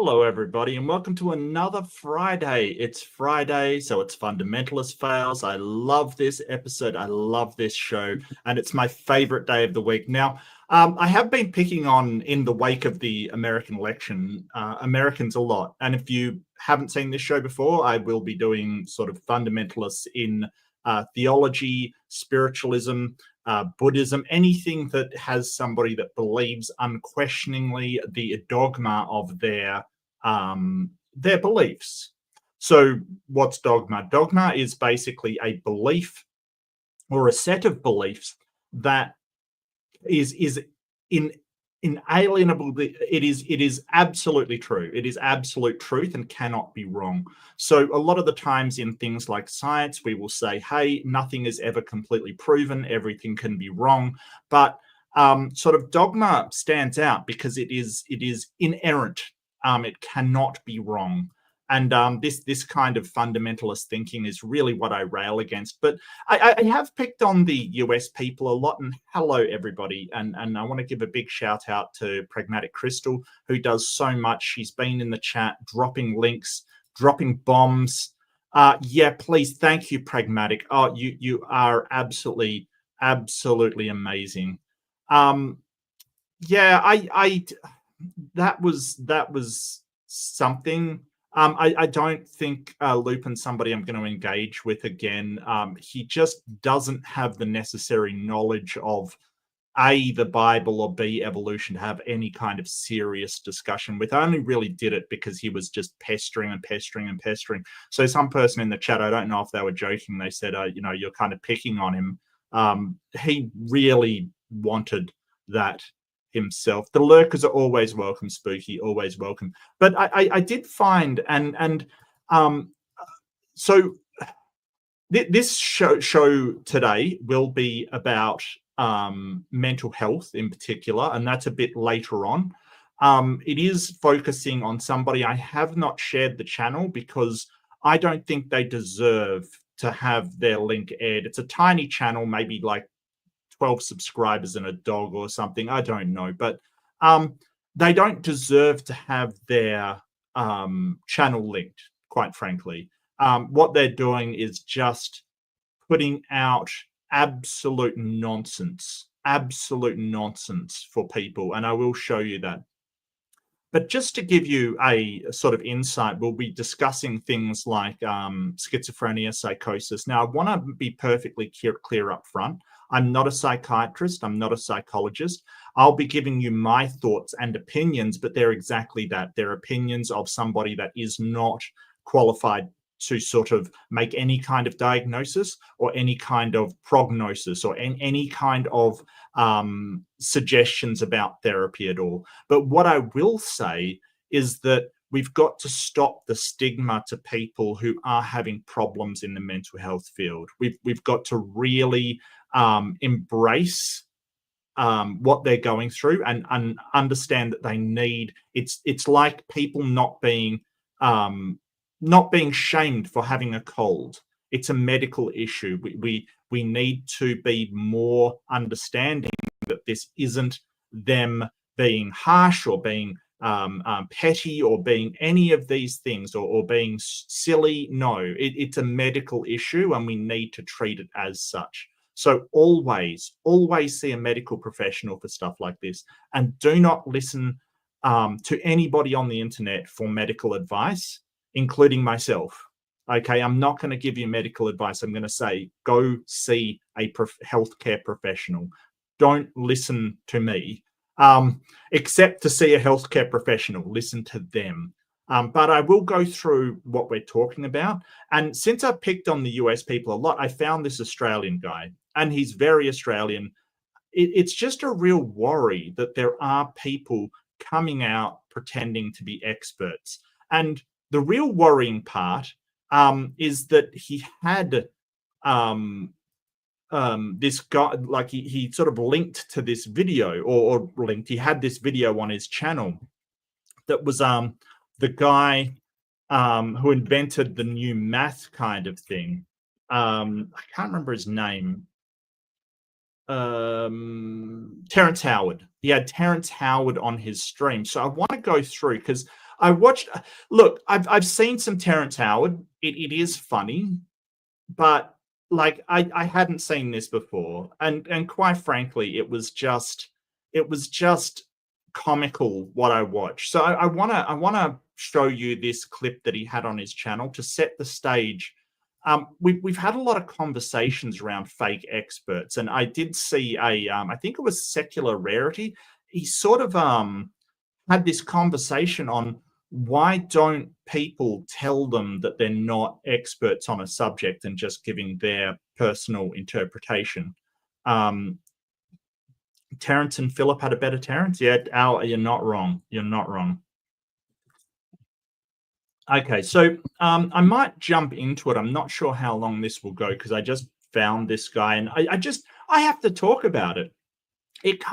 Hello, everybody, and welcome to another Friday. It's Friday, so it's Fundamentalist Fails. I love this episode. I love this show, and it's my favorite day of the week. Now, I have been picking on, in the wake of the American election, Americans a lot. And if you haven't seen this show before, I will be doing sort of fundamentalists in theology, spiritualism, Buddhism, anything that has somebody that believes unquestioningly the dogma of their beliefs. So what's dogma? Dogma is basically a belief or a set of beliefs that is inalienable. It is absolutely true. It is absolute truth and cannot be wrong. So a lot of the times in things like science, we will say, hey, nothing is ever completely proven, everything can be wrong. But sort of dogma stands out because it is inerrant. It cannot be wrong. And this kind of fundamentalist thinking is really what I rail against. But I have picked on the US people a lot. And hello, everybody. And I want to give a big shout out to Pragmatic Crystal, who does so much. She's been in the chat, dropping links, dropping bombs. Yeah, please. Thank you, Pragmatic. Oh, you are absolutely amazing. Yeah, that was something. I don't think Lupin's somebody I'm going to engage with again. He just doesn't have the necessary knowledge of A, the Bible, or B, evolution to have any kind of serious discussion with. I only really did it because he was just pestering and pestering and pestering. So some person in the chat, I don't know if they were joking, they said, you're kind of picking on him. He really wanted that himself. The lurkers are always welcome, Spooky, always welcome. But I did find, so this show today will be about mental health in particular, and that's a bit later on. It is focusing on somebody. I have not shared the channel because I don't think they deserve to have their link aired. It's a tiny channel, maybe like 12 subscribers and a dog or something. I don't know, but they don't deserve to have their channel linked, quite frankly. What they're doing is just putting out absolute nonsense for people, and I will show you that. But just to give you a sort of insight, we'll be discussing things like schizophrenia, psychosis. Now, I want to be perfectly clear up front. I'm not a psychiatrist. I'm not a psychologist. I'll be giving you my thoughts and opinions, but they're exactly that. They're opinions of somebody that is not qualified to sort of make any kind of diagnosis or any kind of prognosis or any kind of suggestions about therapy at all. But what I will say is that we've got to stop the stigma to people who are having problems in the mental health field. We've got to really embrace what they're going through and understand that they need. It's like people not being shamed for having a cold. It's a medical issue. We need to be more understanding that this isn't them being harsh or being petty or being any of these things or being silly. No, it's a medical issue and we need to treat it as such. So always see a medical professional for stuff like this, and do not listen to anybody on the internet for medical advice, including myself. Okay, I'm not going to give you medical advice. I'm going to say, go see a healthcare professional. Don't listen to me, except to see a healthcare professional. Listen to them. But I will go through what we're talking about. And since I picked on the US people a lot, I found this Australian guy, and he's very Australian. It's just a real worry that there are people coming out pretending to be experts. And the real worrying part is that he had this guy, like he sort of linked to this video he had this video on his channel that was the guy who invented the new math kind of thing. I can't remember his name. Terrence Howard. He had Terrence Howard on his stream. So I want to go through because I watched. Look, I've seen some Terrence Howard. It is funny, but like I hadn't seen this before, and quite frankly, it was just comical what I watched. So I wanna show you this clip that he had on his channel to set the stage. We've had a lot of conversations around fake experts, and I did see I think it was Secular Rarity. He sort of had this conversation on why don't people tell them that they're not experts on a subject and just giving their personal interpretation. Um, Terrence and Philip had a better Terrence. Yeah, Al, you're not wrong. You're not wrong. Okay, so I might jump into it. I'm not sure how long this will go because I just found this guy and I have to talk about it. It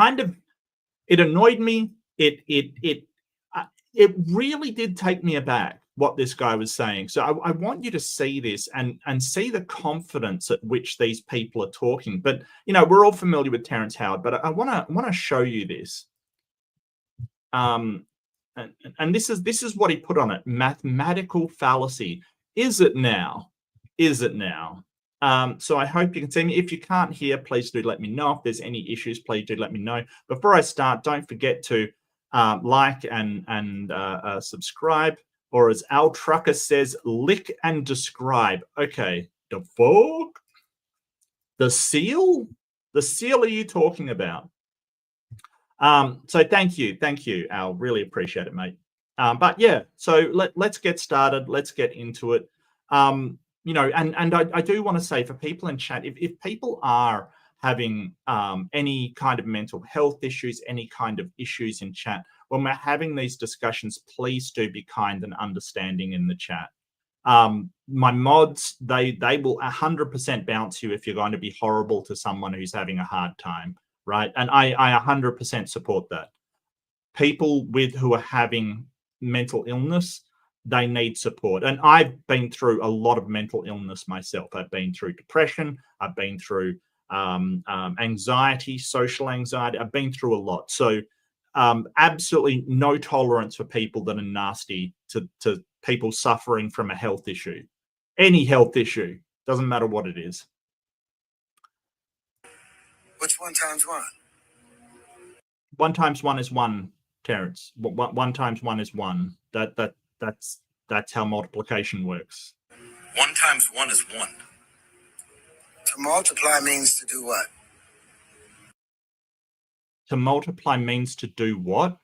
annoyed me. It really did take me aback what this guy was saying. So I want you to see this and see the confidence at which these people are talking. But we're all familiar with Terrence Howard, but I want to show you this. And this is what he put on it: mathematical fallacy. Is it now? Is it now? So I hope you can see me. If you can't hear, please do let me know. If there's any issues, please do let me know. Before I start, don't forget to like and subscribe, or as Al Trucker says, lick and describe. Okay, the fuck? The seal? The seal are you talking about? So thank you, Al. Really appreciate it, mate. But yeah, so let's get started. Let's get into it. And I do want to say for people in chat, if people are having any kind of mental health issues, any kind of issues in chat, when we're having these discussions, please do be kind and understanding in the chat. My mods, they will 100% bounce you if you're going to be horrible to someone who's having a hard time, right? And I 100% support that. People who are having mental illness, they need support. And I've been through a lot of mental illness myself. I've been through depression. I've been through anxiety, social anxiety. I've been through a lot. So absolutely no tolerance for people that are nasty to people suffering from a health issue. Any health issue, doesn't matter what it is. What's 1 times 1? 1 times 1 is 1, Terrence. 1 times 1 is 1. That's how multiplication works. 1 times 1 is 1. To multiply means to do what? To multiply means to do what?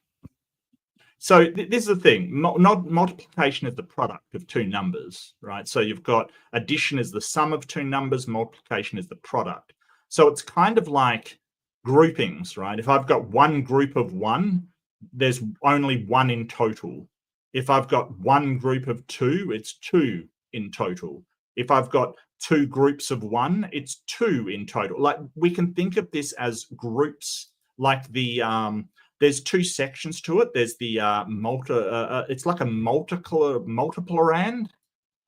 So this is the thing. Multiplication is the product of two numbers, right? So you've got addition is the sum of two numbers. Multiplication is the product. So it's kind of like groupings, right? If I've got one group of 1, there's only 1 in total. If I've got one group of 2, it's 2 in total. If I've got 2 groups of 1, it's 2 in total. Like, we can think of this as groups, like the there's 2 sections to it. There's the it's like a multiplicand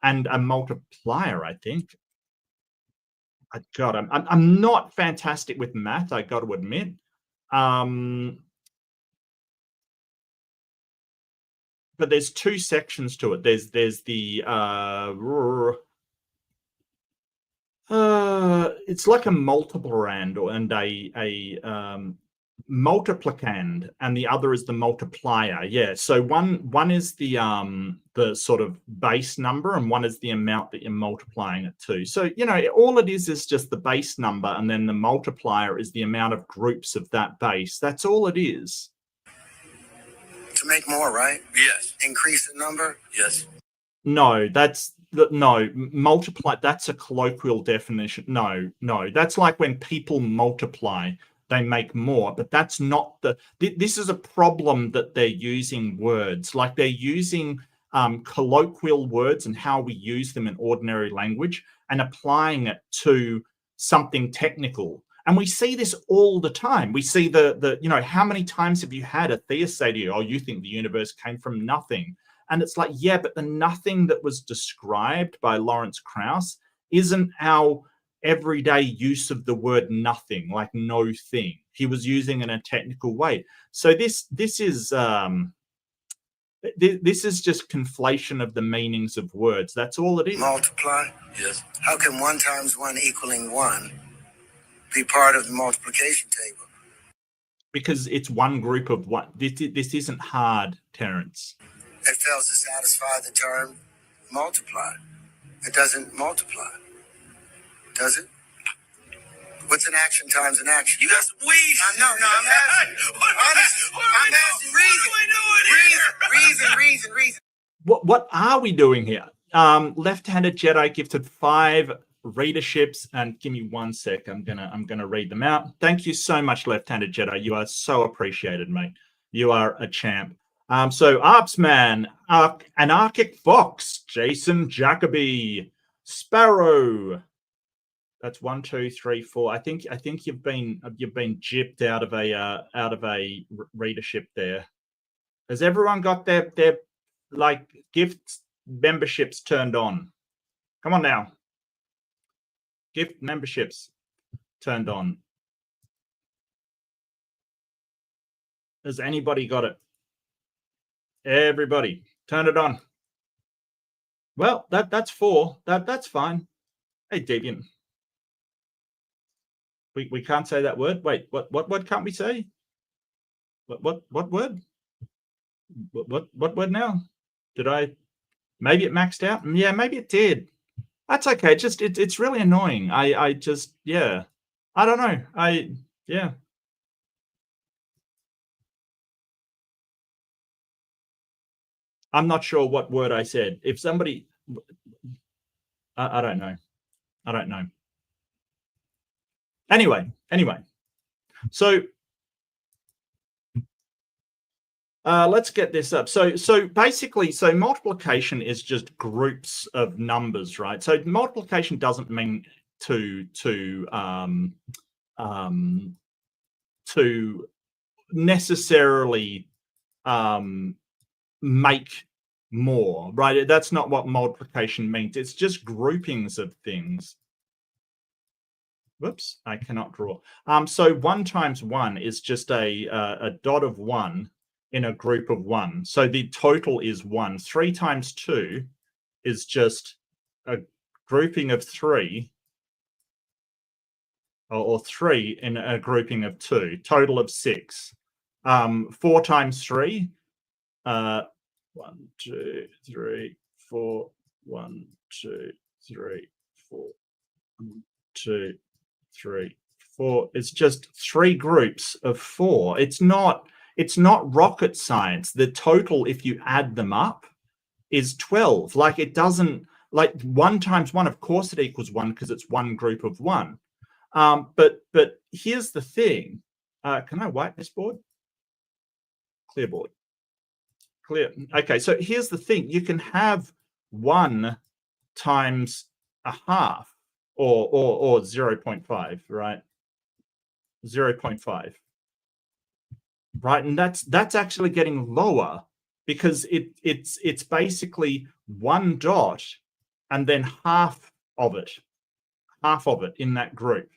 and a multiplier, I think. God, I'm not fantastic with math, I got to admit. But there's 2 sections to it. There's the it's like a multiplicand and a multiplicand, and the other is the multiplier. Yeah, so one is the sort of base number, and one is the amount that you're multiplying it to. So all it is just the base number, and then the multiplier is the amount of groups of that base. That's all it is. To make more, right? Yes. Increase the number? Yes. No, multiply, that's a colloquial definition. No, that's like when people multiply, they make more, but that's not this is a problem that they're using words, like they're using colloquial words and how we use them in ordinary language and applying it to something technical. And we see this all the time. We see how many times have you had a theist say to you, oh, you think the universe came from nothing? And it's like, yeah, but the nothing that was described by Lawrence Krauss isn't our everyday use of the word nothing, like no thing. He was using it in a technical way. So this is This is just conflation of the meanings of words. That's all it is. Multiply? Yes. How can 1 times 1 equaling 1 be part of the multiplication table? Because it's one group of one. This isn't hard, Terence. It fails to satisfy the term multiply. It doesn't multiply, does it? What's an action times an action? You got some weed. No, I'm asking. I'm asking reason. What are we doing here? Left-handed Jedi gifted 5 readerships, and give me 1 sec. I'm gonna read them out. Thank you so much, Left-handed Jedi. You are so appreciated, mate. You are a champ. So Arpsman, Anarchic Fox, Jason Jacoby, Sparrow. That's 1, 2, 3, 4. I think you've been gypped out of a readership there. Has everyone got their like gift memberships turned on? Come on now. Gift memberships turned on. Has anybody got it? Everybody, turn it on. Well, that's 4. That's fine. Hey, Deviant. We can't say that word. Wait, what can't we say? What word? What word now? Did I? Maybe it maxed out. Yeah, maybe it did. That's okay. It's really annoying. I just, yeah. I don't know. Yeah. I'm not sure what word I said. If somebody, I don't know. I don't know. Anyway. So let's get this up. So basically, multiplication is just groups of numbers, right? So multiplication doesn't mean to necessarily make more, right? That's not what multiplication means. It's just groupings of things. Whoops, I cannot draw. So 1 times 1 is just a dot of 1 in a group of 1. So the total is 1. 3 times 2 is just a grouping of 3, or 3 in a grouping of 2. Total of 6. 4 times 3, 1, 2, 3, 4. 1, 2, 3, 4. 1, 2, 3, 4. It's just 3 groups of 4. It's not rocket science. The total, if you add them up, is 12. Like, it doesn't, like 1 times 1, of course it equals 1 because it's one group of 1. But here's the thing. Can I wipe this board? Clear board. Clear. Okay, so here's the thing. You can have 1 times a half or 0.5, right? 0.5. Right, and that's actually getting lower because it's basically 1 dot and then half of it in that group,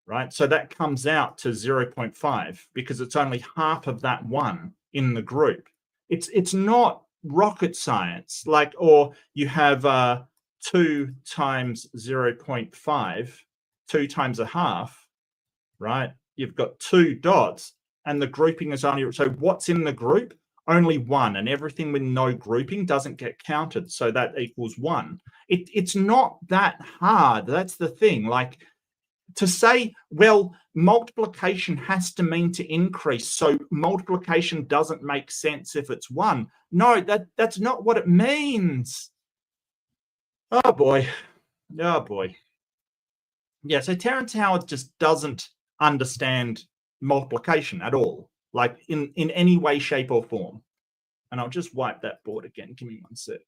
right? So that comes out to 0.5 because it's only half of that 1 in the group. It's not rocket science. Like, or you have 2 times 0.5, 2 times a half, right? You've got 2 dots. And the grouping is only, so what's in the group? Only 1, and everything with no grouping doesn't get counted. So that equals 1. It's not that hard. That's the thing. Like, to say, well, multiplication has to mean to increase, so multiplication doesn't make sense if it's 1. No, that's not what it means. Oh boy. Yeah, so Terrence Howard just doesn't understand multiplication at all, like in any way, shape, or form. And I'll just wipe that board again. Give me 1 sec,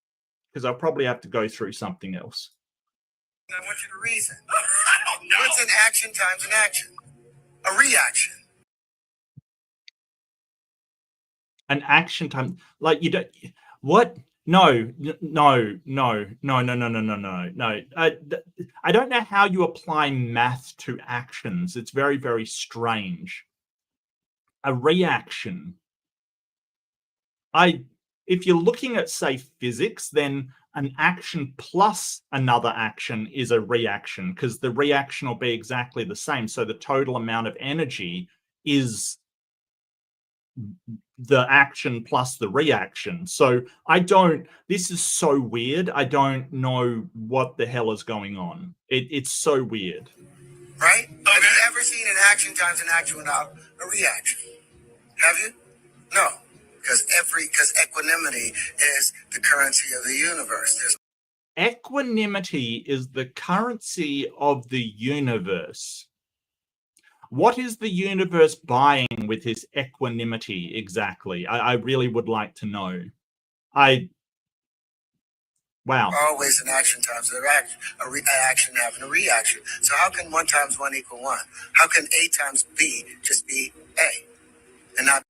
because I'll probably have to go through something else. I want you to reason. I don't know. What's an action times an action? A reaction. An action time, like, you don't. What? No. I don't know how you apply math to actions. It's very, very strange. A reaction. if you're looking at, say, physics, then an action plus another action is a reaction, because the reaction will be exactly the same. So the total amount of energy is the action plus the reaction. So this is so weird. I don't know what the hell is going on. It's so weird. Right? Okay. Have you ever seen an action times an action without a reaction? Have you? No. Because equanimity is the currency of the universe. Equanimity is the currency of the universe. What is the universe buying with this equanimity exactly? I really would like to know. Wow. Always an action times an action, action having a reaction. So how can 1 times 1 equal 1? How can A times B just be A and not?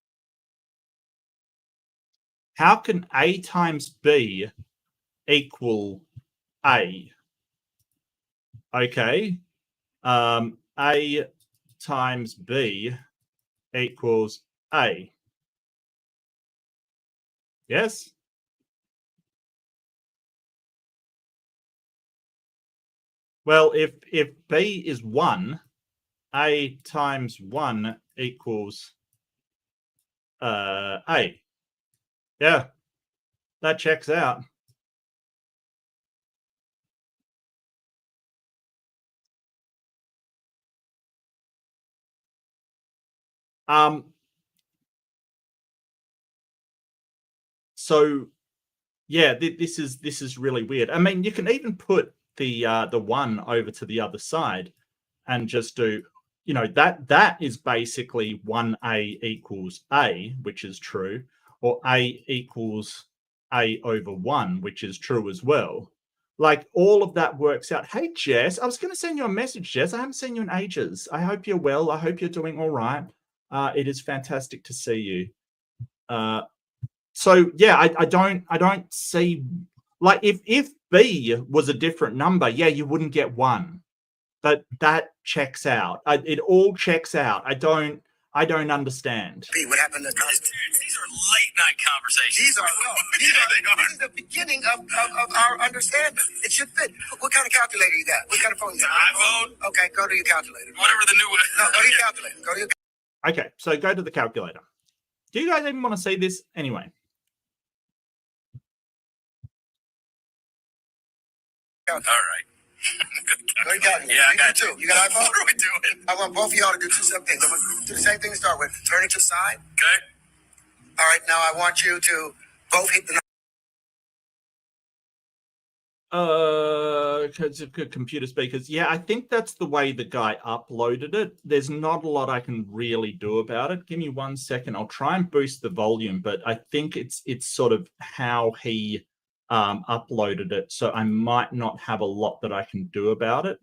How can A times B equal A? Okay. A times B equals A. Yes? Well, if B is 1, A times 1 equals A. Yeah, that checks out. So yeah, this is really weird. I mean, you can even put the 1 over to the other side and just do, that is basically 1A equals A, which is true, or A equals A over 1, which is true as well. Like, all of that works out. Hey, Jess, I was going to send you a message, Jess. I haven't seen you in ages. I hope you're well. I hope you're doing all right. It is fantastic to see you. So yeah, I don't see, like, if B was a different number, yeah, you wouldn't get 1. But that checks out. It all checks out. I don't understand. What happened to these are late night conversations. These is the beginning of our understanding. It should fit. What kind of calculator you got? What kind of phone you got? iPhone. Okay, go to your calculator. Whatever the new one. No, go to your calculator. Go to your. Okay, so go to the calculator. Do you guys even want to see this anyway? All right. Yeah, I got you. You got iPhone? What are we doing? I want both of y'all to do 2 separate things. I'm going to do the same thing to start with. Turn it to the side. Okay. All right, now I want you to both hit the. Computer speakers. Yeah, I think that's the way the guy uploaded it. There's not a lot I can really do about it. Give me 1 second. I'll try and boost the volume, but I think it's sort of how he uploaded it. So I might not have a lot that I can do about it.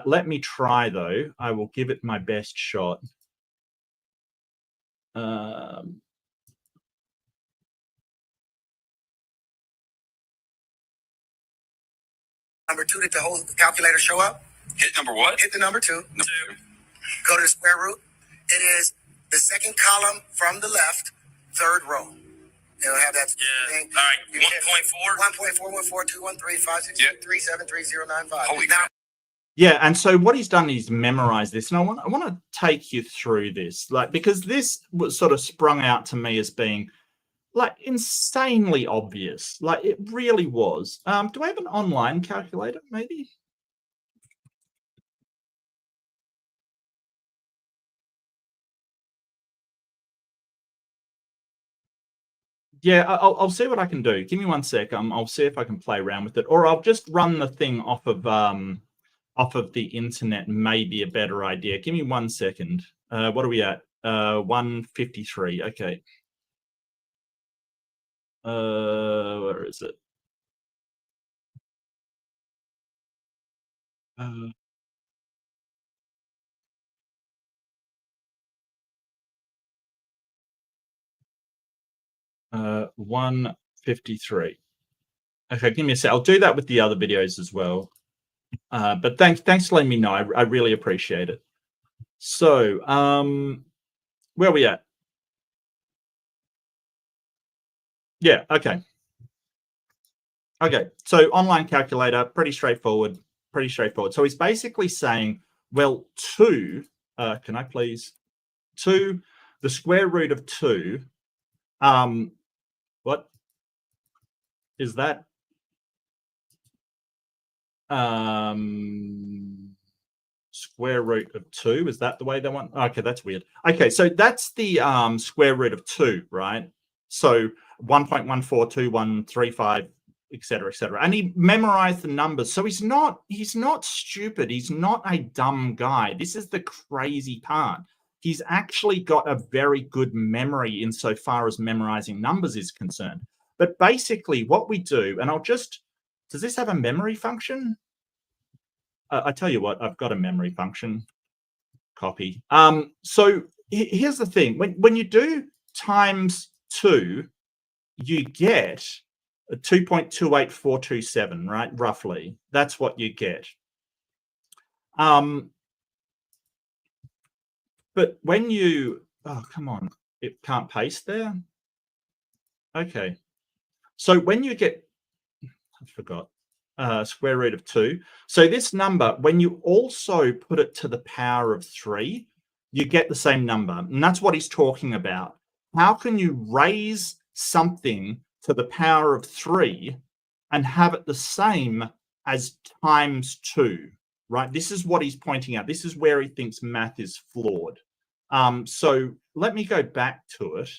Let me try, though. I will give it my best shot. Number 2, did the whole calculator show up? Hit number what? Hit the number 2. Number 2. Go to the square root. It is the second column from the left, 3rd row. It'll have that thing. All right. 1.4. 1.414213563373095. Holy now. Yeah, and so what he's done is memorize this, and I want to take you through this, like, because this was sort of sprung out to me as being like insanely obvious. Like, it really was. Do I have an online calculator, maybe? Yeah, I'll see what I can do. Give me 1 sec. I'll see if I can play around with it, or I'll just run the thing off of the internet. Maybe a better idea. Give me 1 second. What are we at? 153. Okay. Where is it? 153. Okay, give me a sec. I'll do that with the other videos as well. But thanks for letting me know. I really appreciate it. So, where are we at? Yeah, okay. Okay, so online calculator, pretty straightforward, So he's basically saying, well, 2, can I please, 2, the square root of 2, what is that? Square root of 2, is that the way they want? Okay, that's weird. Okay, so that's the square root of 2, right? So 1.142135, etc., etc. And he memorized the numbers. So he's not stupid. He's not a dumb guy. This is the crazy part. He's actually got a very good memory insofar as memorizing numbers is concerned. But basically what we do, and does this have a memory function? I tell you what, I've got a memory function. Copy. So here's the thing: when you do times 2, you get 2.28427, right? Roughly, that's what you get. But when you, oh come on, it can't paste there. Okay, so when you get, I forgot. Square root of 2. So this number, when you also put it to the power of 3, you get the same number. And that's what he's talking about. How can you raise something to the power of 3 and have it the same as times 2, right? This is what he's pointing out. This is where he thinks math is flawed. So let me go back to it.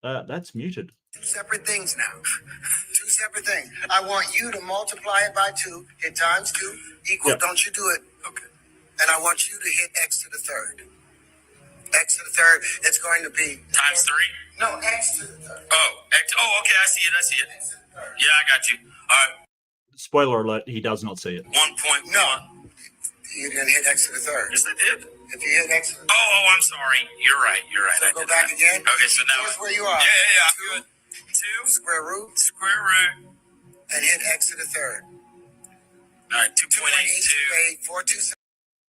That's muted. Two separate things now. Two separate things. I want you to multiply it by 2, hit times 2, equal, don't you do it? Okay. And I want you to hit x to the third. X to the third, it's going to be... Times 3? No, x to the third. Oh, X. Oh, okay, I see it. Yeah, I got you. All right. Spoiler alert, he does not see it. 1.1. No. You didn't hit x to the third. Yes, I did. If you hit x to the third... Oh, I'm sorry. You're right. So go back again. Okay, so now... Here's where you are. Yeah. I'm good. 2, Square root, and hit x to the third. All right, 2.82. 427.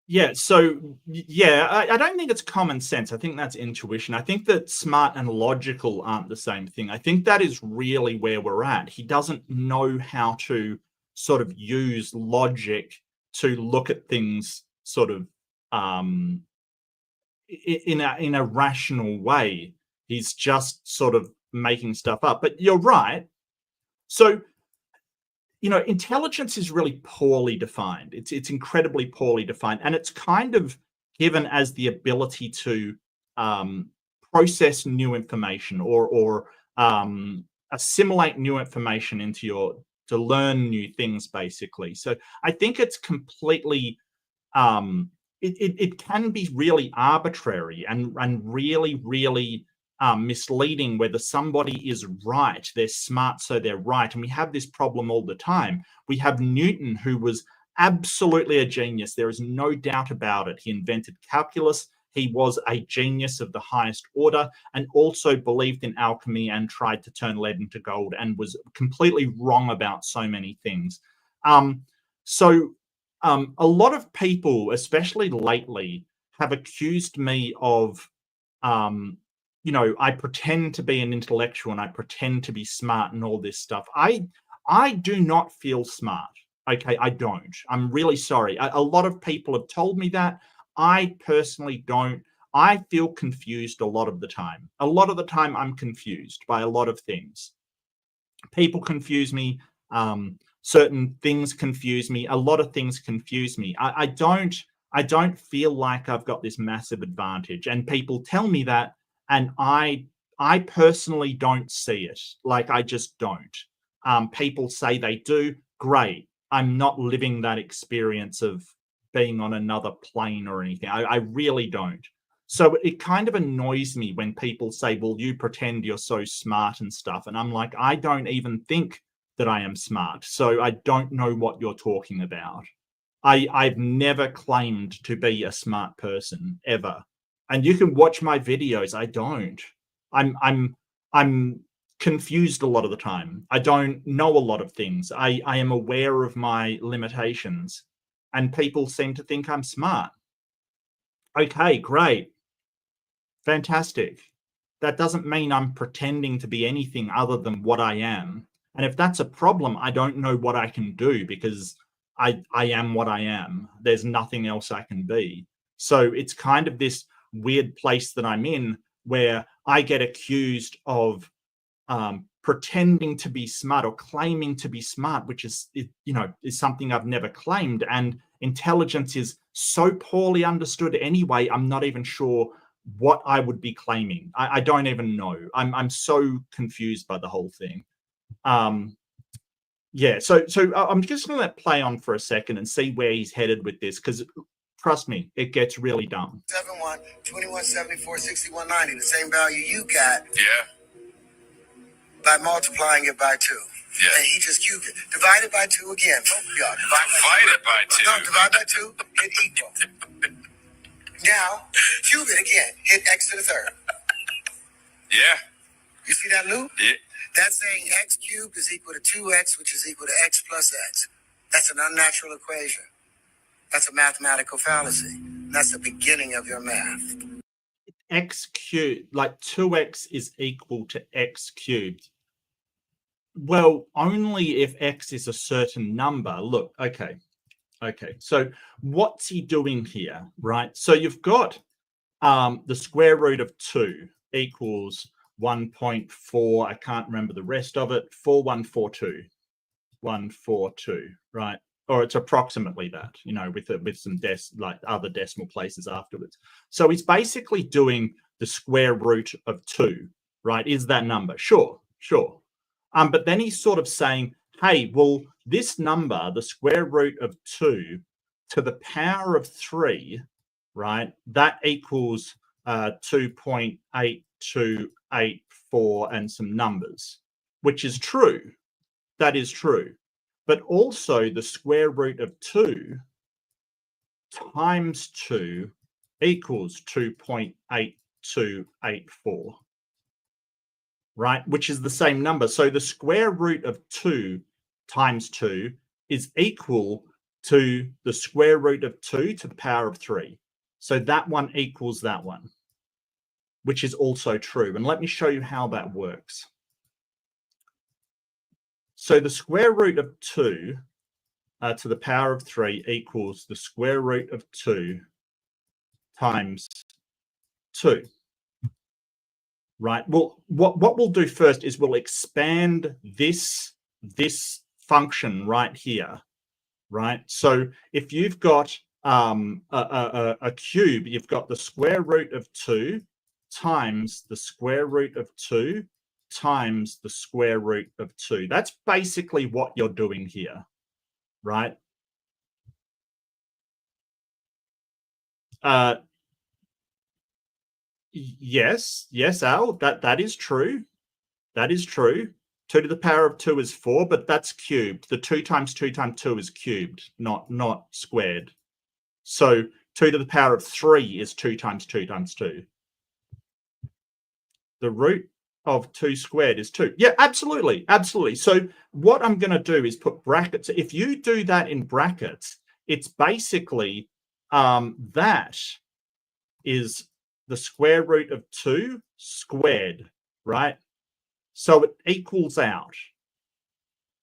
Yeah, so yeah, I don't think it's common sense. I think that's intuition. I think that smart and logical aren't the same thing. I think that is really where we're at. He doesn't know how to sort of use logic to look at things sort of in a rational way. He's just sort of making stuff up. But you're right. So, you know, intelligence is really poorly defined. It's incredibly poorly defined, and it's kind of given as the ability to process new information or assimilate new information into to learn new things, basically. So I think it's completely it can be really arbitrary and really misleading whether somebody is right. They're smart, so they're right. And we have this problem all the time. We have Newton, who was absolutely a genius. There is no doubt about it. He invented calculus. He was a genius of the highest order, and also believed in alchemy and tried to turn lead into gold, and was completely wrong about so many things. A lot of people, especially lately, have accused me of you know, I pretend to be an intellectual and I pretend to be smart and all this stuff. I do not feel smart. Okay, I don't. I'm really sorry. A lot of people have told me that. I personally don't. I feel confused a lot of the time. A lot of the time I'm confused by a lot of things. People confuse me. Certain things confuse me. A lot of things confuse me. I don't feel like I've got this massive advantage. And people tell me that, and I personally don't see it. Like, I just don't. People say they do. Great. I'm not living that experience of being on another plane or anything. I really don't. So it kind of annoys me when people say, well, you pretend you're so smart and stuff. And I'm like, I don't even think that I am smart. So I don't know what you're talking about. I've never claimed to be a smart person, ever. And you can watch my videos. I don't. I'm confused a lot of the time. I don't know a lot of things. I am aware of my limitations, and people seem to think I'm smart. Okay, great. Fantastic. That doesn't mean I'm pretending to be anything other than what I am. And if that's a problem, I don't know what I can do, because I am what I am. There's nothing else I can be. So it's kind of this weird place that I'm in, where I get accused of pretending to be smart or claiming to be smart, which is something I've never claimed. And intelligence is so poorly understood anyway, I'm not even sure what I would be claiming. I don't even know. I'm so confused by the whole thing. Yeah, so I'm just going to let play on for a second and see where he's headed with this, because trust me, it gets really dumb. 71, 21, 74, 61, 90, the same value you got. Yeah. By multiplying it by 2. Yeah. And he just cubed it. Divide it by 2 again. Both of y'all. Divide it by 2. No, divide by 2. Hit equal. Now, cube it again. Hit x to the third. Yeah. You see that loop? Yeah. That's saying x cubed is equal to 2x, which is equal to x plus x. That's an unnatural equation. That's a mathematical fallacy. That's the beginning of your math. X cubed, like 2x is equal to x cubed. Well, only if x is a certain number. Look, okay. So what's he doing here, right? So you've got the square root of 2 equals 1.4. I can't remember the rest of it. 4142. 142, right? Or it's approximately that, with some other decimal places afterwards. So he's basically doing the square root of 2, right? Is that number? Sure. But then he's sort of saying, hey, well, this number, the square root of 2 to the power of 3, right? That equals 2.8284 and some numbers, which is true. That is true. But also the square root of 2 times 2 equals 2.8284, right? Which is the same number. So the square root of 2 times 2 is equal to the square root of 2 to the power of 3. So that one equals that one, which is also true. And let me show you how that works. So the square root of 2 to the power of 3 equals the square root of 2 times 2. Right? Well, what we'll do first is we'll expand this function right here. Right? So if you've got a cube, you've got the square root of 2 times the square root of 2 times the square root of 2. That's basically what you're doing here, right? Yes, Al, that is true. That is true. 2 to the power of 2 is 4, but that's cubed. The 2 times 2 times 2 is cubed, not squared. So 2 to the power of 3 is 2 times 2 times 2. The root of 2 squared is 2. Yeah, absolutely. So what I'm going to do is put brackets. If you do that in brackets, it's basically that is the square root of 2 squared, right? So it equals out.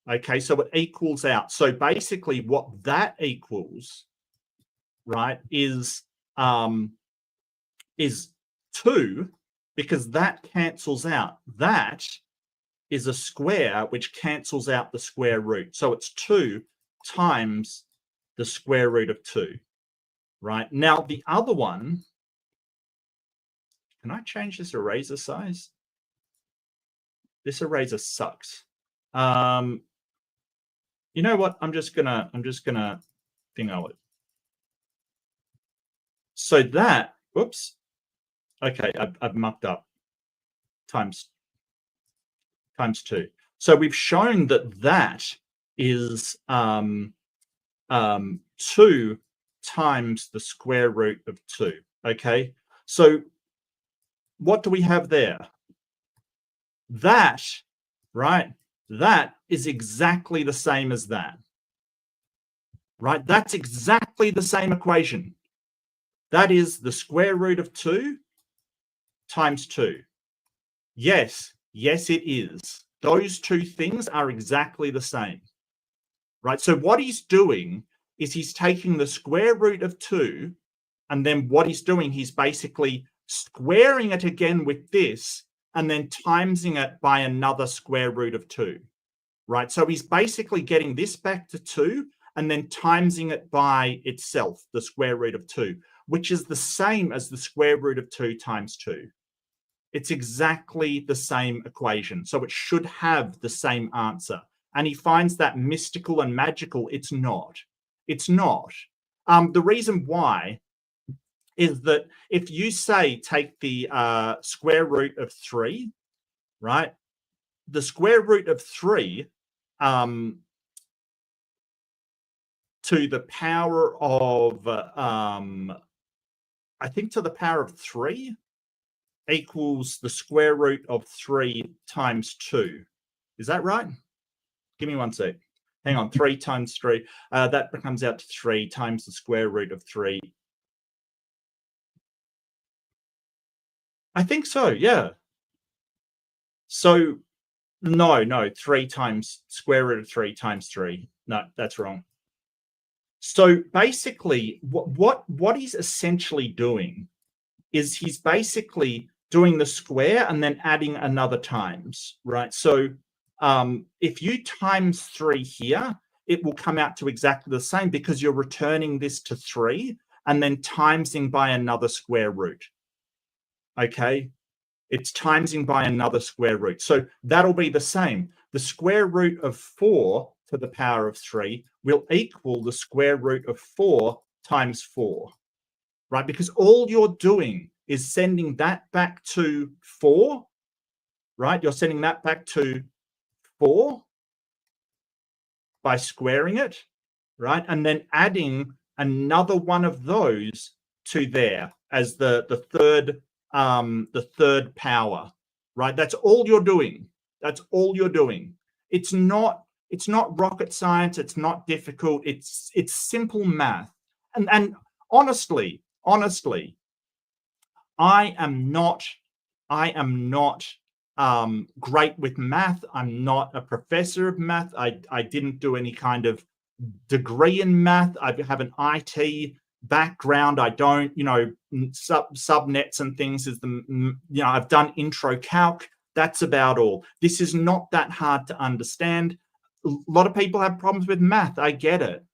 Okay, so it equals out. So basically what that equals, right, is 2, because that cancels out. That is a square which cancels out the square root. So it's 2 times the square root of 2, right? Now, the other one, can I change this eraser size? This eraser sucks. You know what? I'm just gonna thingo it. So that, whoops. Okay, I've mucked up. Times 2. So we've shown that is 2 times the square root of 2. Okay, so what do we have there? That, right? That is exactly the same as that. Right? That's exactly the same equation. That is the square root of 2 times 2. Yes, it is. Those two things are exactly the same, right? So what he's doing is he's taking the square root of 2, and then what he's doing, he's basically squaring it again with this, and then timesing it by another square root of 2, right? So he's basically getting this back to 2 and then timesing it by itself, the square root of 2, which is the same as the square root of 2 times 2. It's exactly the same equation. So it should have the same answer. And he finds that mystical and magical. It's not. It's not. The reason why is that if you say take the square root of 3, right? The square root of 3 to the power of, I think to the power of 3 equals the square root of 3 times 2. Is that right? Give me one sec. Hang on, 3 times 3. That comes out to 3 times the square root of 3. I think so, yeah. So, no, 3 times square root of 3 times 3. No, that's wrong. So basically, what he's essentially doing is he's basically doing the square and then adding another times, right? So if you times 3 here, it will come out to exactly the same because you're returning this to 3 and then timesing by another square root, okay? It's timesing by another square root. So that'll be the same. The square root of 4 to the power of 3 will equal the square root of 4 times 4, right? Because all you're doing is sending that back to 4, right? You're sending that back to 4 by squaring it, right? And then adding another one of those to there as the third power, right? That's all you're doing. That's all you're doing. It's not rocket science. It's not difficult. It's simple math. And honestly, I am not great with math. I'm not a professor of math. I didn't do any kind of degree in math. I have an IT background. I don't, subnets and things is I've done intro calc. That's about all. This is not that hard to understand. A lot of people have problems with math. I get it.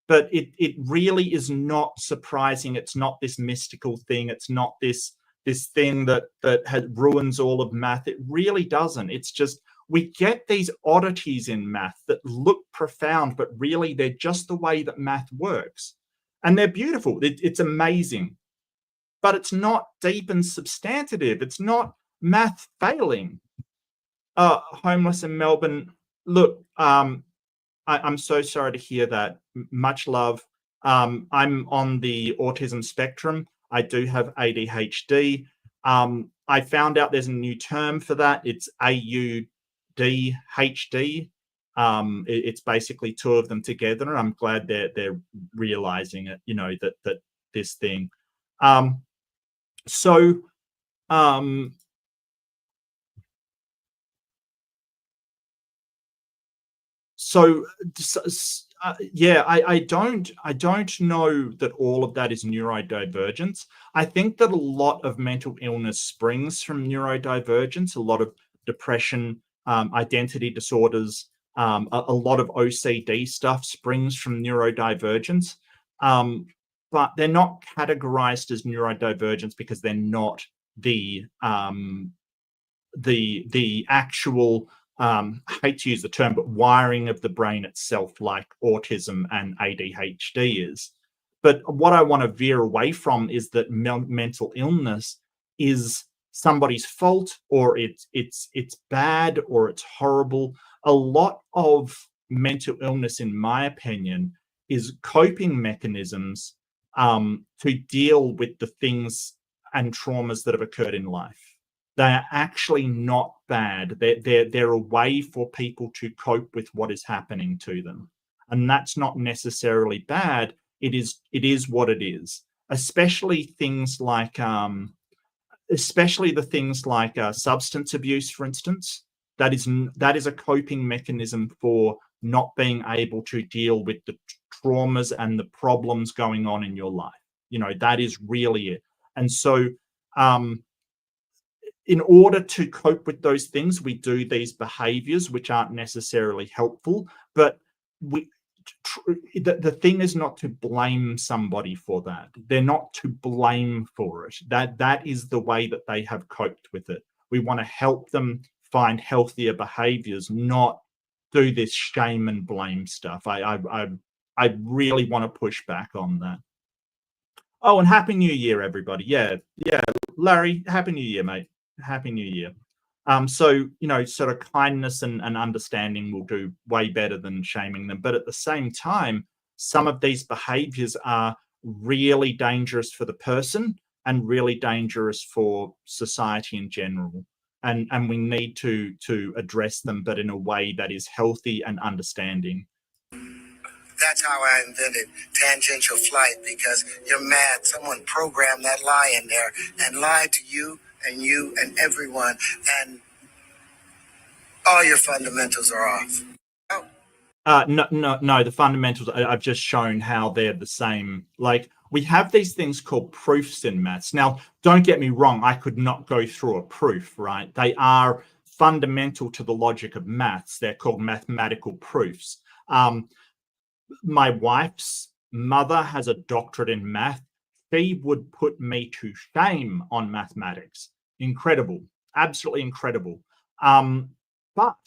But it really is not surprising. It's not this mystical thing. It's not this thing that ruins all of math. It really doesn't. It's just we get these oddities in math that look profound, but really they're just the way that math works. And they're beautiful. It's amazing. But it's not deep and substantive. It's not math failing. Homeless in Melbourne. Look, I'm so sorry to hear that. Much love. I'm on the autism spectrum. I do have ADHD. I found out there's a new term for that. It's AUDHD. It's basically two of them together, and I'm glad they're realizing it. That this thing. I don't know that all of that is neurodivergence. I think that a lot of mental illness springs from neurodivergence, a lot of depression, identity disorders, a lot of OCD stuff springs from neurodivergence. But they're not categorized as neurodivergence because they're not the actual I hate to use the term, but wiring of the brain itself, like autism and ADHD is. But what I want to veer away from is that mental illness is somebody's fault, or it's bad, or it's horrible. A lot of mental illness, in my opinion, is coping mechanisms to deal with the things and traumas that have occurred in life. They are actually not bad. They're a way for people to cope with what is happening to them. And that's not necessarily bad. It is what it is. Especially things like especially the things like substance abuse, for instance. That is a coping mechanism for not being able to deal with the traumas and the problems going on in your life. That is really it. And so in order to cope with those things, we do these behaviors which aren't necessarily helpful, but the thing is not to blame somebody for that. They're not to blame for it. That is the way that they have coped with it. We want to help them find healthier behaviors, not do this shame and blame stuff. I really want to push back on that. Oh, and Happy New Year, everybody. Yeah, Larry, Happy New Year, mate. Happy New Year. So, sort of kindness and understanding will do way better than shaming them. But at the same time, some of these behaviors are really dangerous for the person and really dangerous for society in general. And we need to address them, but in a way that is healthy and understanding. That's how I invented tangential flight, because you're mad. Someone programmed that lie in there and lied to you and everyone, and all your fundamentals are off. No, the fundamentals, I've just shown how they're the same. Like, we have these things called proofs in maths. Now, don't get me wrong, I could not go through a proof, right? They are fundamental to the logic of maths. They're called mathematical proofs. My wife's mother has a doctorate in math. She would put me to shame on mathematics. Incredible, absolutely incredible. But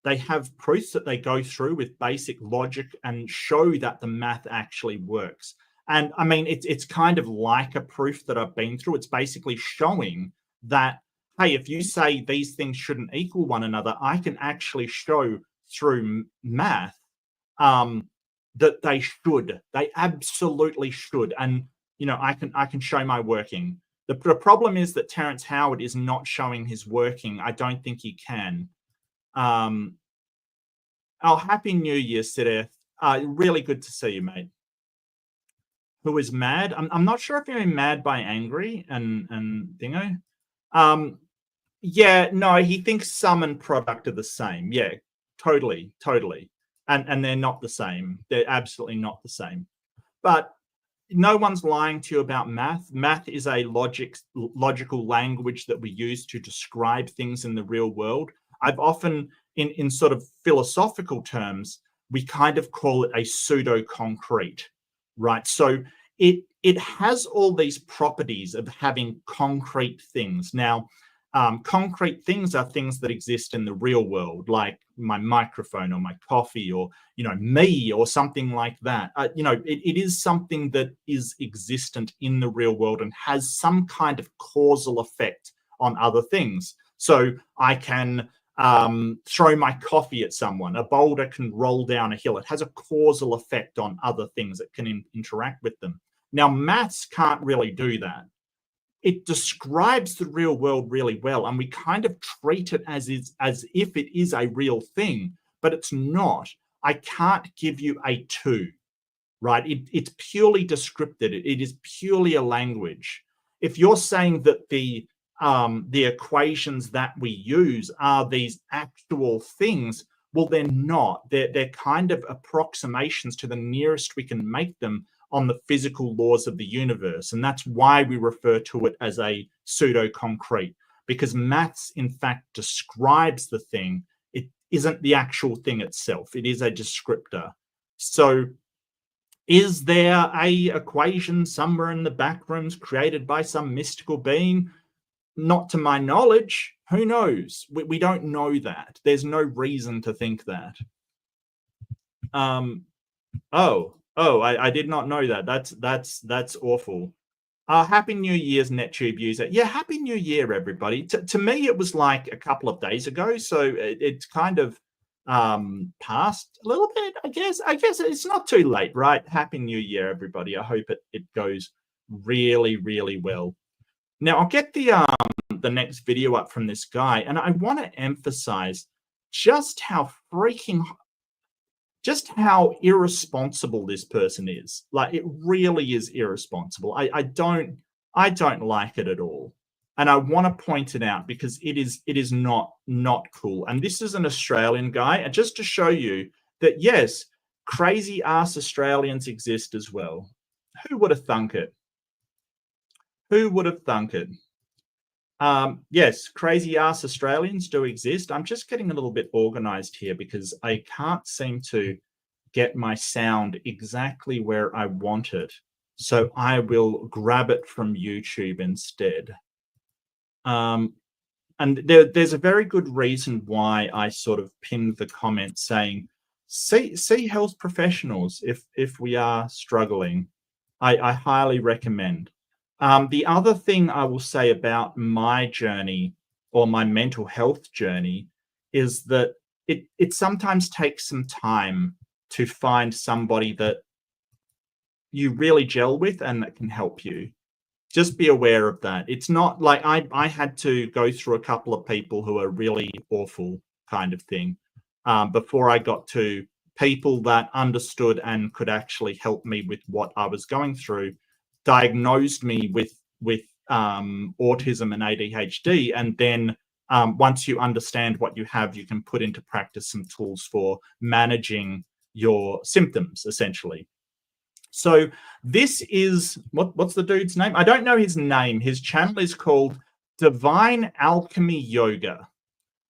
they have proofs that they go through with basic logic and show that the math actually works. And I mean, it's kind of like a proof that I've been through. It's basically showing that, hey, if you say these things shouldn't equal one another, I can actually show through math that they should. They absolutely should. And, I can show my working. The problem is that Terrence Howard is not showing his working. I don't think he can. Oh, Happy New Year, Sideth. Really good to see you, mate. Who is mad? I'm not sure if you're mad by angry and Dingo. Yeah, no, he thinks sum and product are the same. Yeah, totally. And they're not the same. They're absolutely not the same. But no one's lying to you about math. Math is a logical language that we use to describe things in the real world. I've often, in sort of philosophical terms, we kind of call it a pseudo-concrete, right? So it has all these properties of having concrete things. Now, concrete things are things that exist in the real world, like my microphone or my coffee or, me or something like that. It is something that is existent in the real world and has some kind of causal effect on other things. So I can throw my coffee at someone. A boulder can roll down a hill. It has a causal effect on other things that can interact with them. Now, maths can't really do that. It describes the real world really well, and we kind of treat it as if it is a real thing, but it's not. I can't give you a 2, right? It's purely descriptive. It is purely a language. If you're saying that the equations that we use are these actual things, well, they're not. They're kind of approximations to the nearest we can make them on the physical laws of the universe. And that's why we refer to it as a pseudo-concrete, because maths, in fact, describes the thing. It isn't the actual thing itself. It is a descriptor. So is there a equation somewhere in the back rooms created by some mystical being? Not to my knowledge. Who knows? We don't know that. There's no reason to think that. Oh, I did not know that. That's awful. Happy New Year's, NetTube user. Yeah, Happy New Year, everybody. To me, it was like a couple of days ago, so it's kind of passed a little bit. I guess it's not too late, right? Happy New Year, everybody. I hope it goes really, really well. Now, I'll get the next video up from this guy, and I want to emphasize just how irresponsible this person is. Like, it really is irresponsible. I don't like it at all. And I want to point it out because it is not cool. And this is an Australian guy. And just to show you that, yes, crazy ass Australians exist as well. Who would have thunk it? Who would have thunk it? Yes, crazy ass Australians do exist. I'm just getting a little bit organized here because I can't seem to get my sound exactly where I want it. So I will grab it from YouTube instead. And there's a very good reason why I sort of pinned the comment saying, see health professionals if we are struggling. I highly recommend. The other thing I will say about my journey or my mental health journey is that it sometimes takes some time to find somebody that you really gel with and that can help you. Just be aware of that. It's not like I had to go through a couple of people who are really awful kind of thing before I got to people that understood and could actually help me with what I was going through, diagnosed me with autism and ADHD, and then once you understand what you have, you can put into practice some tools for managing your symptoms, essentially. So this is, what's the dude's name? I don't know his name. His channel is called Divine Alchemy Yoga.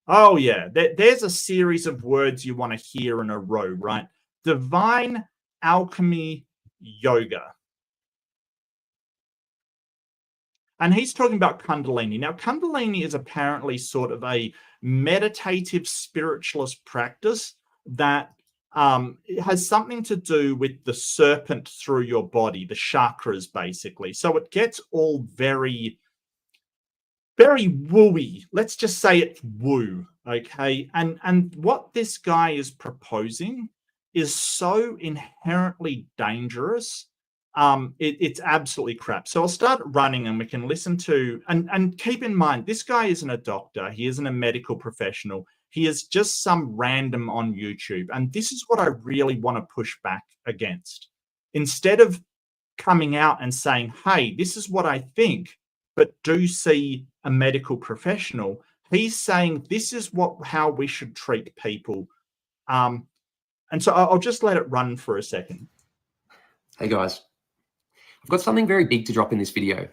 Oh, yeah. There's a series of words you want to hear in a row, right? Divine Alchemy Yoga. And he's talking about Kundalini. Now, Kundalini is apparently sort of a meditative spiritualist practice that it has something to do with the serpent through your body, the chakras, basically. So it gets all very, very wooey. Let's just say it's woo, okay? And what this guy is proposing is so inherently dangerous. It's absolutely crap. So I'll start running and we can listen to, and keep in mind, this guy isn't a doctor. He isn't a medical professional. He is just some random on YouTube. And this is what I really want to push back against. Instead of coming out and saying, hey, this is what I think, but do see a medical professional, he's saying this is how we should treat people. And so I'll just let it run for a second. Hey guys, I've got something very big to drop in this video.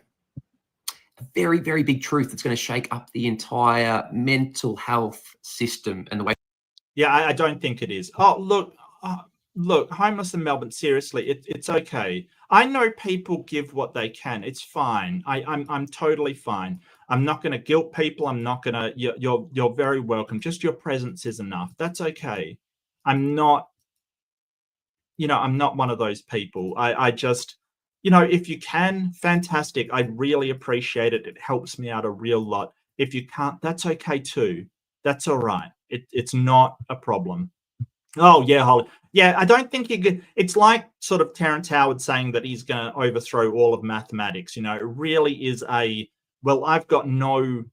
A very, very big truth that's going to shake up the entire mental health system and the way. Yeah, I don't think it is. Oh, look, homeless in Melbourne, seriously, it's okay. I know people give what they can. It's fine. I'm totally fine. I'm not going to guilt people. I'm not going to, you're very welcome. Just your presence is enough. That's okay. I'm not one of those people. I just, if you can, fantastic. I really appreciate it. It helps me out a real lot. If you can't, that's okay too. That's all right. It's not a problem. Oh, yeah, Holly. Yeah, I don't think it's like sort of Terrence Howard saying that he's going to overthrow all of mathematics. It really is well, I've got no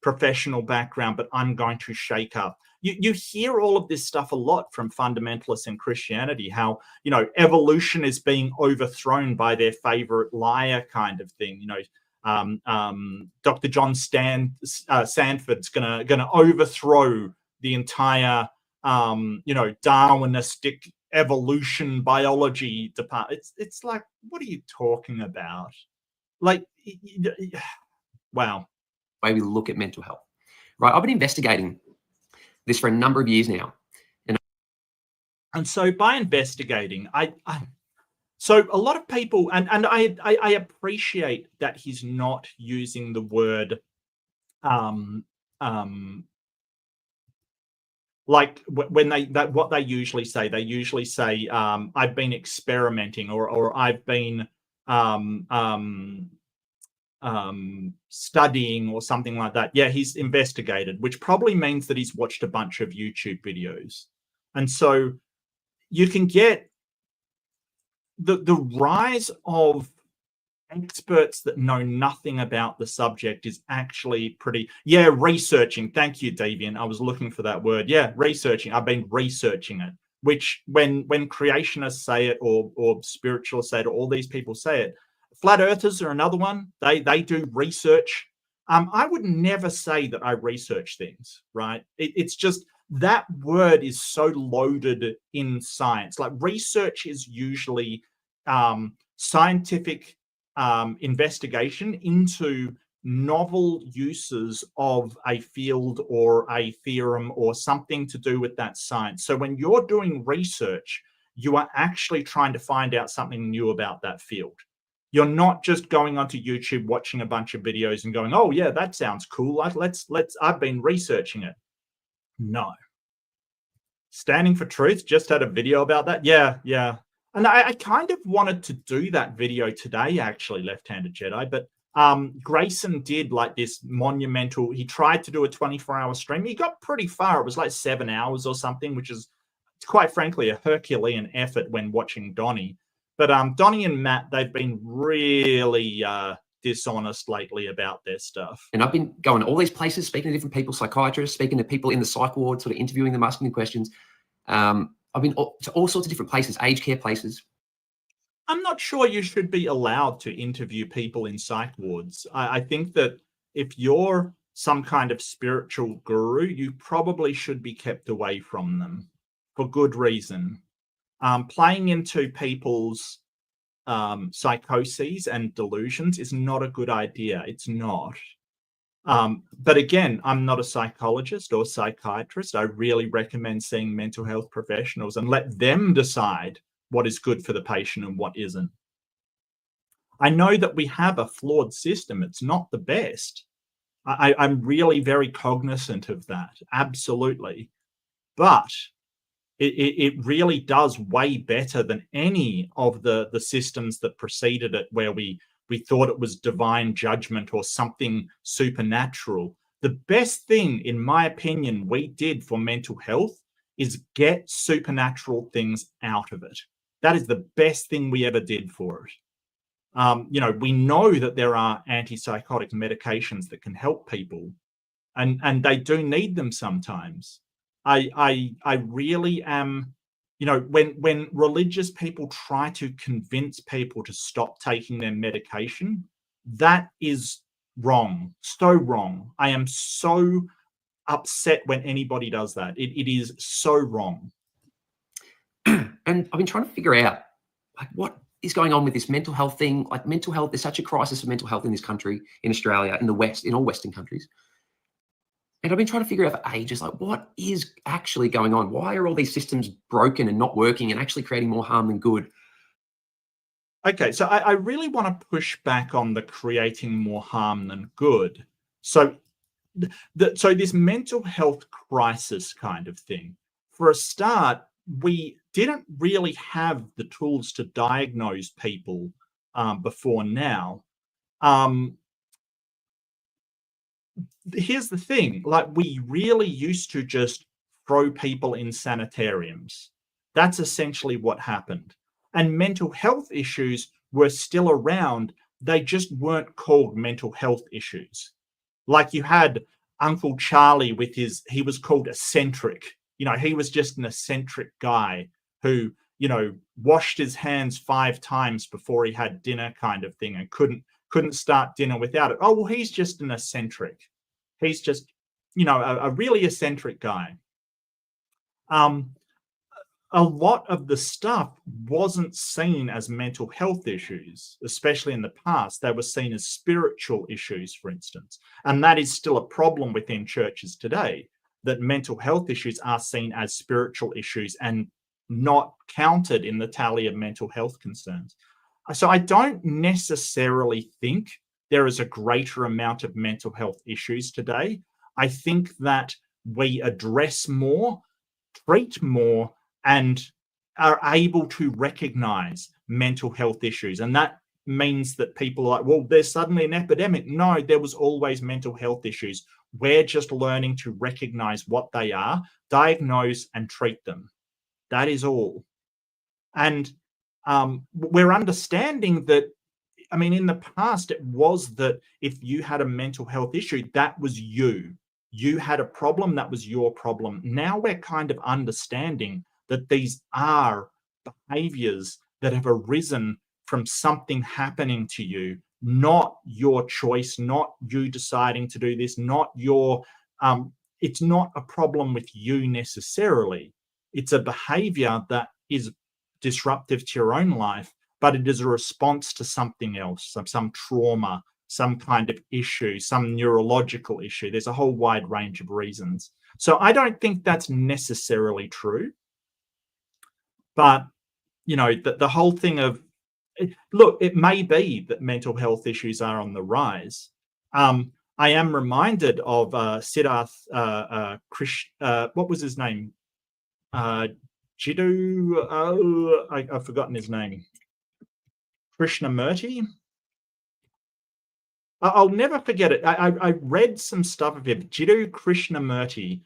professional background, but I'm going to shake up. You hear all of this stuff a lot from fundamentalists in Christianity, how, evolution is being overthrown by their favorite liar kind of thing. Dr. John Sanford's gonna overthrow the entire, Darwinistic evolution biology department. It's like, what are you talking about? Like, wow. Way we look at mental health, right? I've been investigating this for a number of years now. And so by investigating, so a lot of people, and I appreciate that he's not using the word, like when what they usually say, I've been experimenting or I've been studying or something like that. Yeah, he's investigated, which probably means that he's watched a bunch of YouTube videos. And so you can get the rise of experts that know nothing about the subject is actually pretty, researching. Thank you, Deviant. I was looking for that word. Yeah, researching. I've been researching it, which when creationists say it or spiritualists say it, or all these people say it. Flat earthers are another one. They do research I would never say that I research things, right? It's just that word is so loaded in science. Like research is usually scientific investigation into novel uses of a field or a theorem or something to do with that science. So when you're doing research, you are actually trying to find out something new about that field. You're not just going onto YouTube, watching a bunch of videos and going, oh yeah, that sounds cool. I've been researching it. No. Standing for Truth just had a video about that. Yeah. And I kind of wanted to do that video today, actually, Left-Handed Jedi, but Grayson did like this monumental, he tried to do a 24-hour stream. He got pretty far. It was like 7 hours or something, which is quite frankly a Herculean effort when watching Donnie. But Donnie and Matt, they've been really dishonest lately about their stuff. And I've been going to all these places, speaking to different people, psychiatrists, speaking to people in the psych ward, sort of interviewing them, asking them questions. I've been to all sorts of different places, aged care places. I'm not sure you should be allowed to interview people in psych wards. I think that if you're some kind of spiritual guru, you probably should be kept away from them for good reason. Playing into people's psychoses and delusions is not a good idea. It's not. But again, I'm not a psychologist or psychiatrist. I really recommend seeing mental health professionals and let them decide what is good for the patient and what isn't. I know that we have a flawed system. It's not the best. I'm really very cognizant of that. Absolutely. But it really does way better than any of the systems that preceded it, where we thought it was divine judgment or something supernatural. The best thing, in my opinion, we did for mental health is get supernatural things out of it. That is the best thing we ever did for it. We know that there are antipsychotic medications that can help people, and they do need them sometimes. I really am, when religious people try to convince people to stop taking their medication, that is wrong, so wrong. I am so upset when anybody does that. It is so wrong. And I've been trying to figure out, like, what is going on with this mental health thing. Like, mental health, there's such a crisis of mental health in this country, in Australia, in the West, in all Western countries. And I've been trying to figure out for ages, like, what is actually going on? Why are all these systems broken and not working and actually creating more harm than good? Okay, so I really want to push back on the creating more harm than good. So, so this mental health crisis kind of thing, for a start, we didn't really have the tools to diagnose people before now. Here's the thing, like, we really used to just throw people in sanitariums. That's essentially what happened. And mental health issues were still around. They just weren't called mental health issues. Like, you had Uncle Charlie with he was called eccentric. He was just an eccentric guy who, washed his hands 5 times before he had dinner kind of thing, and couldn't start dinner without it. Oh, well, he's just an eccentric. He's just, a really eccentric guy. A lot of the stuff wasn't seen as mental health issues, especially in the past. They were seen as spiritual issues, for instance. And that is still a problem within churches today, that mental health issues are seen as spiritual issues and not counted in the tally of mental health concerns. So I don't necessarily think there is a greater amount of mental health issues today. I think that we address more, treat more, and are able to recognize mental health issues. And that means that people are like, well, there's suddenly an epidemic. No, there was always mental health issues. We're just learning to recognize what they are, diagnose, and treat them. That is all. And we're understanding that, in the past, it was that if you had a mental health issue, that was you. You had a problem, that was your problem. Now we're kind of understanding that these are behaviors that have arisen from something happening to you not your choice, not you deciding to do this, not your, it's not a problem with you necessarily. It's a behavior that is disruptive to your own life, but it is a response to something else, some trauma, some kind of issue, some neurological issue. There's a whole wide range of reasons. So I don't think that's necessarily true. But, you know, the whole thing of, look, it may be that mental health issues are on the rise. I am reminded of Siddharth what was his name? Jiddu, I've forgotten his name. Krishnamurti? I'll never forget it. I read some stuff of him. Jiddu Krishnamurti.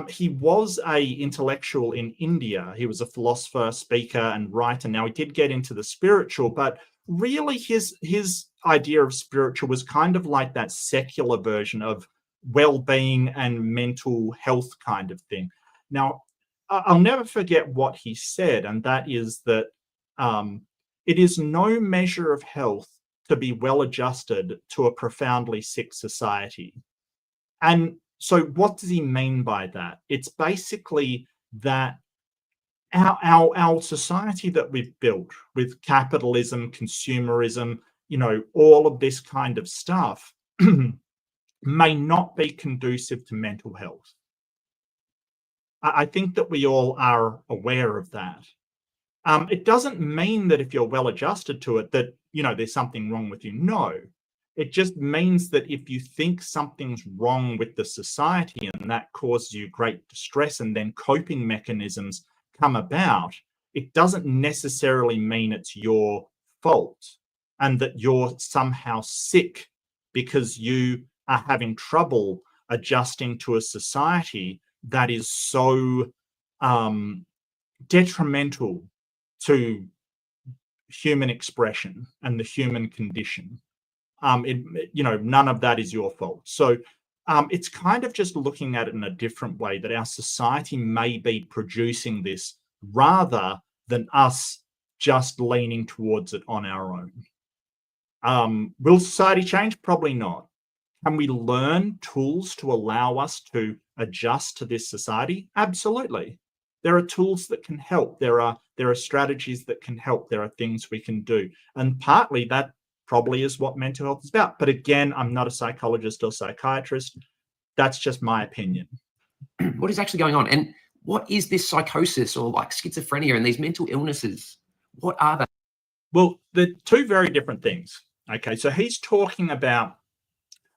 He was a intellectual in India. He was a philosopher, speaker, and writer. Now, he did get into the spiritual, but really his idea of spiritual was kind of like that secular version of well-being and mental health kind of thing. Now, I'll never forget what he said, and that is that it is no measure of health to be well-adjusted to a profoundly sick society. And so what does he mean by that? It's basically that our society that we've built with capitalism, consumerism, you know, all of this kind of stuff may not be conducive to mental health. I think that we all are aware of that. It doesn't mean that if you're well adjusted to it that, you know, there's something wrong with you. No. It just means that if you think something's wrong with the society and that causes you great distress and then coping mechanisms come about, it doesn't necessarily mean it's your fault and that you're somehow sick because you are having trouble adjusting to a society that is so detrimental to human expression and the human condition. You know, none of that is your fault. So it's kind of just looking at it in a different way, that our society may be producing this rather than us just leaning towards it on our own. Will society change? Probably not. Can we learn tools to allow us to adjust to this society? Absolutely. There are tools that can help. There are strategies that can help. There are things we can do. And partly that probably is what mental health is about. But again, I'm not a psychologist or psychiatrist. That's just my opinion. What is actually going on? And what is this psychosis or like schizophrenia and these mental illnesses? What are they? Well, they're two very different things. Okay, so he's talking about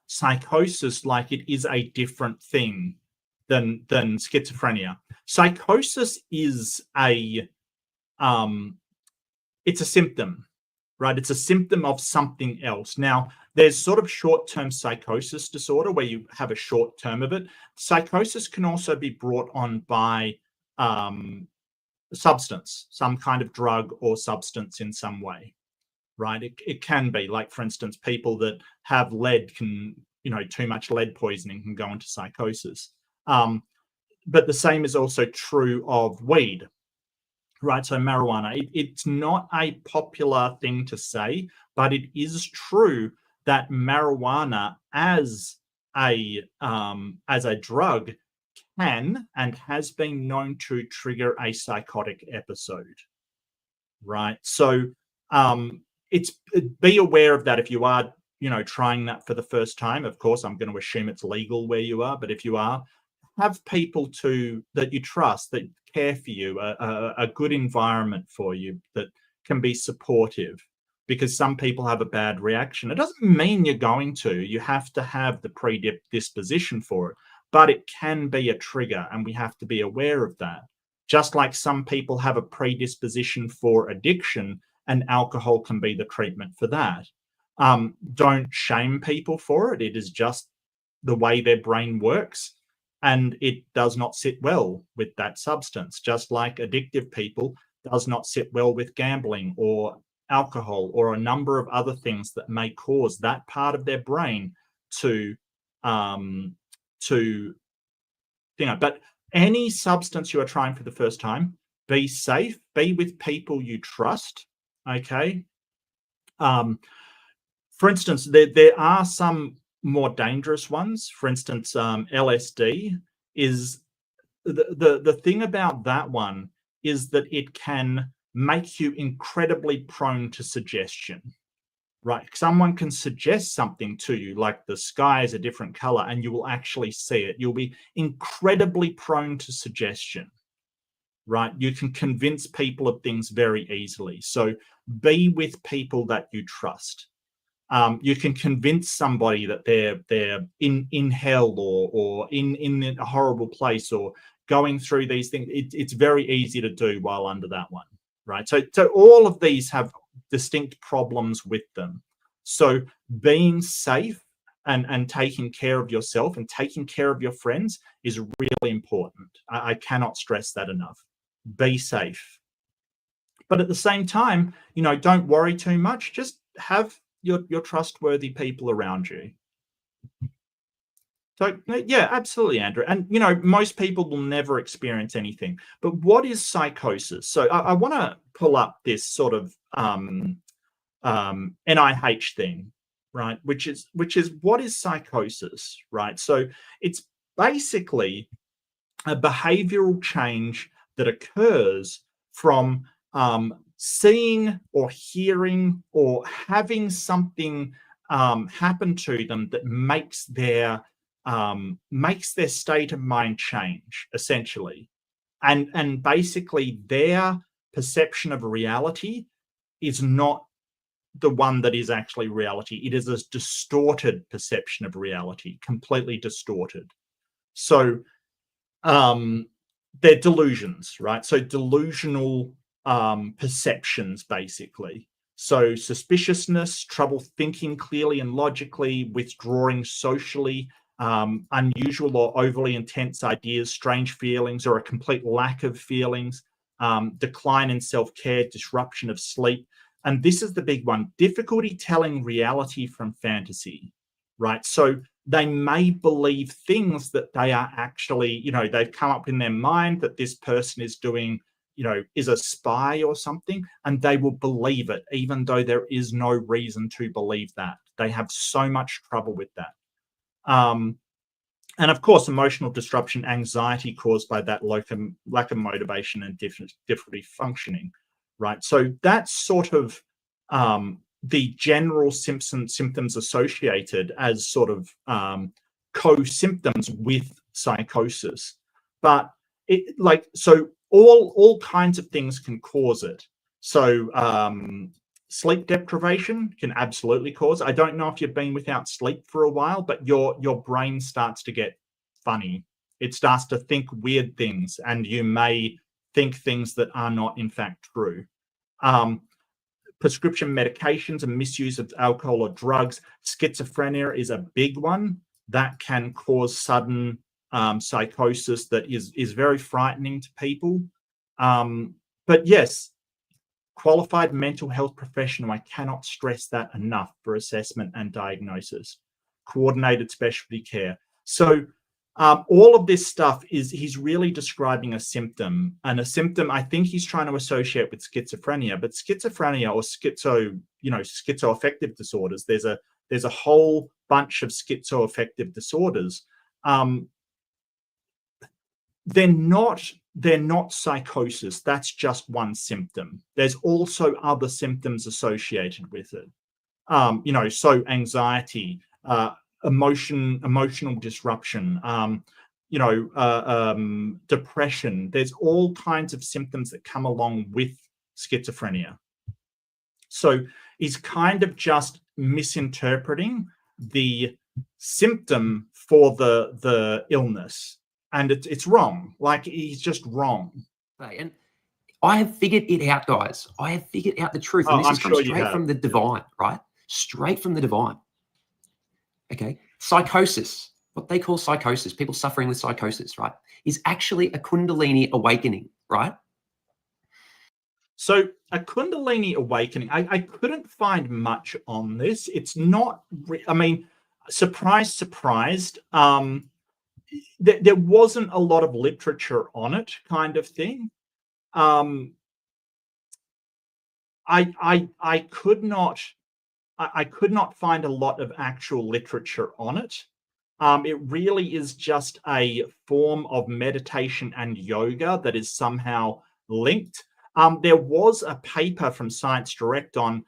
psychosis like it is a different thing than schizophrenia. Psychosis is it's a symptom, right? It's a symptom of something else. Now, there's sort of short-term psychosis disorder where you have a short term of it. Psychosis can also be brought on by substance, some kind of drug or substance in some way, right? It can be, like, for instance, people that have lead can, you know, too much lead poisoning can go into psychosis. But the same is also true of weed, right? So marijuana, it's not a popular thing to say, but it is true that marijuana as a drug can and has been known to trigger a psychotic episode, right? So be aware of that if you are, you know, trying that for the first time. Of course, I'm going to assume it's legal where you are, but if you are, have people that you trust, that care for you, a good environment for you that can be supportive, because some people have a bad reaction. It doesn't mean you're going to. You have to have the predisposition for it, but it can be a trigger, and we have to be aware of that. Just like some people have a predisposition for addiction, and alcohol can be the treatment for that. Don't shame people for it. It is just the way their brain works. And it does not sit well with that substance, just like addictive people does not sit well with gambling or alcohol or a number of other things that may cause that part of their brain to you know. But any substance you are trying for the first time, be safe, be with people you trust, okay? for instance, there are some more dangerous ones. For instance, LSD is the thing about that one is that it can make you incredibly prone to suggestion. Right, someone can suggest something to you, like the sky is a different color, and you will actually see it. You'll be incredibly prone to suggestion. Right, you can convince people of things very easily. So be with people that you trust. You can convince somebody that they're in hell or in a horrible place or going through these things. It's very easy to do while under that one. Right, so all of these have distinct problems with them. So being safe and taking care of yourself and taking care of your friends is really important. I cannot stress that enough. Be safe. But at the same time, don't worry too much. Just have your trustworthy people around you. So yeah, absolutely, Andrew. And most people will never experience anything. But what is psychosis? So I want to pull up this sort of NIH thing, right? Which is what is psychosis, right? So it's basically a behavioral change that occurs from seeing or hearing or having something happen to them that makes their state of mind change, essentially, and basically their perception of reality is not the one that is actually reality. It is a distorted perception of reality, completely distorted. So they're delusions, right? So delusional perceptions, basically. So suspiciousness, trouble thinking clearly and logically, withdrawing socially, unusual or overly intense ideas, strange feelings, or a complete lack of feelings, decline in self-care, disruption of sleep. And this is the big one, difficulty telling reality from fantasy, right? So they may believe things that they are actually, they've come up in their mind that this person is doing, is a spy or something, and they will believe it, even though there is no reason to believe that. They have so much trouble with that. And of course, emotional disruption, anxiety caused by that lack of motivation and difficulty functioning, right? So that's sort of the general symptoms associated as sort of co-symptoms with psychosis. But all kinds of things can cause it. So sleep deprivation can absolutely cause. I don't know if you've been without sleep for a while, but your brain starts to get funny. It starts to think weird things, and you may think things that are not in fact true. Prescription medications and misuse of alcohol or drugs. Schizophrenia is a big one that can cause sudden psychosis that is very frightening to people. But yes, qualified mental health professional, I cannot stress that enough, for assessment and diagnosis. Coordinated specialty care. So all of this stuff he's really describing a symptom, and a symptom I think he's trying to associate with schizophrenia, but schizophrenia or schizoaffective disorders, there's a whole bunch of schizoaffective disorders. They're not psychosis. That's just one symptom. There's also other symptoms associated with it. So anxiety, emotional disruption, depression. There's all kinds of symptoms that come along with schizophrenia. So he's kind of just misinterpreting the symptom for the illness. And it's wrong. Like, he's just wrong. And I have figured it out, guys. I have figured out the truth. And this is coming straight from the divine, right? Straight from the divine. Okay. Psychosis, what they call psychosis, people suffering with psychosis, right, is actually a Kundalini awakening, right? So a Kundalini awakening, I couldn't find much on this. It's not, surprised. There wasn't a lot of literature on it, kind of thing. I could not I could not find a lot of actual literature on it. It really is just a form of meditation and yoga that is somehow linked. There was a paper from Science Direct on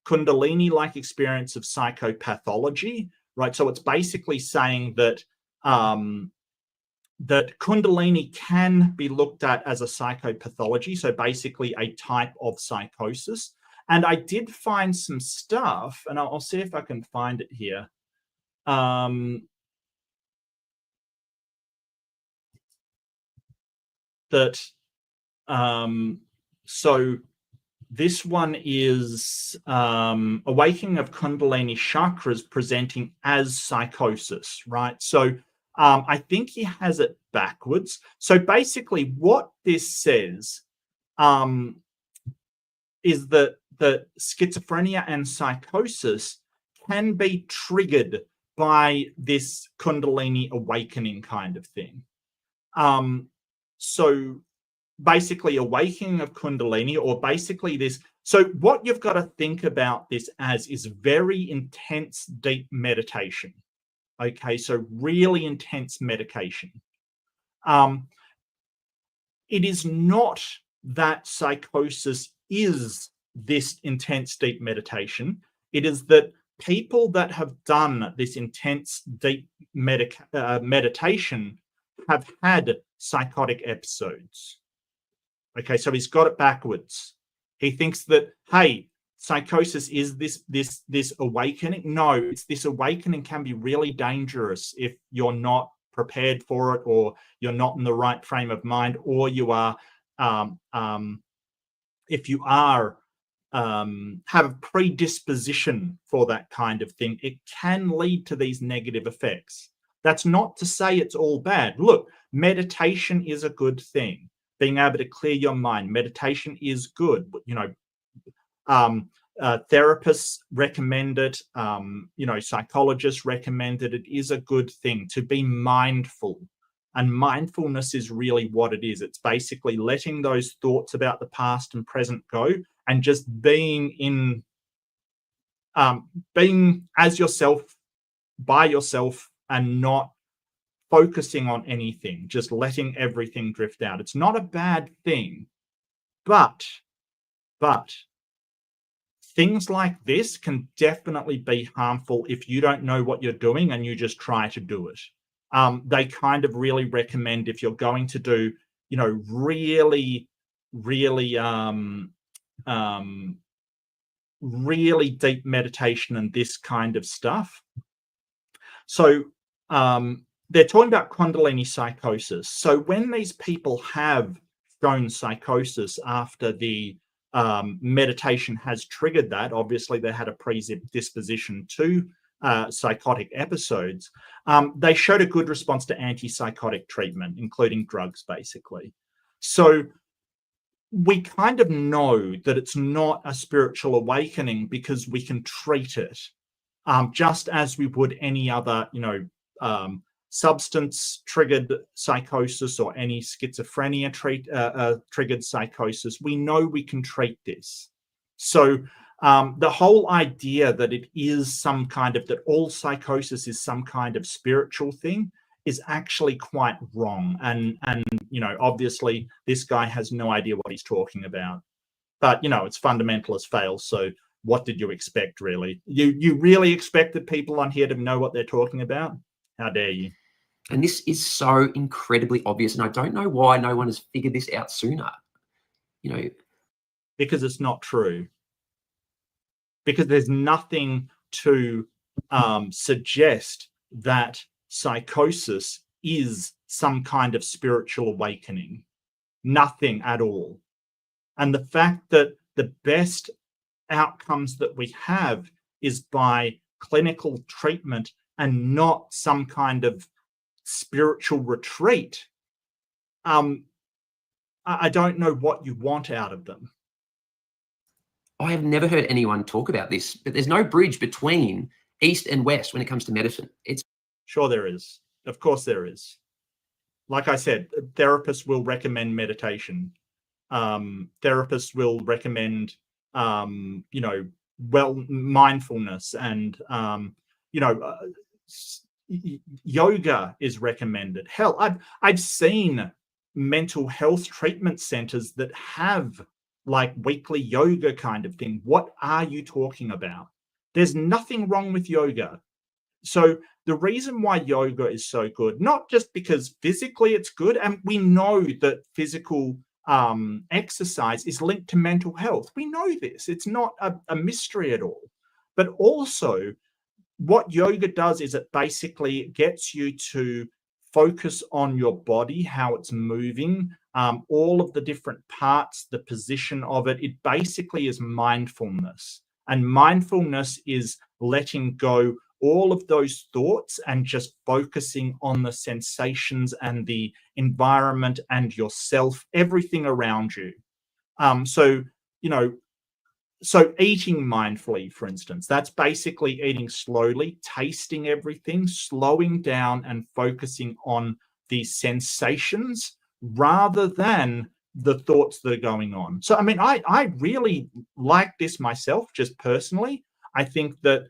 Kundalini-like experience of psychopathology, right? So it's basically saying that that Kundalini can be looked at as a psychopathology, so basically a type of psychosis. And I did find some stuff, and I'll see if I can find it here. So this one is awakening of Kundalini chakras presenting as psychosis, right? So I think he has it backwards. So basically what this says is that schizophrenia and psychosis can be triggered by this Kundalini awakening kind of thing. So basically awakening of Kundalini, or basically this. So what you've got to think about this as is very intense, deep meditation. Okay, so really intense meditation. It is not that psychosis is this intense, deep meditation. It is that people that have done this intense, deep meditation have had psychotic episodes. Okay, so he's got it backwards. He thinks that, hey, psychosis is this awakening. No, it's this awakening can be really dangerous if you're not prepared for it, or you're not in the right frame of mind, or you are, if you are have a predisposition for that kind of thing, it can lead to these negative effects. That's not to say it's all bad. Look, meditation is a good thing. Being able to clear your mind, meditation is good. You know, therapists recommend it. You know, psychologists recommend it. It is a good thing to be mindful. And mindfulness is really what it is. It's basically letting those thoughts about the past and present go, and just being in, being as yourself, by yourself, and not focusing on anything, just letting everything drift out. It's not a bad thing, but things like this can definitely be harmful if you don't know what you're doing and you just try to do it. They kind of really recommend, if you're going to do, you know, really deep meditation and this kind of stuff. So they're talking about Kundalini psychosis. So when these people have shown psychosis after the meditation has triggered that, obviously they had a predisposition to psychotic episodes, they showed a good response to antipsychotic treatment, including drugs, basically. So we kind of know that it's not a spiritual awakening because we can treat it just as we would any other, you know, substance triggered psychosis or any schizophrenia triggered psychosis. We know we can treat this. So the whole idea that it is some kind of, that all psychosis is some kind of spiritual thing is actually quite wrong. And you know, obviously this guy has no idea what he's talking about. But you know, it's fundamentalist fail. So what did you expect, really? You really expected people on here to know what they're talking about? How dare you? And this is so incredibly obvious, and I don't know why no one has figured this out sooner. You know, because it's not true. Because there's nothing to suggest that psychosis is some kind of spiritual awakening. Nothing at all. And the fact that the best outcomes that we have is by clinical treatment and not some kind of spiritual retreat, I don't know what you want out of them. I have never heard anyone talk about this, but there's no bridge between East and West when it comes to medicine. It's sure there is. Of course there is. Like I said, therapists will recommend meditation. Therapists will recommend, you know, mindfulness, and yoga is recommended. Hell, I've seen mental health treatment centers that have like weekly yoga kind of thing. What are you talking about? There's nothing wrong with yoga. So the reason why yoga is so good, not just because physically it's good, and we know that physical exercise is linked to mental health. We know this. It's not a mystery at all. But also, what yoga does is it basically gets you to focus on your body, how it's moving, all of the different parts, the position of it. It basically is mindfulness. And mindfulness is letting go all of those thoughts and just focusing on the sensations and the environment and yourself, everything around you. So eating mindfully, for instance, that's basically eating slowly, tasting everything, slowing down and focusing on the sensations rather than the thoughts that are going on. So, I mean, I really like this myself, just personally. I think that,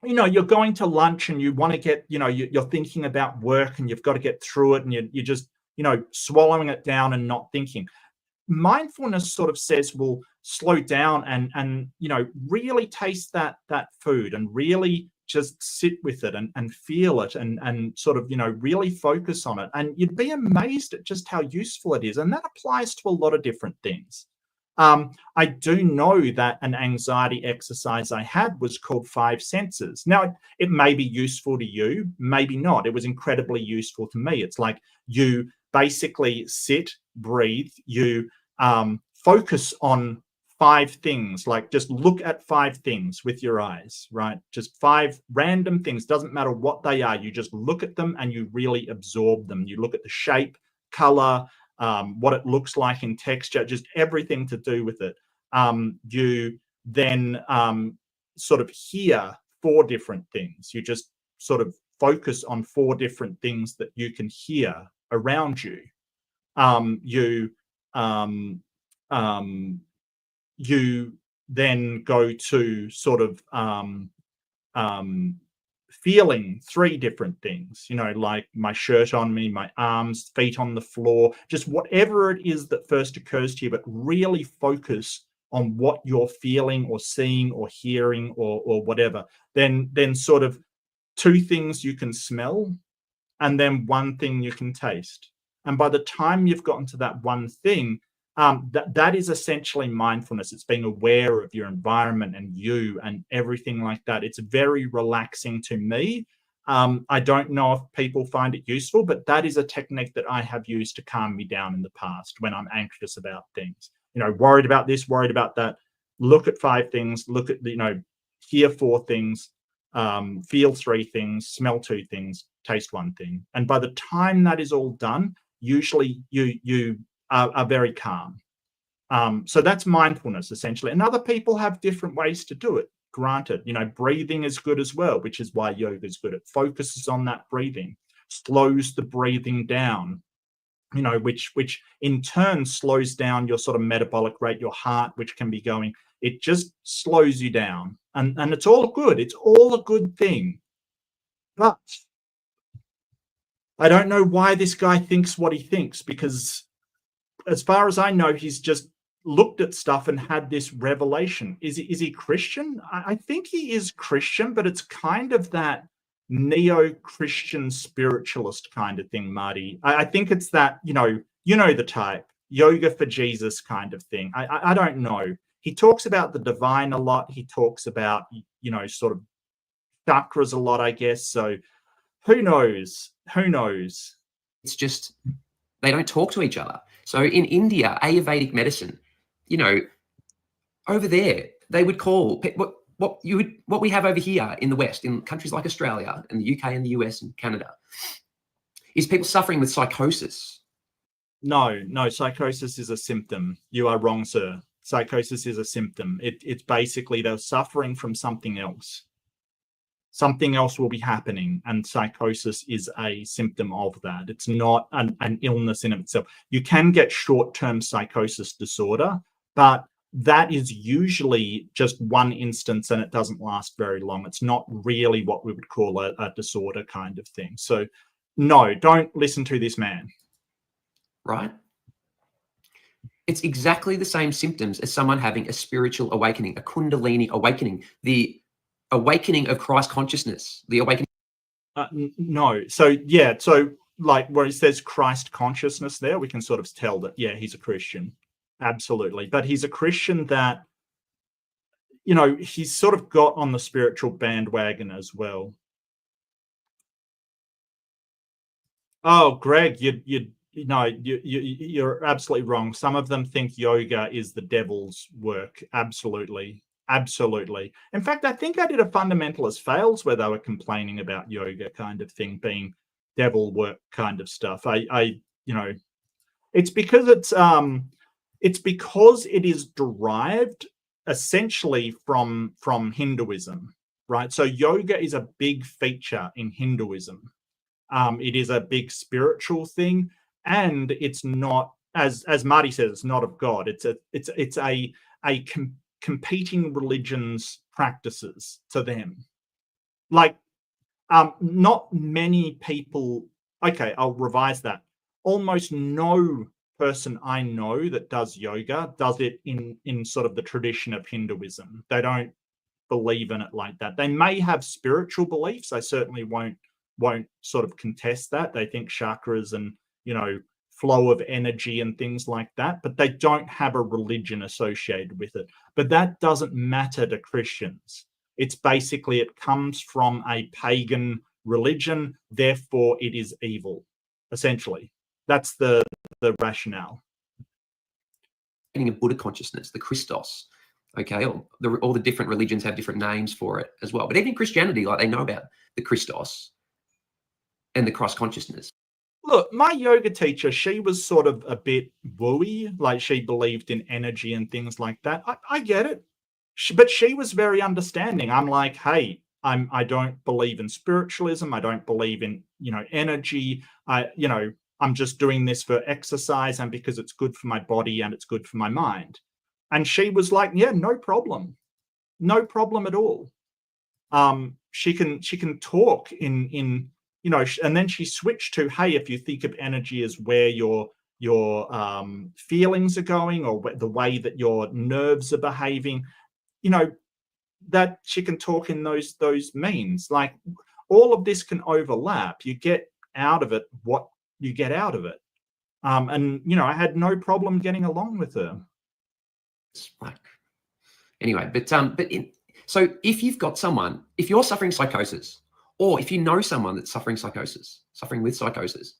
you're going to lunch and you want to get, you're thinking about work and you've got to get through it, and you're just, swallowing it down and not thinking. Mindfulness sort of says, well, slow down and really taste that food and really just sit with it and feel it and sort of, really focus on it. And you'd be amazed at just how useful it is. And that applies to a lot of different things. I do know that an anxiety exercise I had was called 5 senses. Now, it may be useful to you, maybe not. It was incredibly useful to me. It's like you basically sit, breathe, you focus on 5 things, like just look at 5 things with your eyes, right? Just 5 random things, doesn't matter what they are. You just look at them and you really absorb them. You look at the shape, color, what it looks like in texture, just everything to do with it. You then sort of hear 4 different things. You just sort of focus on 4 different things that you can hear around you. You then go to sort of feeling 3 different things, like my shirt on me, my arms, feet on the floor, just whatever it is that first occurs to you, but really focus on what you're feeling or seeing or hearing or whatever. Then sort of 2 things you can smell, and then 1 thing you can taste. And by the time you've gotten to that 1 thing, that is essentially mindfulness. It's being aware of your environment and you and everything like that. It's very relaxing to me. I don't know if people find it useful, but that is a technique that I have used to calm me down in the past when I'm anxious about things. Worried about this, worried about that. Look at 5 things. Look at hear 4 things. Feel 3 things. Smell 2 things. Taste 1 thing. And by the time that is all done, usually you are very calm. So that's mindfulness, essentially. And other people have different ways to do it. Granted, breathing is good as well, which is why yoga is good. It focuses on that breathing, slows the breathing down, which in turn slows down your sort of metabolic rate, your heart, which can be going. It just slows you down. And it's all good. It's all a good thing. But I don't know why this guy thinks what he thinks, because as far as I know, he's just looked at stuff and had this revelation. Is he Christian? I think he is Christian, but it's kind of that neo-Christian spiritualist kind of thing, Marty. I think it's that, the type, yoga for Jesus kind of thing. I don't know. He talks about the divine a lot. He talks about, sort of chakras a lot, I guess. So who knows? It's just, they don't talk to each other. So in India, Ayurvedic medicine, over there, they would call what we have over here in the West, in countries like Australia and the UK and the US and Canada, is people suffering with psychosis. No, psychosis is a symptom. You are wrong, sir. Psychosis is a symptom. It's basically they're suffering from something else. Something else will be happening, and psychosis is a symptom of that. It's not an illness in itself. You can get short-term psychosis disorder, but that is usually just one instance and it doesn't last very long. It's not really what we would call a disorder kind of thing. So no, don't listen to this man. Right? It's exactly the same symptoms as someone having a spiritual awakening, a Kundalini awakening, the awakening of Christ consciousness, the awakening. No. So, yeah. So, like where it says Christ consciousness there, we can sort of tell that, yeah, he's a Christian. Absolutely. But he's a Christian that, you know, he's sort of got on the spiritual bandwagon as well. Oh, Greg, you're absolutely wrong. Some of them think yoga is the devil's work. Absolutely. Absolutely. In fact, I think I did a fundamentalist fails where they were complaining about yoga kind of thing being devil work kind of stuff. You know, it's because it is derived essentially from Hinduism, right? So yoga is a big feature in Hinduism. It is a big spiritual thing, and it's not, as Marty says, it's not of God. It's a competing religions practices to them. Like, not many people. Okay, I'll revise that. Almost no person I know that does yoga does it in sort of the tradition of Hinduism. They don't believe in it like that. They may have spiritual beliefs. I certainly won't sort of contest that. They think chakras and, you know, flow of energy and things like that, but they don't have a religion associated with it. But that doesn't matter to Christians. It's basically, it comes from a pagan religion, therefore it is evil, essentially. That's the rationale. A Buddha consciousness, the Christos. Okay, all the different religions have different names for it as well. But even Christianity, like, they know about the Christos and the Christ consciousness. Look, my yoga teacher, she was sort of a bit wooey, like she believed in energy and things like that. I get it. But she was very understanding. I'm like, hey, I don't believe in spiritualism. I don't believe in, you know, energy. I'm just doing this for exercise and because it's good for my body and it's good for my mind. And she was like, yeah, no problem. No problem at all. She can talk in you know, and then she switched to, hey, if you think of energy as where your feelings are going or the way that your nerves are behaving, you know, that she can talk in those means. Like, all of this can overlap. You get out of it what you get out of it. And, you know, I had no problem getting along with her. Anyway, so if you've got someone, if you're suffering psychosis, or if you know someone that's suffering with psychosis.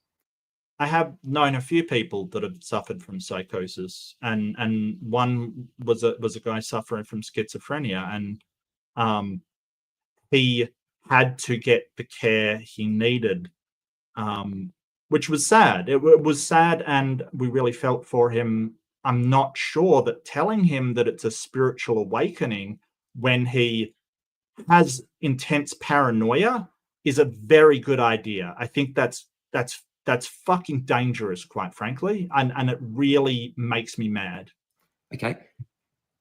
I have known a few people that have suffered from psychosis, and one was a guy suffering from schizophrenia, and he had to get the care he needed, which was sad. It was sad, and we really felt for him. I'm not sure that telling him that it's a spiritual awakening when he has intense paranoia is a very good idea. I think that's fucking dangerous, quite frankly, and it really makes me mad. Okay.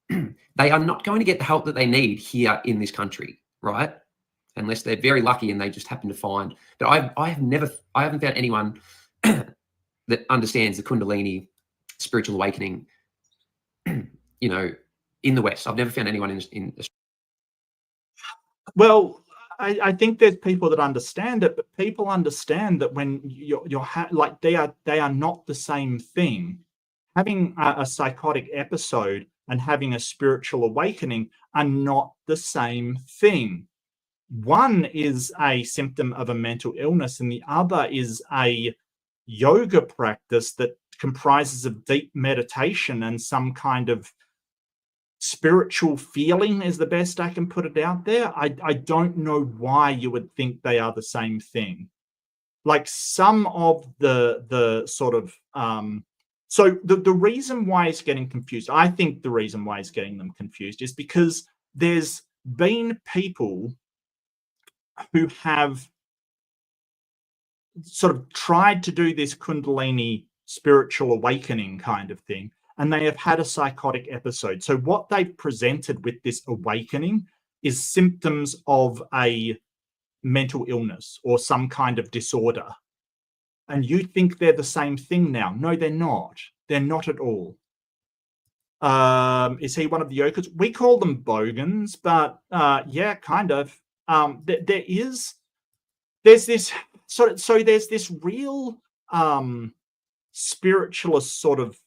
They are not going to get the help that they need here in this country, right? Unless they're very lucky and they just happen to find. But I haven't found anyone that understands the Kundalini spiritual awakening, you know, in the West. I've never found anyone in Well, I think there's people that understand it, but people understand that when you're like, they are not the same thing. Having a psychotic episode and having a spiritual awakening are not the same thing. One is a symptom of a mental illness, and the other is a yoga practice that comprises of deep meditation and some kind of spiritual feeling, is the best I can put it out there. I don't know why you would think they are the same thing. Like, some of the sort of so the reason why it's getting confused, I think the reason why it's getting them confused is because there's been people who have sort of tried to do this Kundalini spiritual awakening kind of thing, and they have had a psychotic episode. So what they've presented with this awakening is symptoms of a mental illness or some kind of disorder. And you think they're the same thing now. No, they're not. They're not at all. Is he one of the yokers? We call them bogans, but yeah, kind of. There's this there's this real spiritualist sort of,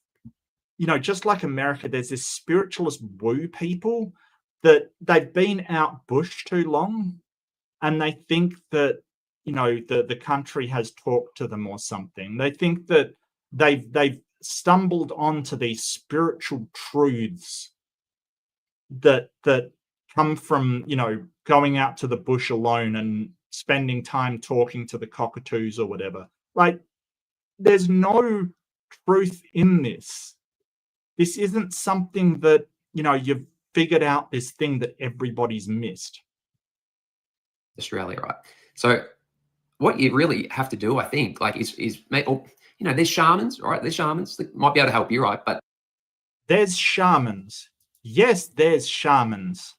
just like America, there's this spiritualist woo people that they've been out bush too long, and they think that the country has talked to them or something. They think that they've stumbled onto these spiritual truths that come from going out to the bush alone and spending time talking to the cockatoos or whatever. Like, there's no truth in this. This isn't something that you've figured out, this thing that everybody's missed. Australia, right? So what you really have to do, I think, like is there's shamans, right? There's shamans that might be able to help you, right? But there's shamans. Yes, there's shamans.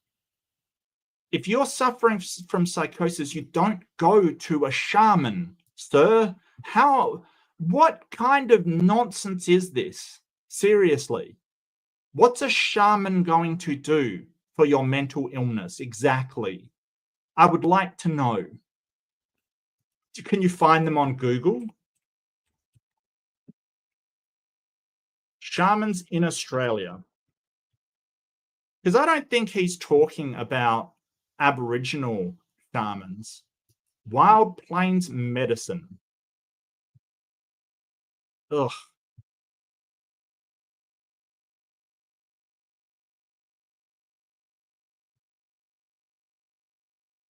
If you're suffering from psychosis, you don't go to a shaman, sir. What kind of nonsense is this? Seriously. What's a shaman going to do for your mental illness exactly? I would like to know. Can you find them on Google? Shamans in Australia. Because I don't think he's talking about Aboriginal shamans. Wild Plains medicine. Ugh.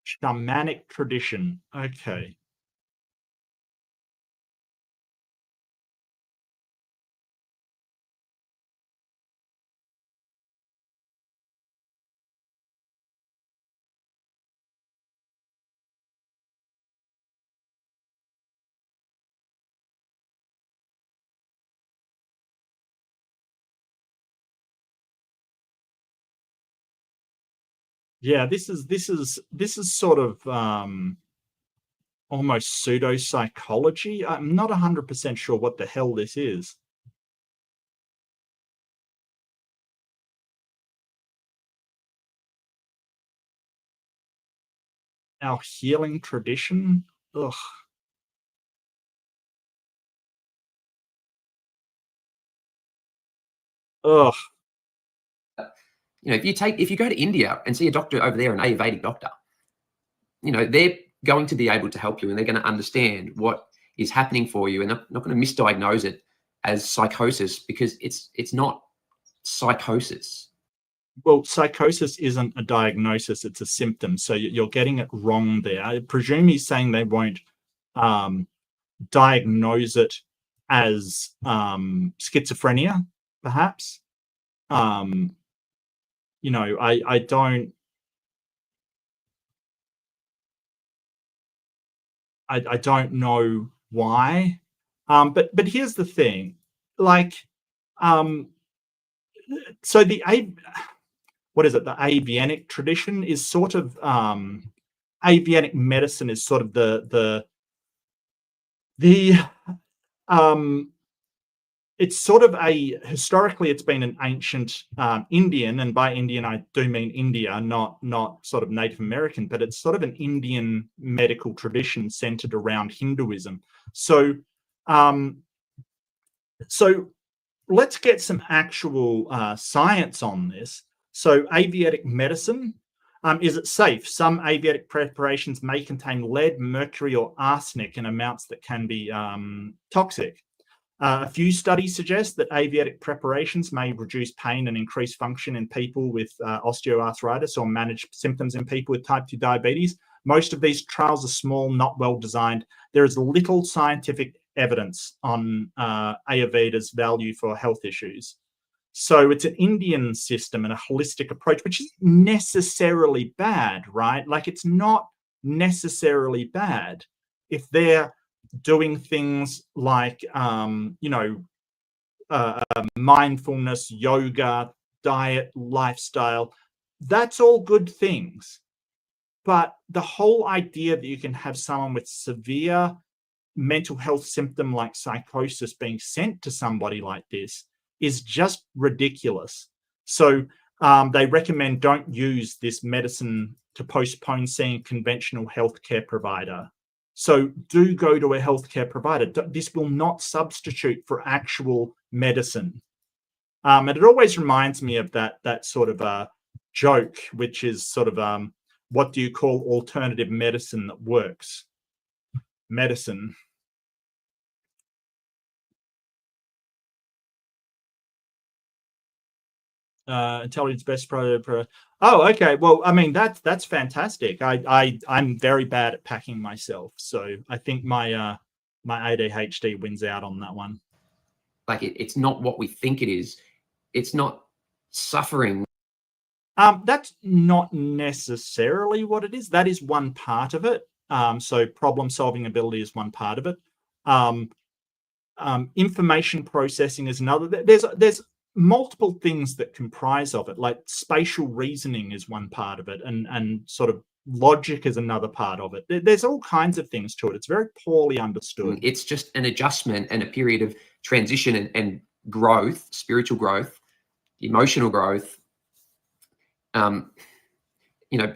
Shamanic tradition. Okay. Yeah, this is sort of almost pseudo psychology. I'm not 100% sure what the hell this is. Our healing tradition. Ugh. Ugh. if you go to India and see a doctor over there, an Ayurvedic doctor, they're going to be able to help you, and they're going to understand what is happening for you, and they're not going to misdiagnose it as psychosis, because it's not psychosis. Well, psychosis isn't a diagnosis, it's a symptom. So you're getting it wrong there. I presume he's saying they won't diagnose it as schizophrenia, perhaps. I don't know why. But here's the thing, like, so the avianic tradition is sort of avianic medicine is sort of the it's sort of historically it's been an ancient Indian, and by Indian I do mean India, not sort of Native American, but it's sort of an Indian medical tradition centered around Hinduism. So let's get some actual science on this. So aviatic medicine, is it safe? Some aviatic preparations may contain lead, mercury, or arsenic in amounts that can be toxic. A few studies suggest that aviatic preparations may reduce pain and increase function in people with osteoarthritis, or manage symptoms in people with type 2 diabetes. Most of these trials are small, not well designed. There is little scientific evidence on Ayurveda's value for health issues. So it's an Indian system and a holistic approach, which isn't necessarily bad, right? Like, it's not necessarily bad if they're doing things like, mindfulness, yoga, diet, lifestyle. That's all good things. But the whole idea that you can have someone with severe mental health symptom like psychosis being sent to somebody like this is just ridiculous. So they recommend don't use this medicine to postpone seeing a conventional healthcare provider. So do go to a healthcare provider. This will not substitute for actual medicine. And it always reminds me of that sort of a joke, which is sort of what do you call alternative medicine that works? Medicine. Intelligence best pro. Oh, okay. Well, I mean that's fantastic. I'm very bad at packing myself, so I think my ADHD wins out on that one. Like it's not what we think it is. It's not suffering. That's not necessarily what it is. That is one part of it. So problem-solving ability is one part of it. Information processing is another. There's multiple things that comprise of it, like spatial reasoning is one part of it, and sort of logic is another part of it. There's all kinds of things to it. It's very poorly understood. It's just an adjustment and a period of transition and growth, spiritual growth, emotional growth.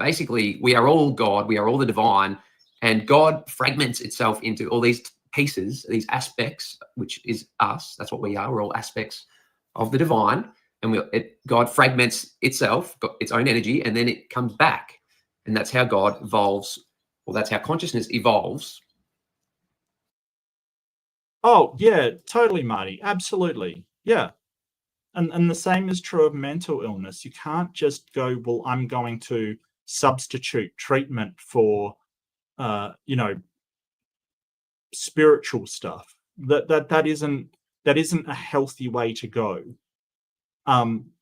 Basically, we are all God, we are all the divine, and God fragments itself into all these pieces, these aspects, which is us. That's what we are. We're all aspects of the divine, and God fragments itself, got its own energy, and then it comes back, and that's how God evolves, or that's how consciousness evolves. Oh yeah, totally, Marty. Absolutely, yeah. And the same is true of mental illness. You can't just go, well, I'm going to substitute treatment for, spiritual stuff. That isn't a healthy way to go.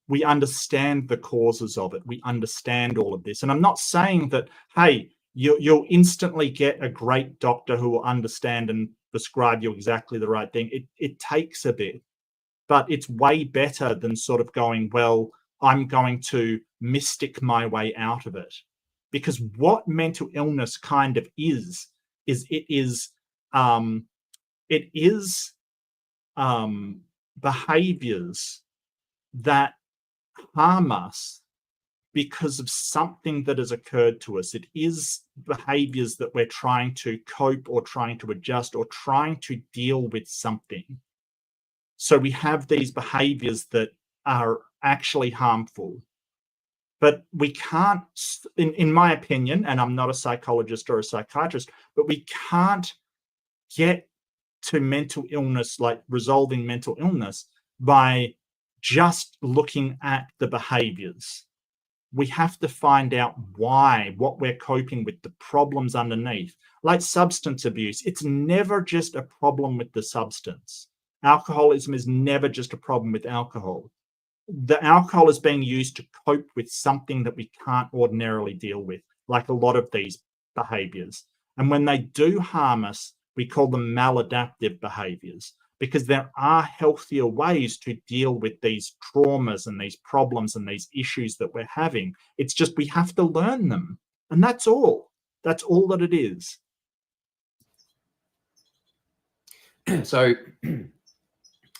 We understand the causes of it. We understand all of this. And I'm not saying that, hey, you'll instantly get a great doctor who will understand and prescribe you exactly the right thing. It takes a bit, but it's way better than sort of going, well, I'm going to mystic my way out of it. Because what mental illness kind of is behaviors that harm us because of something that has occurred to us. It is behaviors that we're trying to cope or trying to adjust or trying to deal with something. So we have these behaviors that are actually harmful. But we can't, in my opinion, and I'm not a psychologist or a psychiatrist, but we can't get to mental illness, like resolving mental illness, by just looking at the behaviors. We have to find out why, what we're coping with, the problems underneath. Like substance abuse, it's never just a problem with the substance. Alcoholism is never just a problem with alcohol. The alcohol is being used to cope with something that we can't ordinarily deal with, like a lot of these behaviors. And when they do harm us, we call them maladaptive behaviors, because there are healthier ways to deal with these traumas and these problems and these issues that we're having. It's just we have to learn them. And that's all. That's all that it is. So,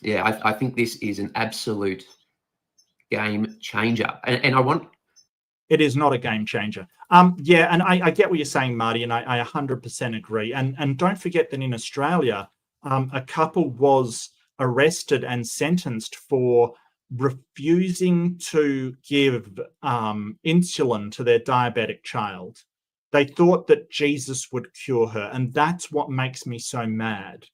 yeah, I think this is an absolute game changer. And I want... It is not a game changer. Yeah, and I get what you're saying, Marty, and I 100% agree. And don't forget that in Australia, a couple was arrested and sentenced for refusing to give insulin to their diabetic child. They thought that Jesus would cure her, and that's what makes me so mad.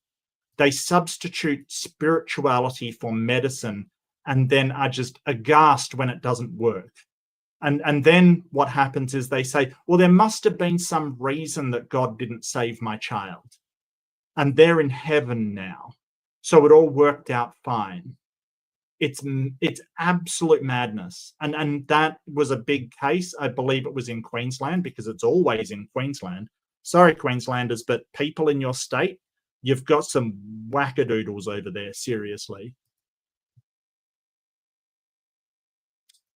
They substitute spirituality for medicine and then are just aghast when it doesn't work. And then what happens is they say, well, there must have been some reason that God didn't save my child. And they're in heaven now. So it all worked out fine. It's absolute madness. And that was a big case. I believe it was in Queensland, because it's always in Queensland. Sorry, Queenslanders, but people in your state, you've got some wackadoodles over there, seriously.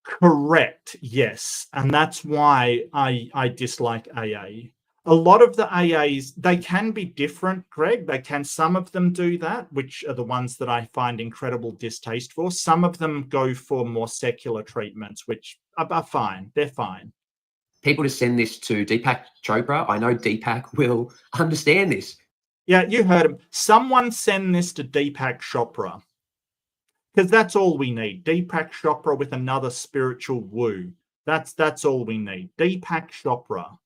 Correct. Yes, and that's why I dislike AA. A lot of the AAs, they can be different, Greg. They can, some of them do that, which are the ones that I find incredible distaste for. Some of them go for more secular treatments, which are fine. They're fine. People to send this to Deepak Chopra. I know Deepak will understand this. Yeah, you heard him. Someone send this to Deepak Chopra, because that's all we need. Deepak Chopra with another spiritual woo. That's all we need. Deepak Chopra.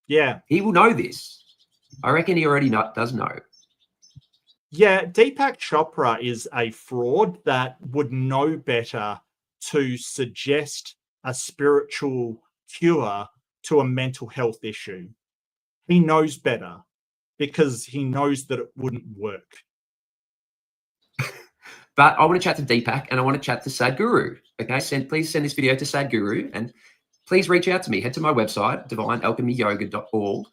Yeah. He will know this. I reckon he already does know. Yeah, Deepak Chopra is a fraud that would know better to suggest a spiritual cure to a mental health issue. He knows better because he knows that it wouldn't work. But I want to chat to Deepak and I want to chat to Sadhguru. Okay, please send this video to Sadhguru and please reach out to me. Head to my website, divinealchemyyoga.org.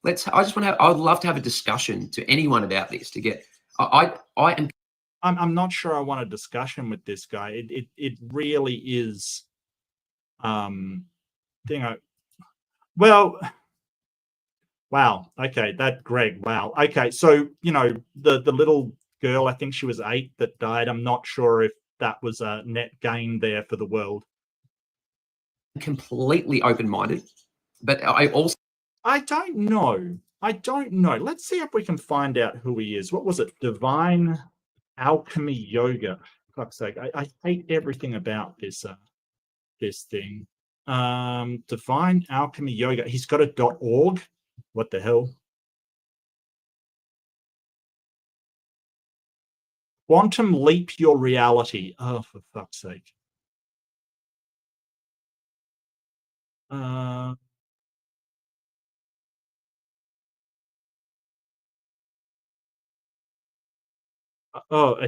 I would love to have a discussion to anyone about this. I'm not sure I want a discussion with this guy. It really is. Well, wow. Okay, that Greg. Wow. Okay, so the little girl, I think she was 8, that died. I'm not sure if that was a net gain there for the world. Completely open-minded, but I don't know. Let's see if we can find out who he is. What was it? Divine Alchemy Yoga. For fuck's sake, I hate everything about this thing. Divine Alchemy Yoga. He's got a .org. What the hell? Quantum Leap Your Reality. Oh, for fuck's sake. I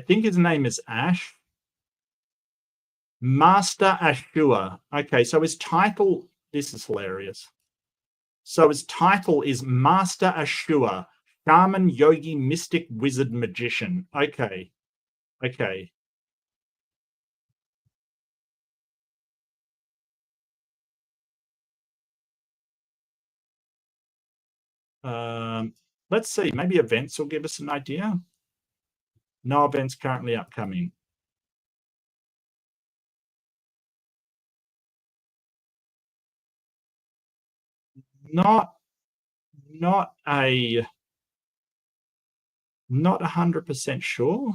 think his name is Ash. Master Ashua. Okay, so his title, this is hilarious. So his title is Master Ashua, Shaman, Yogi, Mystic, Wizard, Magician. Okay. Let's see. Maybe events will give us an idea. No events currently upcoming. Not 100% sure.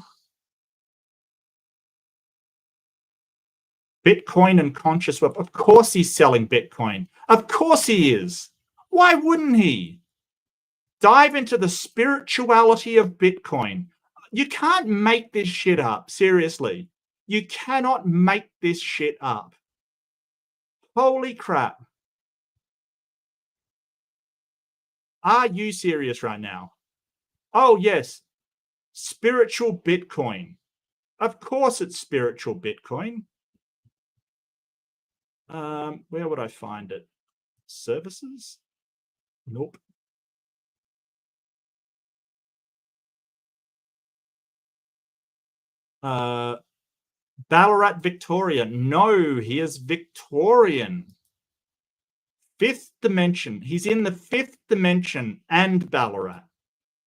Bitcoin and conscious web. Of course he's selling Bitcoin. Of course he is. Why wouldn't he? Dive into the spirituality of Bitcoin. You can't make this shit up. Seriously. You cannot make this shit up. Holy crap. Are you serious right now? Oh, yes. Spiritual Bitcoin. Of course it's spiritual Bitcoin. Where would I find it? Services? Nope. Ballarat, Victoria. No, he is Victorian. 5th dimension. He's in the 5th dimension and Ballarat.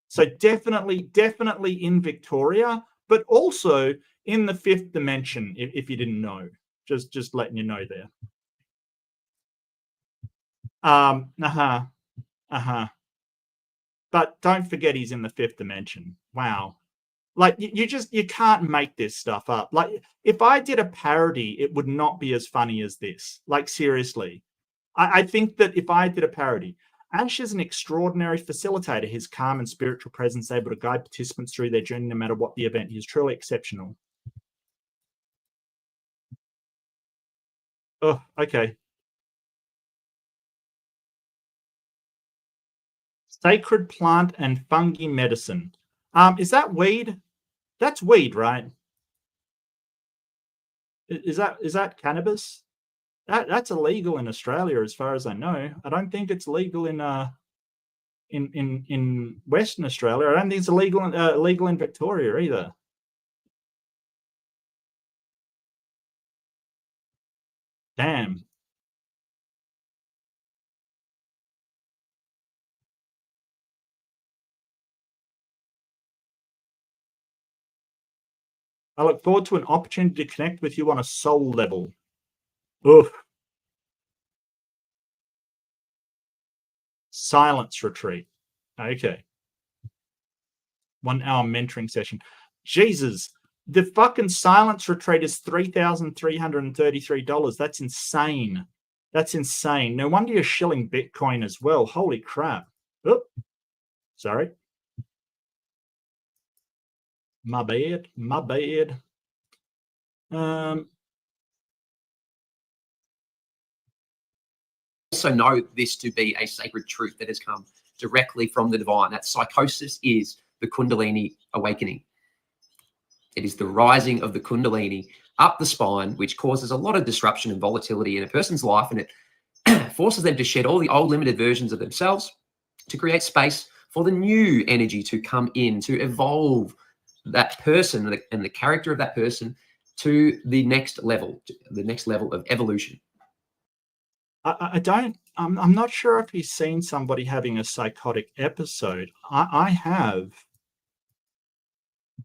So definitely in Victoria, but also in the 5th dimension, if you didn't know. Just letting you know there. But don't forget he's in the 5th dimension. Wow. Like you can't make this stuff up. Like if I did a parody, it would not be as funny as this. Like seriously. I think that if I did a parody, Ash is an extraordinary facilitator. His calm and spiritual presence able to guide participants through their journey no matter what the event. He is truly exceptional. Oh, okay. Sacred plant and fungi medicine. Is that weed? That's weed, right? Is that cannabis? That's illegal in Australia, as far as I know. I don't think it's legal in Western Australia. I don't think it's illegal in Victoria either. Damn. I look forward to an opportunity to connect with you on a soul level. Oof. Silence retreat. Okay. 1 hour mentoring session. Jesus, the fucking silence retreat is $3,333. That's insane. That's insane. No wonder you're shilling Bitcoin as well. Holy crap. Oh, sorry. My bad. My bad. Also know this to be a sacred truth that has come directly from the divine. That psychosis is the Kundalini awakening. It is the rising of the Kundalini up the spine, which causes a lot of disruption and volatility in a person's life, and it forces them to shed all the old limited versions of themselves to create space for the new energy to come in, to evolve that person and the character of that person to the next level of evolution. I'm not sure if he's seen somebody having a psychotic episode. I have.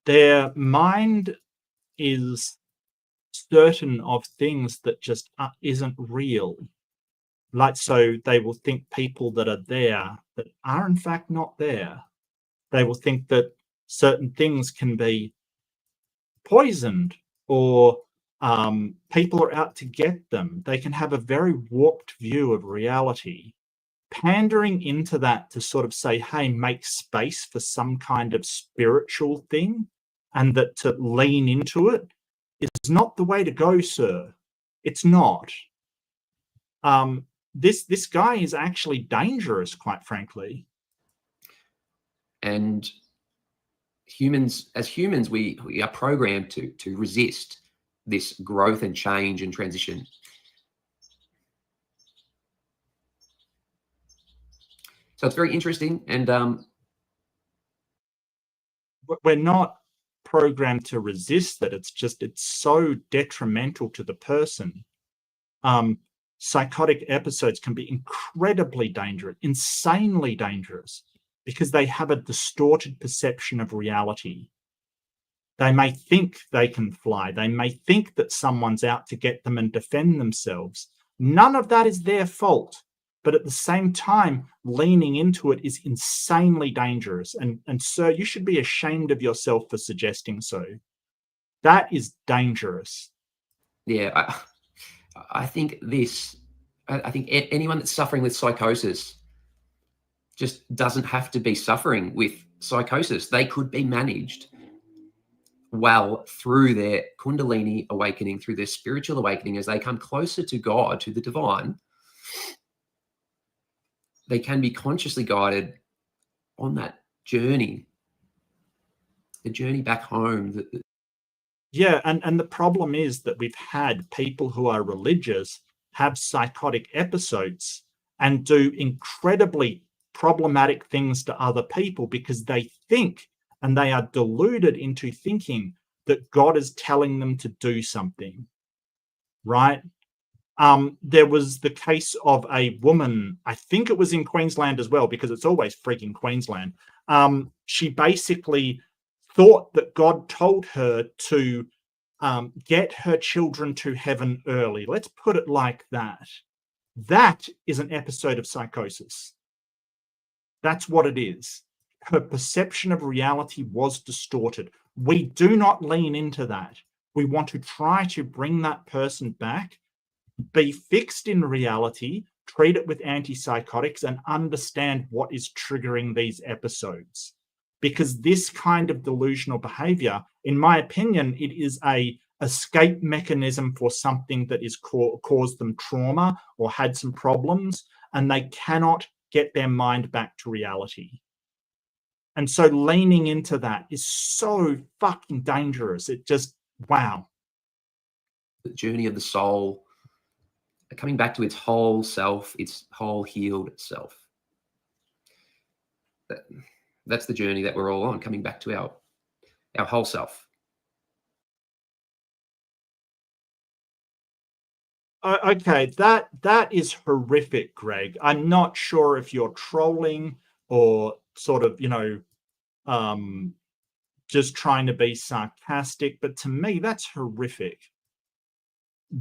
Their mind is certain of things that just isn't real. Like, so they will think people that are there that are in fact not there. They will think that certain things can be poisoned, or people are out to get them. They can have a very warped view of reality. Pandering into that to sort of say, hey, make space for some kind of spiritual thing, and that to lean into it is not the way to go, sir. It's not. This guy is actually dangerous, quite frankly. And as humans, we are programmed to resist this growth and change and transition. So it's very interesting, and we're not programmed to resist that. It's so detrimental to the person. Psychotic episodes can be incredibly dangerous, insanely dangerous, because they have a distorted perception of reality. They may think they can fly. They may think that someone's out to get them and defend themselves. None of that is their fault. But at the same time, leaning into it is insanely dangerous. And sir, you should be ashamed of yourself for suggesting so. That is dangerous. Yeah, I think anyone that's suffering with psychosis just doesn't have to be suffering with psychosis. They could be managed well through their Kundalini awakening, through their spiritual awakening, as they come closer to God, to the divine. They can be consciously guided on that journey, the journey back home. Yeah, and the problem is that we've had people who are religious have psychotic episodes and do incredibly problematic things to other people because they think, and they are deluded into thinking, that God is telling them to do something, right? There was the case of a woman, I think it was in Queensland as well, because it's always freaking Queensland. She basically thought that God told her to get her children to heaven early. Let's put it like that. That is an episode of psychosis. That's what it is. Her perception of reality was distorted. We do not lean into that. We want to try to bring that person back, be fixed in reality, treat it with antipsychotics, and understand what is triggering these episodes. Because this kind of delusional behavior, in my opinion, it is a escape mechanism for something that is caused them trauma or had some problems, and they cannot get their mind back to reality. And so leaning into that is so fucking dangerous. It just, wow. The journey of the soul, coming back to its whole self, its whole healed self. That's the journey that we're all on, coming back to our whole self. Okay, that is horrific, Greg. I'm not sure if you're trolling or sort of, just trying to be sarcastic, but to me, that's horrific.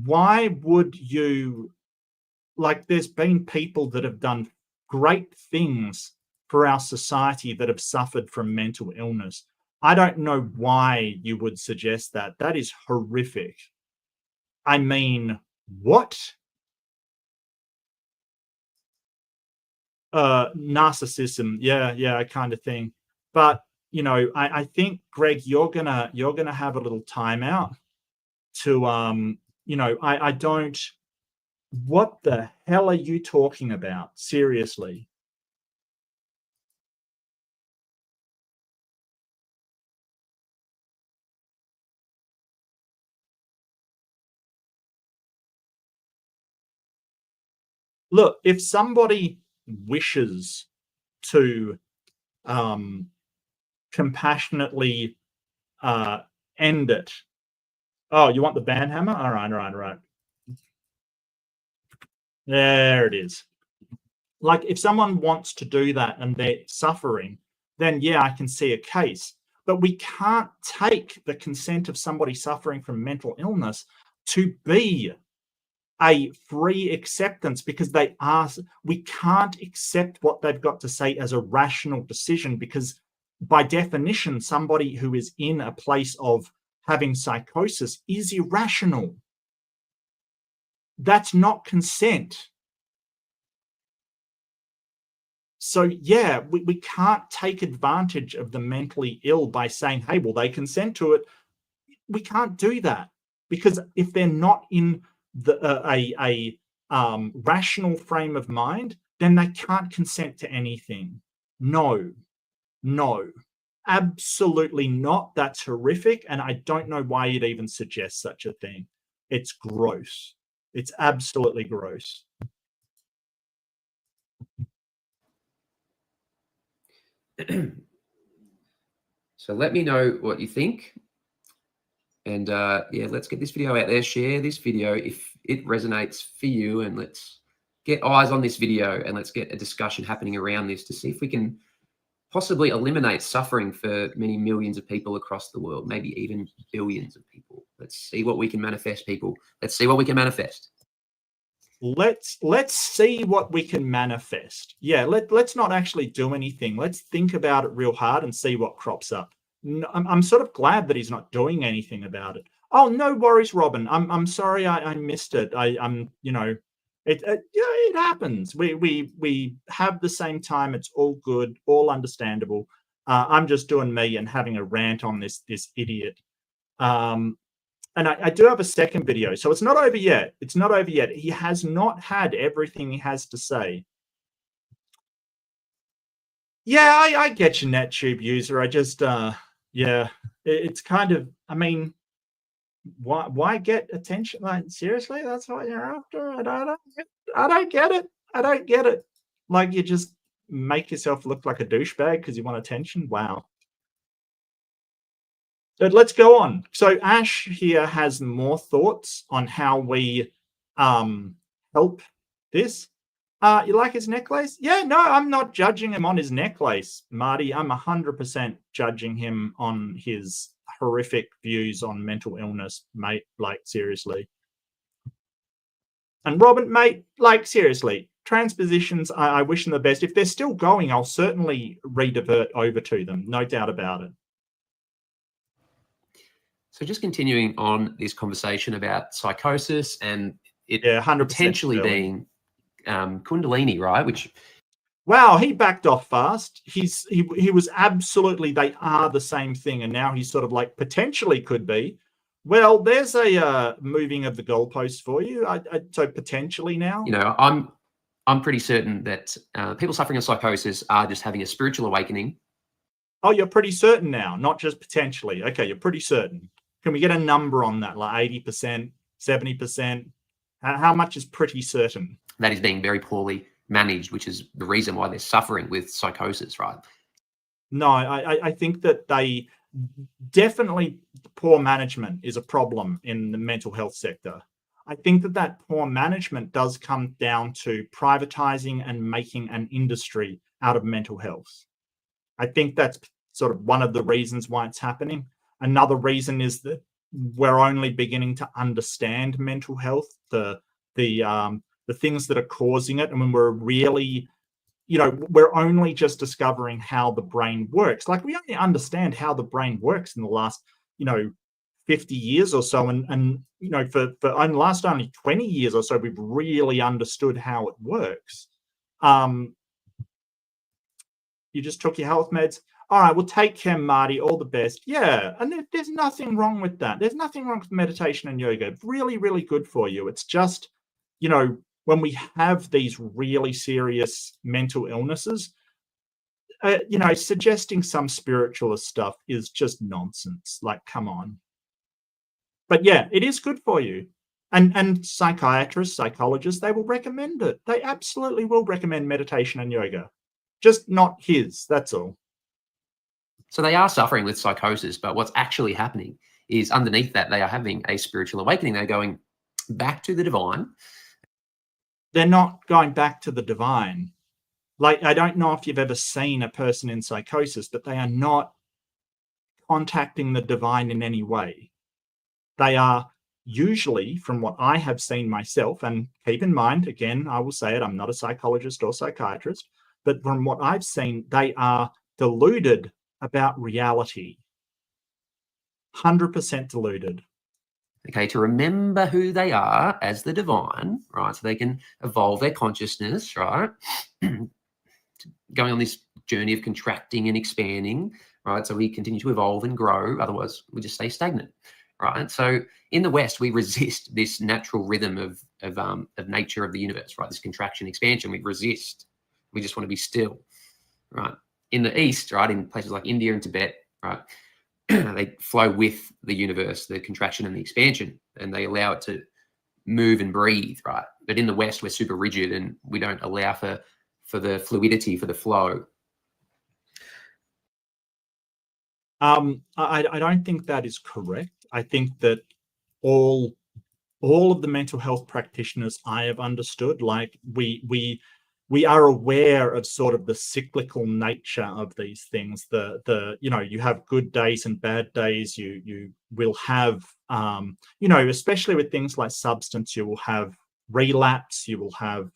Why would you, like, there's been people that have done great things for our society that have suffered from mental illness. I don't know why you would suggest that. That is horrific. I mean, what? Narcissism, yeah, kind of thing. But I think, Greg, you're gonna have a little timeout to I don't. What the hell are you talking about? Seriously. Look, if somebody wishes to compassionately end it. Oh, you want the band hammer? All right. There it is. Like, if someone wants to do that and they're suffering, then yeah, I can see a case. But we can't take the consent of somebody suffering from mental illness to be a free acceptance, because we can't accept what they've got to say as a rational decision, because by definition, somebody who is in a place of having psychosis is irrational. That's not consent. So yeah, we can't take advantage of the mentally ill by saying, hey, well, they consent to it. We can't do that, because if they're not in a rational frame of mind, then they can't consent to anything. No, absolutely not. That's horrific, and I don't know why you'd even suggest such a thing. It's gross. It's absolutely gross. So let me know what you think. And yeah, let's get this video out there. Share this video if it resonates for you, and let's get eyes on this video and let's get a discussion happening around this to see if we can possibly eliminate suffering for many millions of people across the world, maybe even billions of people. Let's see what we can manifest, people. Let's see what we can manifest. Let's see what we can manifest. Yeah, let's not actually do anything. Let's think about it real hard and see what crops up. I'm sort of glad that he's not doing anything about it. Oh, no worries, Robin. I'm sorry I missed it. It happens. We have the same time. It's all good, all understandable. I'm just doing me and having a rant on this idiot. And I do have a second video, so it's not over yet. It's not over yet. He has not had everything he has to say. Yeah, I get you, NetTube user. I just yeah, it's kind of, I mean, why get attention? Like, seriously, that's what you're after? I don't get it. I don't get it. Like, you just make yourself look like a douchebag because you want attention. Wow. But let's go on. So Ash here has more thoughts on how we help this. You like his necklace? Yeah, no, I'm not judging him on his necklace, Marty. I'm 100% judging him on his horrific views on mental illness, mate. Like, seriously. And Robin, mate, like, seriously, transpositions, I wish them the best. If they're still going, I'll certainly redivert over to them. No doubt about it. So just continuing on this conversation about psychosis and it 100% potentially being Kundalini, right? Which, wow, he backed off fast. He was absolutely, they are the same thing, and now he's sort of like potentially could be. Well, there's a moving of the goalposts for you. So potentially now, I'm pretty certain that people suffering of psychosis are just having a spiritual awakening. Oh, you're pretty certain now, not just potentially. Okay, you're pretty certain. Can we get a number on that, like 80%, 70%? How much is pretty certain? That is being very poorly managed, which is the reason why they're suffering with psychosis, right? No, I think that they definitely, poor management is a problem in the mental health sector. I think that poor management does come down to privatizing and making an industry out of mental health. I think that's sort of one of the reasons why it's happening. Another reason is that we're only beginning to understand mental health, the things that are causing it. And when we're really, we're only just discovering how the brain works. Like, we only understand how the brain works in the last, 50 years or so. And for the last only 20 years or so, we've really understood how it works. You just took your health meds. All right, well, take care, Marty. All the best. Yeah, and there's nothing wrong with that. There's nothing wrong with meditation and yoga. It's really, really good for you. It's just, when we have these really serious mental illnesses, suggesting some spiritualist stuff is just nonsense. Like, come on. But yeah, it is good for you. And psychiatrists, psychologists, they will recommend it. They absolutely will recommend meditation and yoga. Just not his, that's all. So they are suffering with psychosis, but what's actually happening is underneath that, they are having a spiritual awakening. They're going back to the divine. They're not going back to the divine. Like, I don't know if you've ever seen a person in psychosis, but they are not contacting the divine in any way. They are usually, from what I have seen myself, and keep in mind, again, I will say it, I'm not a psychologist or psychiatrist, but from what I've seen, they are deluded about reality. 100% deluded. Okay, to remember who they are as the divine, right? So they can evolve their consciousness, right? Going on this journey of contracting and expanding, right? So we continue to evolve and grow. Otherwise, we just stay stagnant, right? So in the West, we resist this natural rhythm of nature of the universe, right? This contraction, expansion, we resist. We just want to be still, right? In the East, right, in places like India and Tibet, right, they flow with the universe, the contraction and the expansion, and they allow it to move and breathe, right? But in the West, we're super rigid and we don't allow for the fluidity, for the flow. I don't think that is correct. I think that all of the mental health practitioners I have understood, like, we are aware of sort of the cyclical nature of these things. You have good days and bad days. You will have, especially with things like substance, you will have relapse. You will have,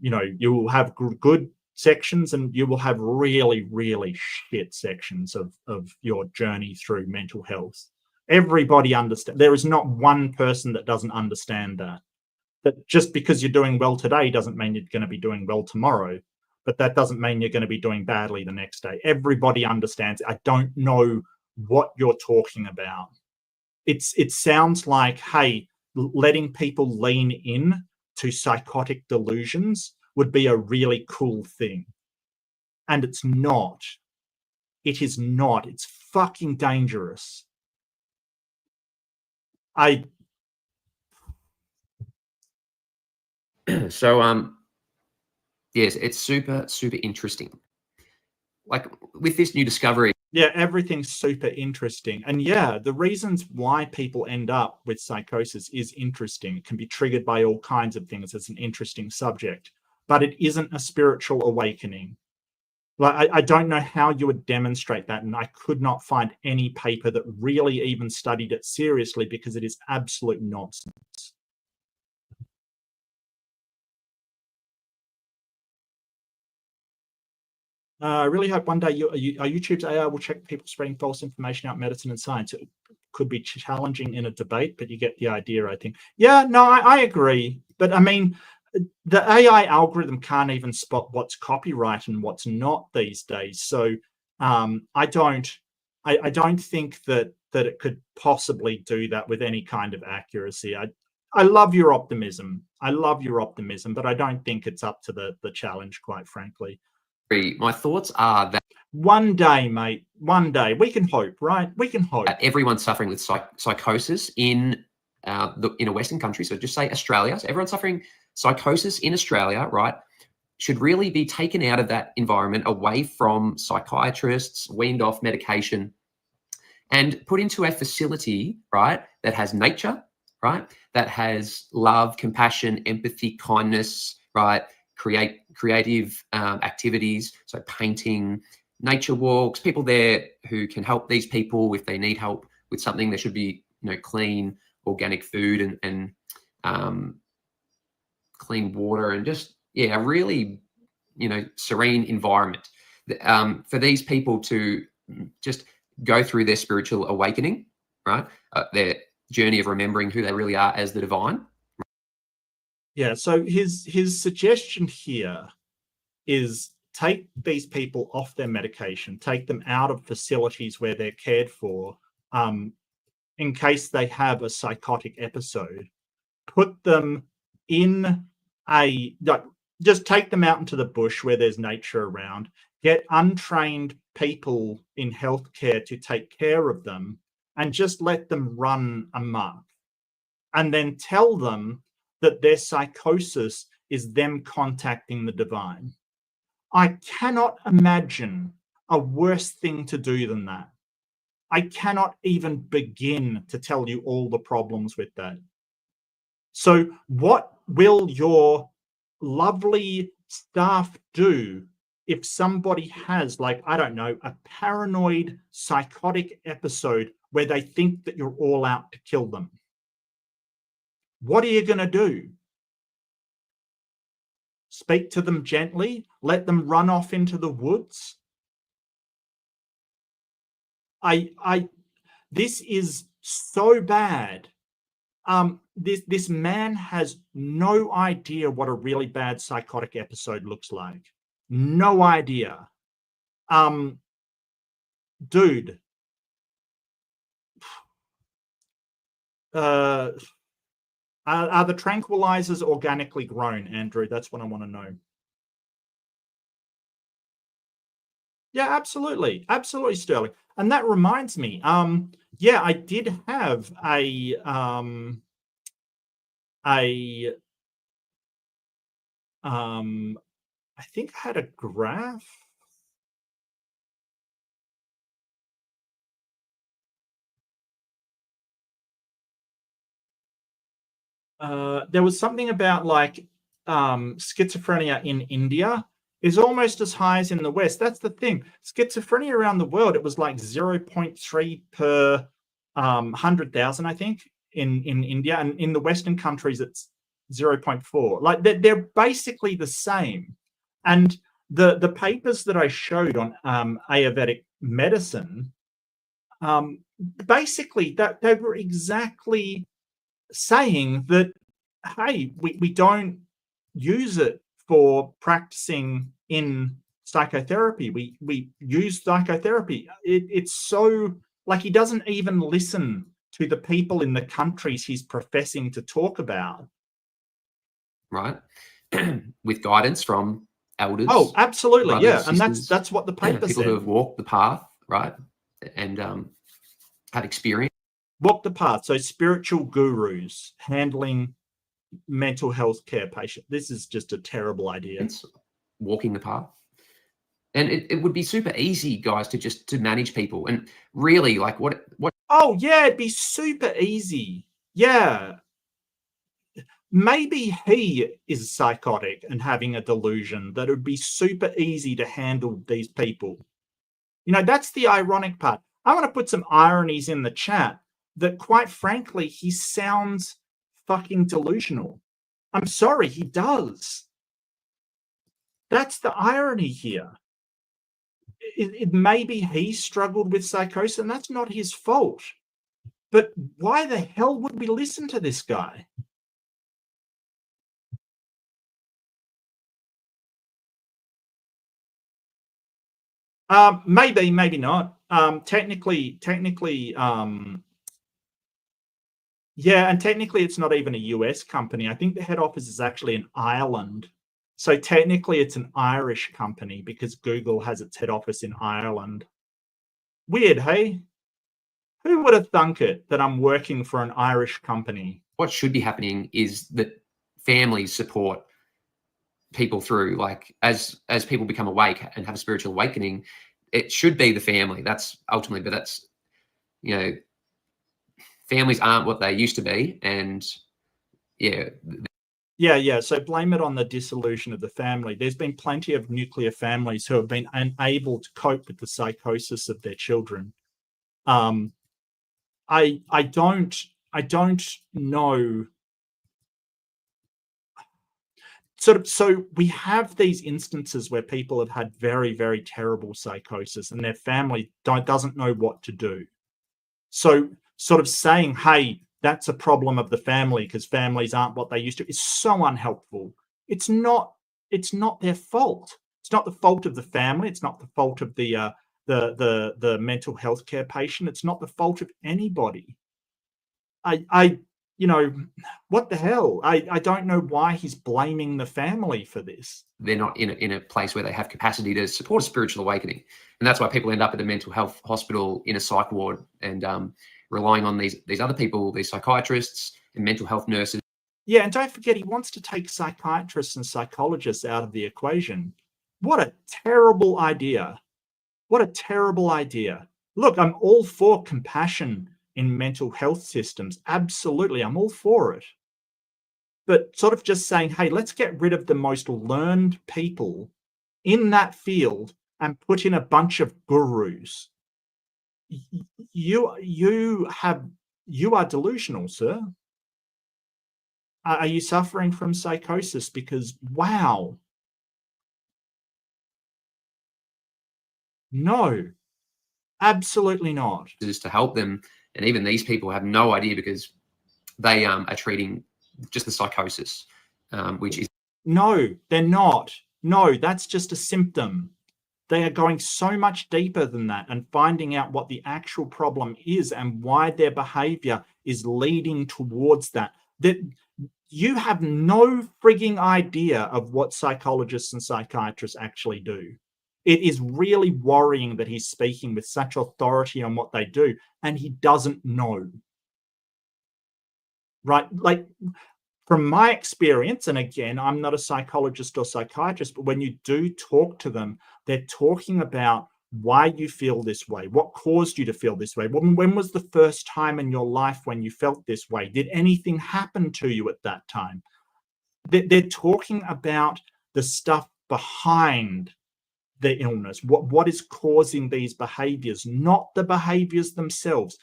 you will have good sections and you will have really, really shit sections of your journey through mental health. Everybody understands. There is not one person that doesn't understand that. That just because you're doing well today doesn't mean you're going to be doing well tomorrow, but that doesn't mean you're going to be doing badly the next day. Everybody understands. I don't know what you're talking about. It sounds like, hey, letting people lean in to psychotic delusions would be a really cool thing. And it's not. It is not. It's fucking dangerous. So, yes, it's super, super interesting. Like, with this new discovery. Yeah, everything's super interesting. And yeah, the reasons why people end up with psychosis is interesting. It can be triggered by all kinds of things. It's an interesting subject, but it isn't a spiritual awakening. Like, I don't know how you would demonstrate that. And I could not find any paper that really even studied it seriously, because it is absolute nonsense. I really hope one day YouTube's AI will check people spreading false information about medicine and science. It could be challenging in a debate, but you get the idea, I think. Yeah, no, I agree. But I mean, the AI algorithm can't even spot what's copyright and what's not these days. So I don't think that it could possibly do that with any kind of accuracy. I love your optimism. But I don't think it's up to the challenge, quite frankly. My thoughts are that one day, mate, one day we can hope, right? We can hope. Everyone's suffering with psychosis in a Western country. So just say Australia. So everyone suffering psychosis in Australia, right, should really be taken out of that environment, away from psychiatrists, weaned off medication, and put into a facility, right, that has nature, right? That has love, compassion, empathy, kindness, right? Creative activities, so painting, nature walks, people there who can help these people if they need help with something. There should be, you know, clean organic food and clean water, and just, yeah, a really, you know, serene environment for these people to just go through their spiritual awakening, right? Their journey of remembering who they really are as the divine. Yeah, so his suggestion here is take these people off their medication, take them out of facilities where they're cared for, in case they have a psychotic episode, put them in just take them out into the bush where there's nature around, get untrained people in healthcare to take care of them, and just let them run amok. And then tell them that their psychosis is them contacting the divine. I cannot imagine a worse thing to do than that. I cannot even begin to tell you all the problems with that. So what will your lovely staff do if somebody has, like, I don't know, a paranoid psychotic episode where they think that you're all out to kill them? What are you going to do? Speak to them gently? Let them run off into the woods? This is so bad. This man has no idea what a really bad psychotic episode looks like. No idea. Dude. Are the tranquilizers organically grown, Andrew? That's what I want to know. Yeah, absolutely. Absolutely, Sterling. And that reminds me, yeah, I did have I think I had a graph. There was something about like schizophrenia in India is almost as high as in the West. That's the thing. Schizophrenia around the world, it was like 0.3 per 100,000, I think, in India. And in the Western countries, it's 0.4. Like they're basically the same. And the papers that I showed on Ayurvedic medicine, basically that they were exactly saying that, hey, we don't use it for practicing in psychotherapy. We use psychotherapy. It's so, like, he doesn't even listen to the people in the countries he's professing to talk about. Right. With guidance from elders. Oh, absolutely. Brothers, Yeah. sisters, And that's what the paper people said. who have walked the path, right? And have experience. Walk the path. So spiritual gurus handling mental health care patients. This is just a terrible idea. It's walking the path. And it would be super easy, guys, to manage people. And really, like, what? Oh, yeah, it'd be super easy. Yeah. Maybe he is psychotic and having a delusion that it would be super easy to handle these people. You know, that's the ironic part. I want to put some ironies in the chat that, quite frankly, he sounds fucking delusional. I'm sorry, he does. That's the irony here. It maybe he struggled with psychosis, and that's not his fault. But why the hell would we listen to this guy? Maybe, maybe not. Technically, yeah, and technically it's not even a US company. I think the head office is actually in Ireland. So technically it's an Irish company because Google has its head office in Ireland. Weird, hey? Who would have thunk it that I'm working for an Irish company? What should be happening is that families support people through, like, as people become awake and have a spiritual awakening, it should be the family. That's ultimately, but that's, you know, families aren't what they used to be, and yeah. So blame it on the dissolution of the family. There's been plenty of nuclear families who have been unable to cope with the psychosis of their children. I don't know. So we have these instances where people have had very, very terrible psychosis and their family doesn't know what to do. So sort of saying, hey, that's a problem of the family because families aren't what they used to, is so unhelpful. It's not their fault. It's not the fault of the family. It's not the fault of the mental health care patient. It's not the fault of anybody. What the hell? I don't know why he's blaming the family for this. They're not in a place where they have capacity to support a spiritual awakening. And that's why people end up at a mental health hospital in a psych ward and relying on these other people, these psychiatrists and mental health nurses. Yeah, and don't forget, he wants to take psychiatrists and psychologists out of the equation. What a terrible idea. What a terrible idea. Look, I'm all for compassion in mental health systems. Absolutely, I'm all for it. But sort of just saying, hey, let's get rid of the most learned people in that field and put in a bunch of gurus. You are delusional, sir. Are you suffering from psychosis? Because, wow. No, absolutely not. Just to help them. And even these people have no idea because they are treating just the psychosis, which is... No, they're not. No, that's just a symptom. They are going so much deeper than that and finding out what the actual problem is and why their behavior is leading towards that. That you have no frigging idea of what psychologists and psychiatrists actually do. It is really worrying that he's speaking with such authority on what they do, and he doesn't know. Right? Like, from my experience, and again, I'm not a psychologist or psychiatrist, but when you do talk to them, they're talking about why you feel this way, what caused you to feel this way, when was the first time in your life when you felt this way, did anything happen to you at that time? They're talking about the stuff behind the illness, what is causing these behaviors, not the behaviors themselves.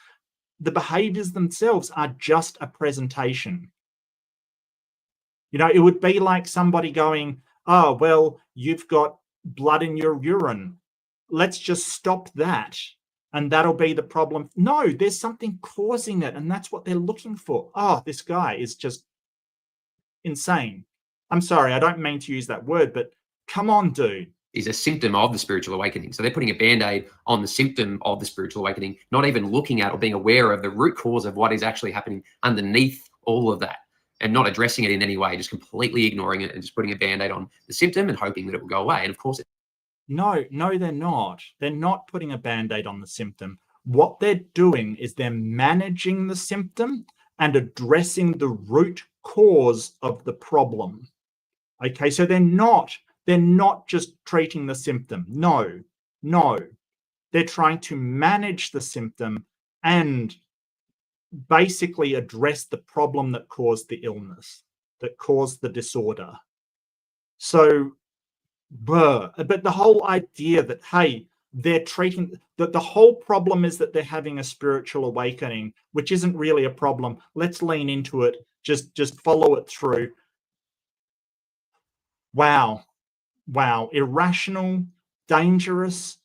The behaviors themselves are just a presentation. It would be like somebody going, oh, well, you've got blood in your urine. Let's just stop that, and that'll be the problem. No, there's something causing it, and that's what they're looking for. Oh, this guy is just insane. I'm sorry, I don't mean to use that word, but come on, dude. Is a symptom of the spiritual awakening. So they're putting a Band-Aid on the symptom of the spiritual awakening, not even looking at or being aware of the root cause of what is actually happening underneath all of that, and not addressing it in any way, just completely ignoring it and just putting a Band-Aid on the symptom and hoping that it will go away. And of course, no, they're not. They're not putting a Band-Aid on the symptom. What they're doing is they're managing the symptom and addressing the root cause of the problem. Okay, so they're not just treating the symptom. No. They're trying to manage the symptom and basically address the problem that caused the illness, that caused the disorder. So, but the whole idea that, hey, they're treating, that the whole problem is that they're having a spiritual awakening, which isn't really a problem. Let's lean into it. Just follow it through. Wow. Irrational, dangerous,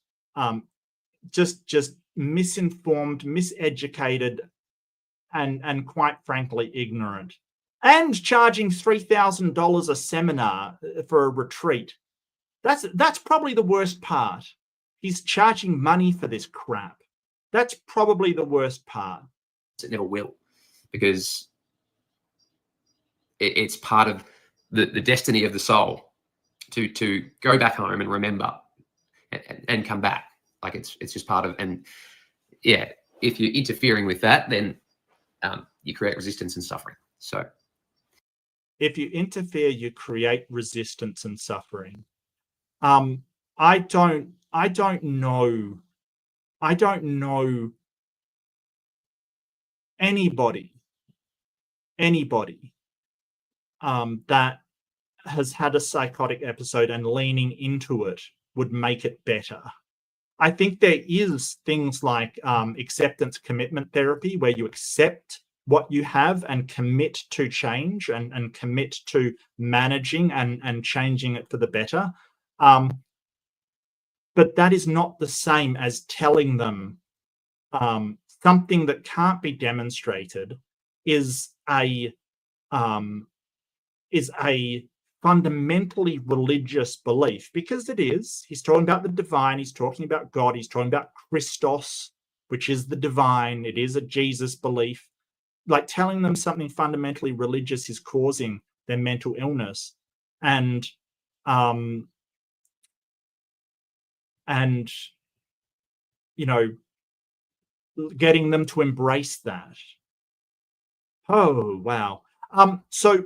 just misinformed, miseducated, and quite frankly, ignorant. And charging $3,000 a seminar for a retreat. That's probably the worst part. He's charging money for this crap. That's probably the worst part. It never will, because it's part of the destiny of the soul to go back home and remember and come back. Like it's just part of, and yeah, if you're interfering with that, then you create resistance and suffering. So if you interfere, you create resistance and suffering. I don't know anybody that has had a psychotic episode and leaning into it would make it better. I think there is things like acceptance commitment therapy, where you accept what you have and commit to change and commit to managing and changing it for the better. But that is not the same as telling them something that can't be demonstrated is a fundamentally religious belief, because it is. He's talking about the divine, he's talking about God, he's talking about Christos, which is the divine. It is a Jesus belief. Like, telling them something fundamentally religious is causing their mental illness, and you know, getting them to embrace that. Oh wow. So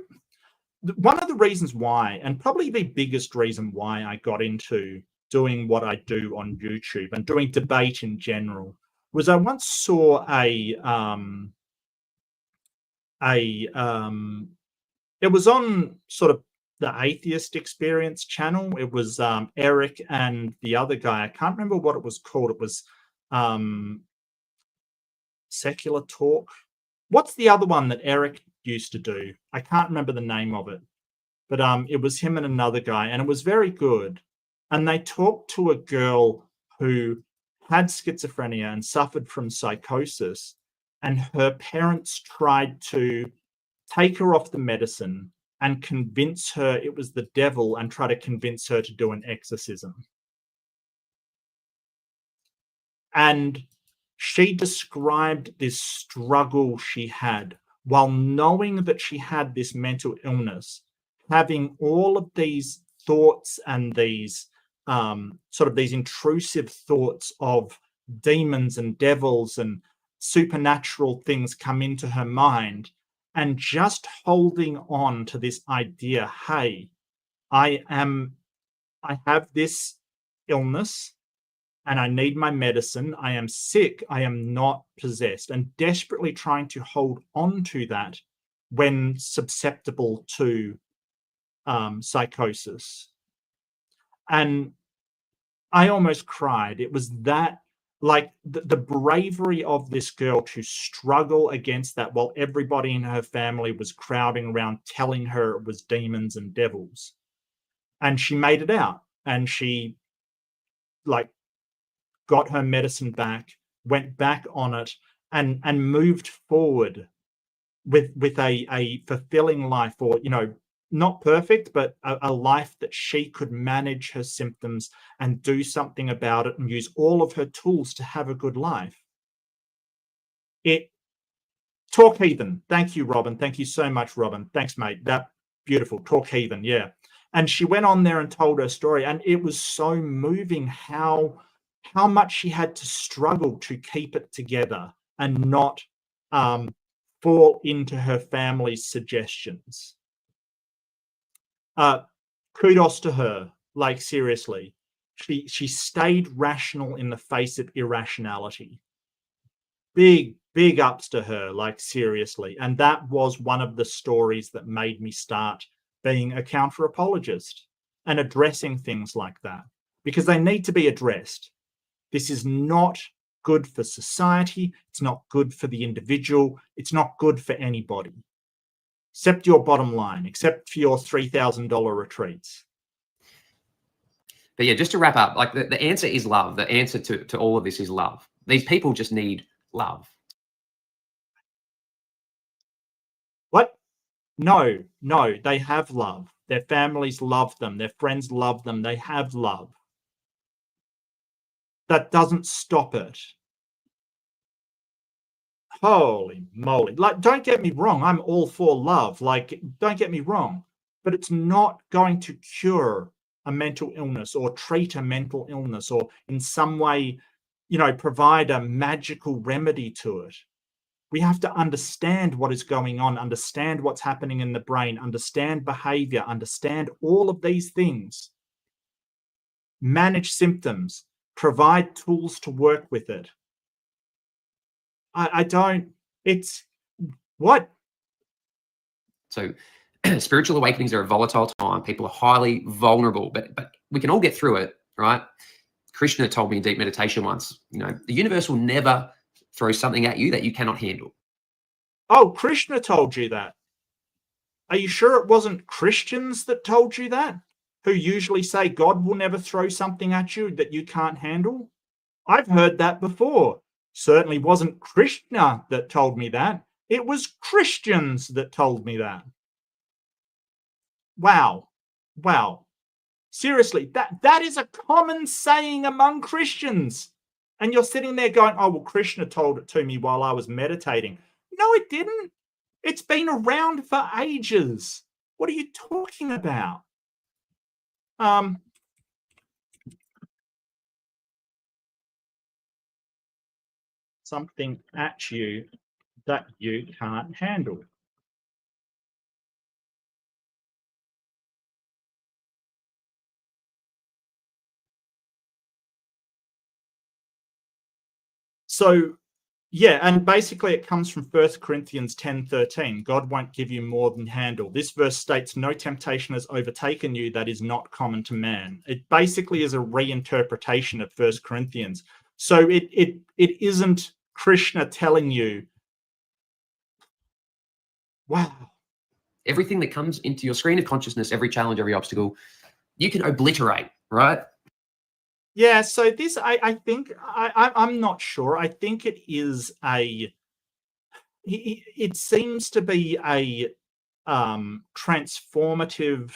one of the reasons why, and probably the biggest reason why, I got into doing what I do on YouTube and doing debate in general, was I once saw it was on sort of the Atheist Experience channel. It was Eric and the other guy. I can't remember what it was called. It was Secular Talk. What's the other one that Eric used to do? I can't remember the name of it, but it was him and another guy, and it was very good. And they talked to a girl who had schizophrenia and suffered from psychosis, and her parents tried to take her off the medicine and convince her it was the devil, and try to convince her to do an exorcism. And she described this struggle she had while knowing that she had this mental illness, having all of these thoughts and these sort of these intrusive thoughts of demons and devils and supernatural things come into her mind, and just holding on to this idea, hey, I have this illness and I need my medicine. I am sick. I am not possessed, and desperately trying to hold on to that when susceptible to psychosis. And I almost cried. It was that, like, the bravery of this girl to struggle against that while everybody in her family was crowding around telling her it was demons and devils. And she made it out, and she, like, got her medicine back, went back on it, and moved forward with a fulfilling life, or, you know, not perfect, but a life that she could manage her symptoms and do something about it and use all of her tools to have a good life. Talk Heathen. Thank you, Robin. Thank you so much, Robin. Thanks, mate. That beautiful. Talk Heathen. Yeah. And she went on there and told her story, and it was so moving how much she had to struggle to keep it together and not fall into her family's suggestions. Kudos to her. Like, seriously, she stayed rational in the face of irrationality. Big ups to her, like, seriously. And that was one of the stories that made me start being a counter apologist and addressing things like that, because they need to be addressed. This is not good for society. It's not good for the individual. It's not good for anybody, except your bottom line, except for your $3,000 retreats. But yeah, just to wrap up, like, the answer is love. The answer to all of this is love. These people just need love. What? No, they have love. Their families love them. Their friends love them. They have love. That doesn't stop it. Holy moly. Like, don't get me wrong. I'm all for love. Like, don't get me wrong. But it's not going to cure a mental illness or treat a mental illness or in some way, you know, provide a magical remedy to it. We have to understand what is going on, understand what's happening in the brain, understand behavior, understand all of these things. Manage symptoms, provide tools to work with it. I don't It's what? So spiritual awakenings are a volatile time. People are highly vulnerable, but we can all get through it, right? Krishna told me in deep meditation once, the universe will never throw something at you that you cannot handle. Oh, Krishna told you that. Are you sure it wasn't Christians that told you that? Who usually say God will never throw something at you that you can't handle? I've heard that before. Certainly wasn't Krishna that told me that. It was Christians that told me that. Wow. Wow. Seriously, that is a common saying among Christians. And you're sitting there going, oh, well, Krishna told it to me while I was meditating. No, it didn't. It's been around for ages. What are you talking about? Something at you that you can't handle. So, yeah, and basically it comes from 1 Corinthians 10:13. God won't give you more than handle. This verse states, no temptation has overtaken you that is not common to man. It basically is a reinterpretation of 1 Corinthians. So it isn't Krishna telling you, wow. Everything that comes into your screen of consciousness, every challenge, every obstacle, you can obliterate, right? Yeah, so this, I think, I'm not sure. I think it is it seems to be a transformative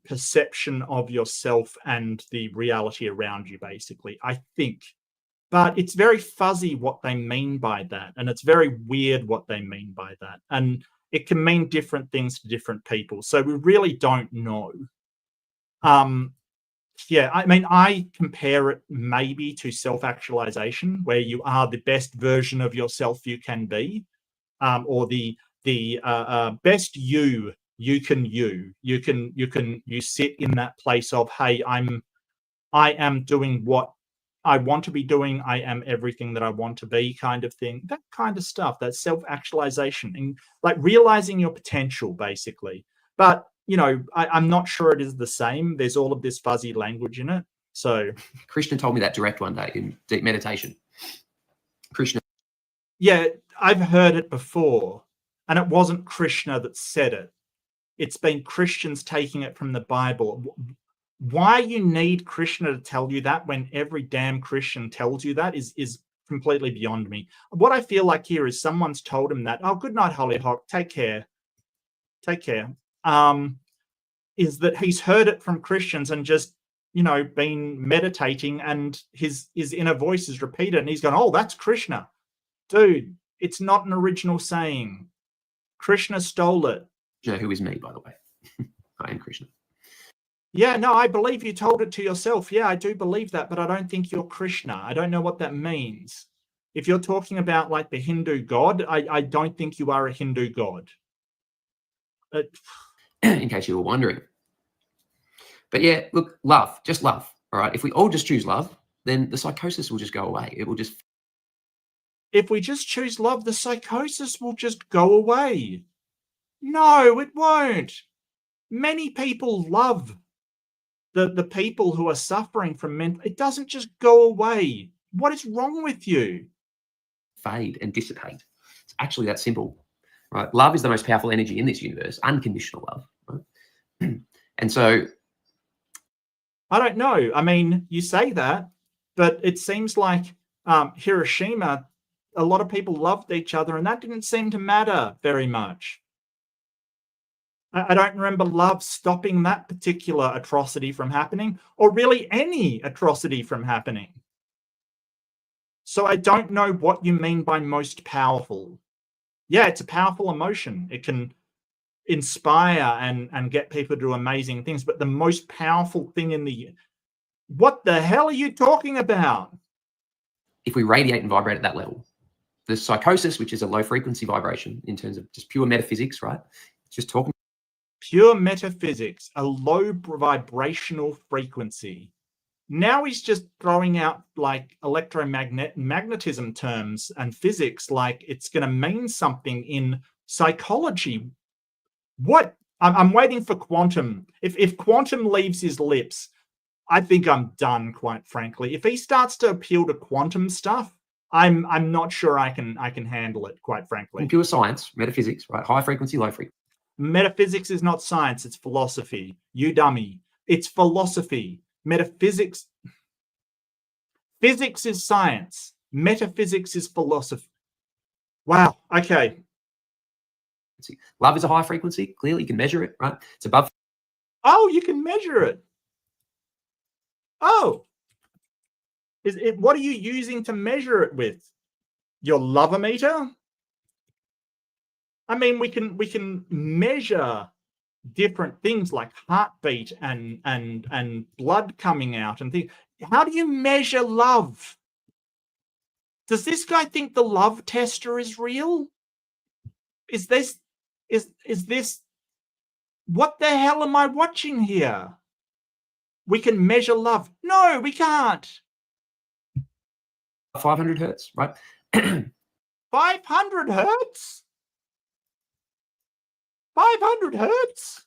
perception of yourself and the reality around you, basically, I think. But it's very fuzzy what they mean by that. And it's very weird what they mean by that. And it can mean different things to different people. So we really don't know. Yeah, I mean, I compare it maybe to self-actualization, where you are the best version of yourself you can be, or the best you can you sit in that place of, hey, I am doing what I want to be doing. I am everything that I want to be, kind of thing. That kind of stuff. That self-actualization and like realizing your potential, basically. But I'm not sure it is the same. There's all of this fuzzy language in it. So Krishna told me that direct one day in deep meditation. Krishna. Yeah, I've heard it before. And it wasn't Krishna that said it. It's been Christians taking it from the Bible. Why you need Krishna to tell you that when every damn Christian tells you that is completely beyond me. What I feel like here is someone's told him that, oh, good night, Hollyhock, take care. Take care. Is that he's heard it from Christians and just, been meditating and his inner voice is repeated and he's gone, oh, that's Krishna. Dude, it's not an original saying. Krishna stole it. Who is me, by the way. I am Krishna. Yeah, no, I believe you told it to yourself. Yeah, I do believe that, but I don't think you're Krishna. I don't know what that means. If you're talking about like the Hindu god, I don't think you are a Hindu god. In case you were wondering. But yeah, look, love, just love. All right. If we all just choose love, then the psychosis will just go away. It will just. If we just choose love, the psychosis will just go away. No, it won't. Many people love the people who are suffering from mental. It doesn't just go away. What is wrong with you? Fade and dissipate. It's actually that simple, right? Love is the most powerful energy in this universe, unconditional love, right? And so, I don't know. I mean, you say that, but it seems like Hiroshima, a lot of people loved each other, and that didn't seem to matter very much. I don't remember love stopping that particular atrocity from happening, or really any atrocity from happening. So I don't know what you mean by most powerful. Yeah, it's a powerful emotion. It can inspire and get people to do amazing things, but the most powerful thing in the... What the hell are you talking about? If we radiate and vibrate at that level, the psychosis, which is a low frequency vibration in terms of just pure metaphysics, right? It's just talking. Pure metaphysics, a low vibrational frequency. Now he's just throwing out like electromagnetism terms and physics like it's going to mean something in psychology. What? I'm waiting for quantum. If quantum leaves his lips, I think I'm done, quite frankly. If he starts to appeal to quantum stuff, I'm not sure I can handle it, quite frankly. Pure science, metaphysics, right? High frequency, low frequency. Metaphysics is not science, it's philosophy. You dummy. It's philosophy. Metaphysics. Physics is science. Metaphysics is philosophy. Wow. Okay. Love is a high frequency. Clearly, you can measure it, right? It's above. Oh, you can measure it. Oh. Is it? What are you using to measure it with? Your love-o-meter? I mean, we can measure different things like heartbeat and blood coming out and things. How do you measure love? Does this guy think the love tester is real? Is this what the hell am I watching here? We can measure love. No, we can't. 500 hertz, right? 500 hertz? 500 hertz?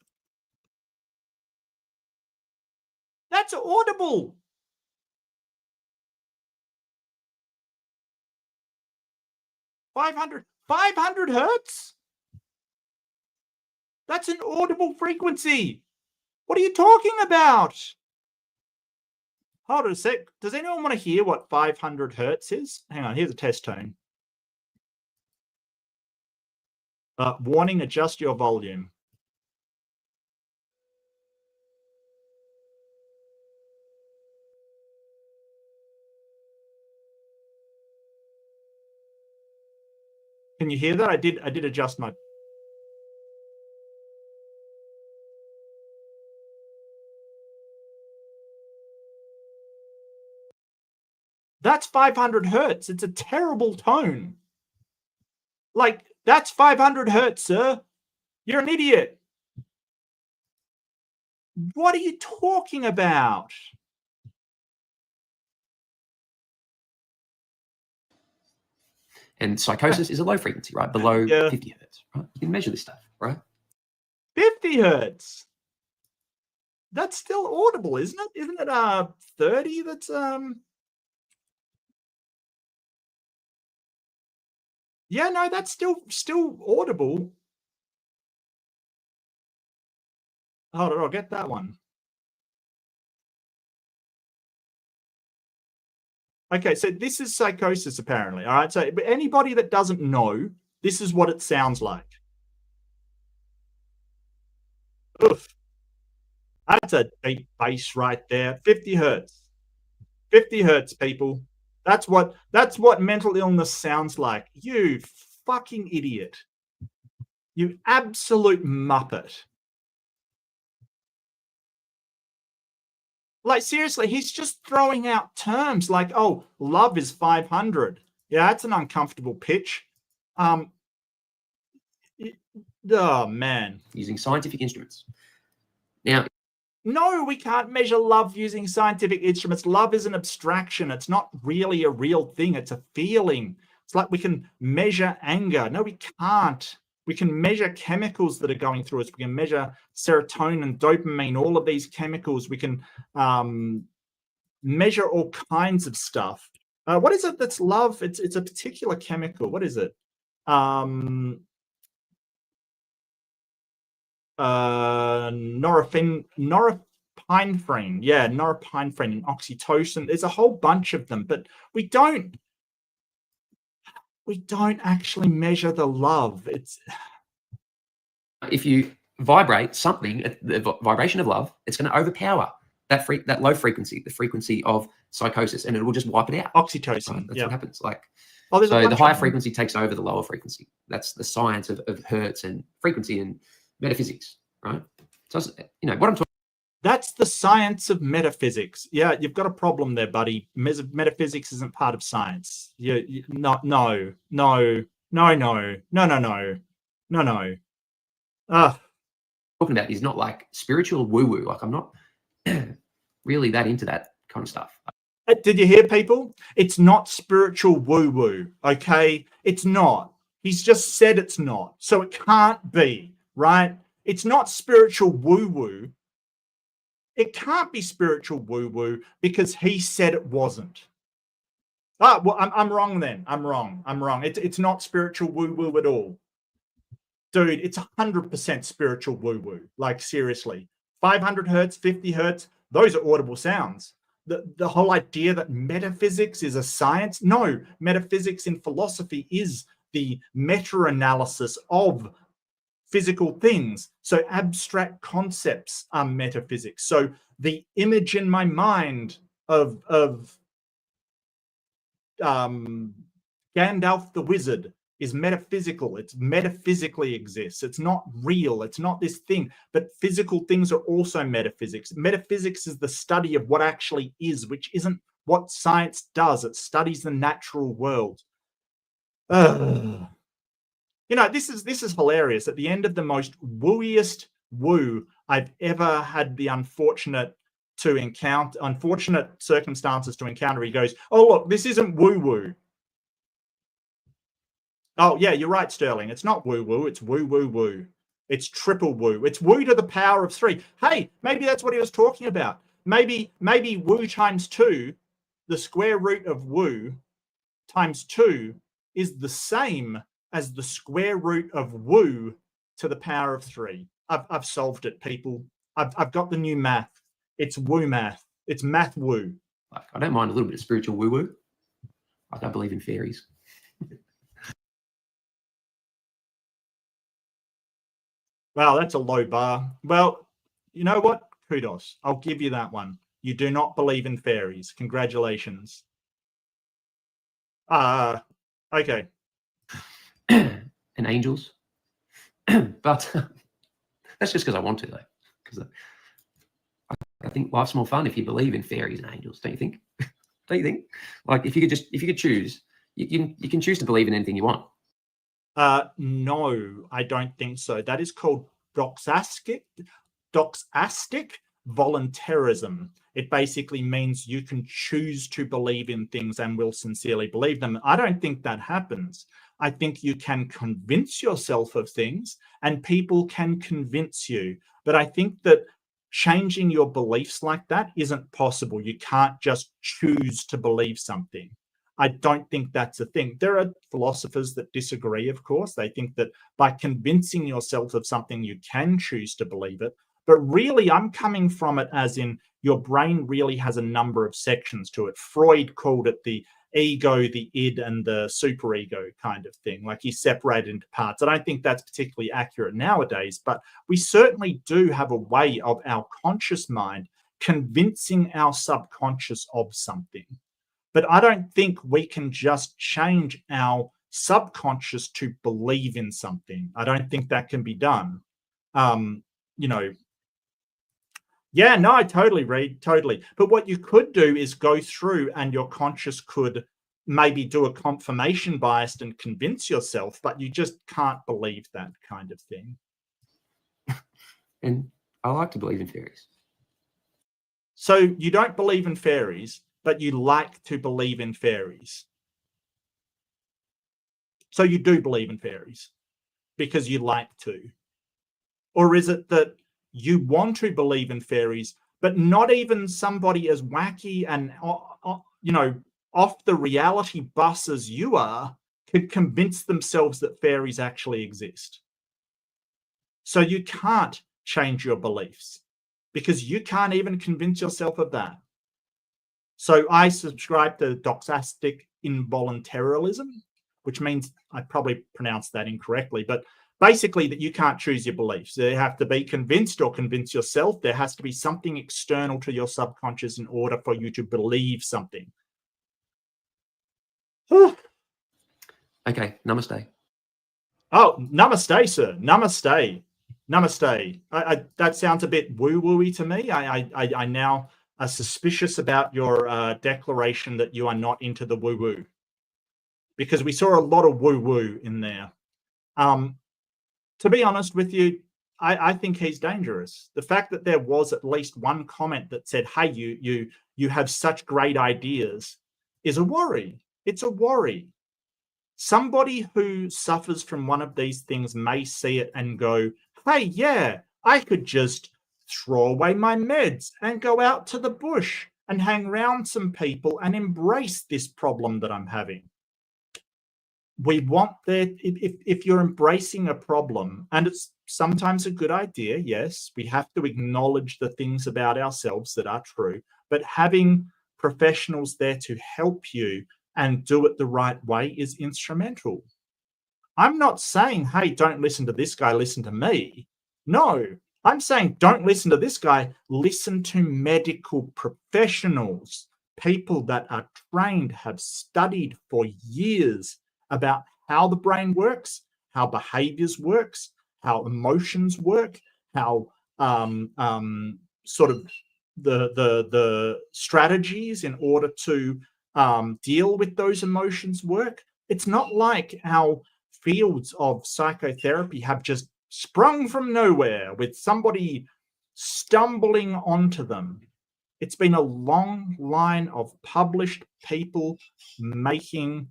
That's audible. 500 hertz? That's an audible frequency. What are you talking about? Hold on a sec. Does anyone want to hear what 500 hertz is? Hang on, here's a test tone. Warning, adjust your volume. Can you hear that? I did adjust my... That's 500 hertz. It's a terrible tone. Like, that's 500 hertz, sir. You're an idiot. What are you talking about? And psychosis is a low frequency, right? Below 50 hertz, right? You can measure this stuff, right? 50 hertz. That's still audible, isn't it? Isn't it 30 that's Yeah, no, that's still audible. Hold on, I'll get that one. Okay, so this is psychosis, apparently. All right, so anybody that doesn't know, this is what it sounds like. Oof. That's a deep bass right there. 50 hertz. 50 hertz, people. That's what mental illness sounds like. You fucking idiot. You absolute muppet. Like, seriously, he's just throwing out terms like, oh, love is 500. Yeah, that's an uncomfortable pitch. Oh, man. Using scientific instruments. Now, no, we can't measure love using scientific instruments. Love is an abstraction. It's not really a real thing. It's a feeling. It's like we can measure anger. No, we can't. We can measure chemicals that are going through us. We can measure serotonin, dopamine, all of these chemicals. We can measure all kinds of stuff. What is it that's love? It's a particular chemical. What is it? Norepinephrine. Yeah, norepinephrine and oxytocin. There's a whole bunch of them, but we don't actually measure the love. It's if you vibrate something, the vibration of love, it's going to overpower that low frequency, the frequency of psychosis, and it will just wipe it out. Oxytocin. Right? That's what happens. Like, so the higher frequency takes over the lower frequency. That's the science of hertz and frequency and metaphysics, right? So, you know what I'm talking. That's the science of metaphysics. Yeah, you've got a problem there, buddy. Metaphysics isn't part of science. No. Talking about is not like spiritual woo-woo. Like, I'm not really that into that kind of stuff. Did you hear, people? It's not spiritual woo-woo, okay? It's not. He's just said it's not. So it can't be, right? It's not spiritual woo-woo. It can't be spiritual woo-woo because he said it wasn't. Ah, well, I'm wrong then. I'm wrong. It's not spiritual woo-woo at all. Dude, it's 100% spiritual woo-woo. Like, seriously. 500 hertz, 50 hertz, those are audible sounds. The whole idea that metaphysics is a science, no, metaphysics in philosophy is the meta-analysis of physical things. So abstract concepts are metaphysics. So the image in my mind of Gandalf the wizard is metaphysical. It's metaphysically exists. It's not real. It's not this thing. But physical things are also metaphysics. Metaphysics is the study of what actually is, which isn't what science does. It studies the natural world. You know, this is hilarious. At the end of the most wooiest woo I've ever had the unfortunate circumstances to encounter, he goes, "Oh, look, this isn't woo-woo." Oh, yeah, you're right, Sterling. It's not woo-woo. It's woo-woo-woo. It's triple woo. It's woo to the power of 3. Hey, maybe that's what he was talking about. Maybe woo times 2, the square root of woo times 2 is the same as the square root of woo to the power of 3. I've solved it, people. I've got the new math. It's woo math. It's math woo. Like, I don't mind a little bit of spiritual woo-woo. Like, I believe in fairies. Wow, that's a low bar. Well, you know what? Kudos. I'll give you that one. You do not believe in fairies. Congratulations. Okay. And angels. But that's just because I want to, though. Because I think life's more fun if you believe in fairies and angels, don't you think? Don't you think? Like, if you could choose, you can choose to believe in anything you want. No, I don't think so. That is called doxastic voluntarism. It basically means you can choose to believe in things and will sincerely believe them. I don't think that happens. I think you can convince yourself of things and people can convince you. But I think that changing your beliefs like that isn't possible. You can't just choose to believe something. I don't think that's a thing. There are philosophers that disagree, of course. They think that by convincing yourself of something, you can choose to believe it. But really, I'm coming from it as in your brain really has a number of sections to it. Freud called it the ego, the id, and the superego kind of thing. Like, he separated into parts. I don't think that's particularly accurate nowadays, but we certainly do have a way of our conscious mind convincing our subconscious of something. But I don't think we can just change our subconscious to believe in something. I don't think that can be done. You know, yeah, no, I totally read, totally. But what you could do is go through and your conscious could maybe do a confirmation bias and convince yourself, but you just can't believe that kind of thing. And I like to believe in fairies. So you don't believe in fairies, but you like to believe in fairies. So you do believe in fairies because you like to. Or is it that you want to believe in fairies, but not even somebody as wacky and, you know, off the reality bus as you are could convince themselves that fairies actually exist? So you can't change your beliefs because you can't even convince yourself of that. So I subscribe to doxastic involuntarism, which means I probably pronounced that incorrectly, but basically that you can't choose your beliefs. They have to be convinced or convince yourself. There has to be something external to your subconscious in order for you to believe something. Okay, namaste. Oh, namaste, sir. Namaste. Namaste. That sounds a bit woo-wooey to me. I now are suspicious about your declaration that you are not into the woo-woo, because we saw a lot of woo-woo in there. To be honest with you, I think he's dangerous. The fact that there was at least one comment that said, hey, you have such great ideas is a worry. It's a worry. Somebody who suffers from one of these things may see it and go, hey, yeah, I could just throw away my meds and go out to the bush and hang around some people and embrace this problem that I'm having. We want that if you're embracing a problem, and it's sometimes a good idea, yes, we have to acknowledge the things about ourselves that are true, but having professionals there to help you and do it the right way is instrumental. I'm not saying, hey, don't listen to this guy, listen to me. No, I'm saying don't listen to this guy, listen to medical professionals, people that are trained, have studied for years about how the brain works, how behaviors works, how emotions work, how sort of the strategies in order to deal with those emotions work. It's not like our fields of psychotherapy have just sprung from nowhere with somebody stumbling onto them. It's been a long line of published people making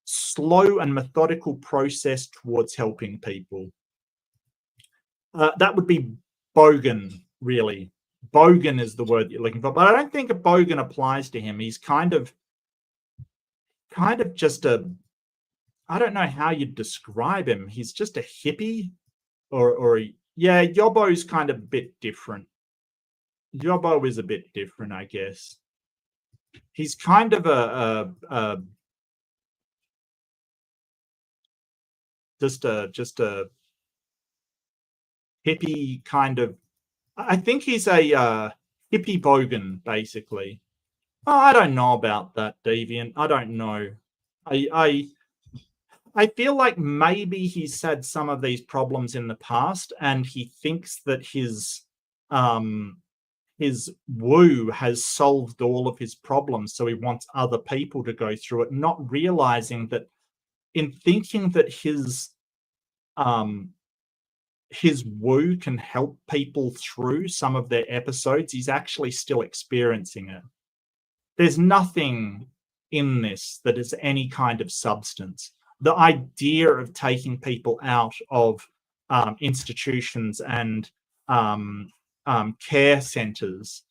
slow and methodical process towards helping people. That would be bogan, really. Bogan is the word you're looking for, but I don't think a bogan applies to him. He's kind of just a, I don't know how you'd describe him. He's just a hippie, or yeah, Yobbo's kind of a bit different. Yobbo is a bit different, I guess. He's kind of just a hippie kind of. I think he's a hippie bogan, basically. Oh, I don't know about that, Deviant. I don't know. I feel like maybe he's had some of these problems in the past, and he thinks that his woo has solved all of his problems, so he wants other people to go through it, not realizing that in thinking that his woo can help people through some of their episodes, he's actually still experiencing it. There's nothing in this that is any kind of substance. The idea of taking people out of institutions and care centers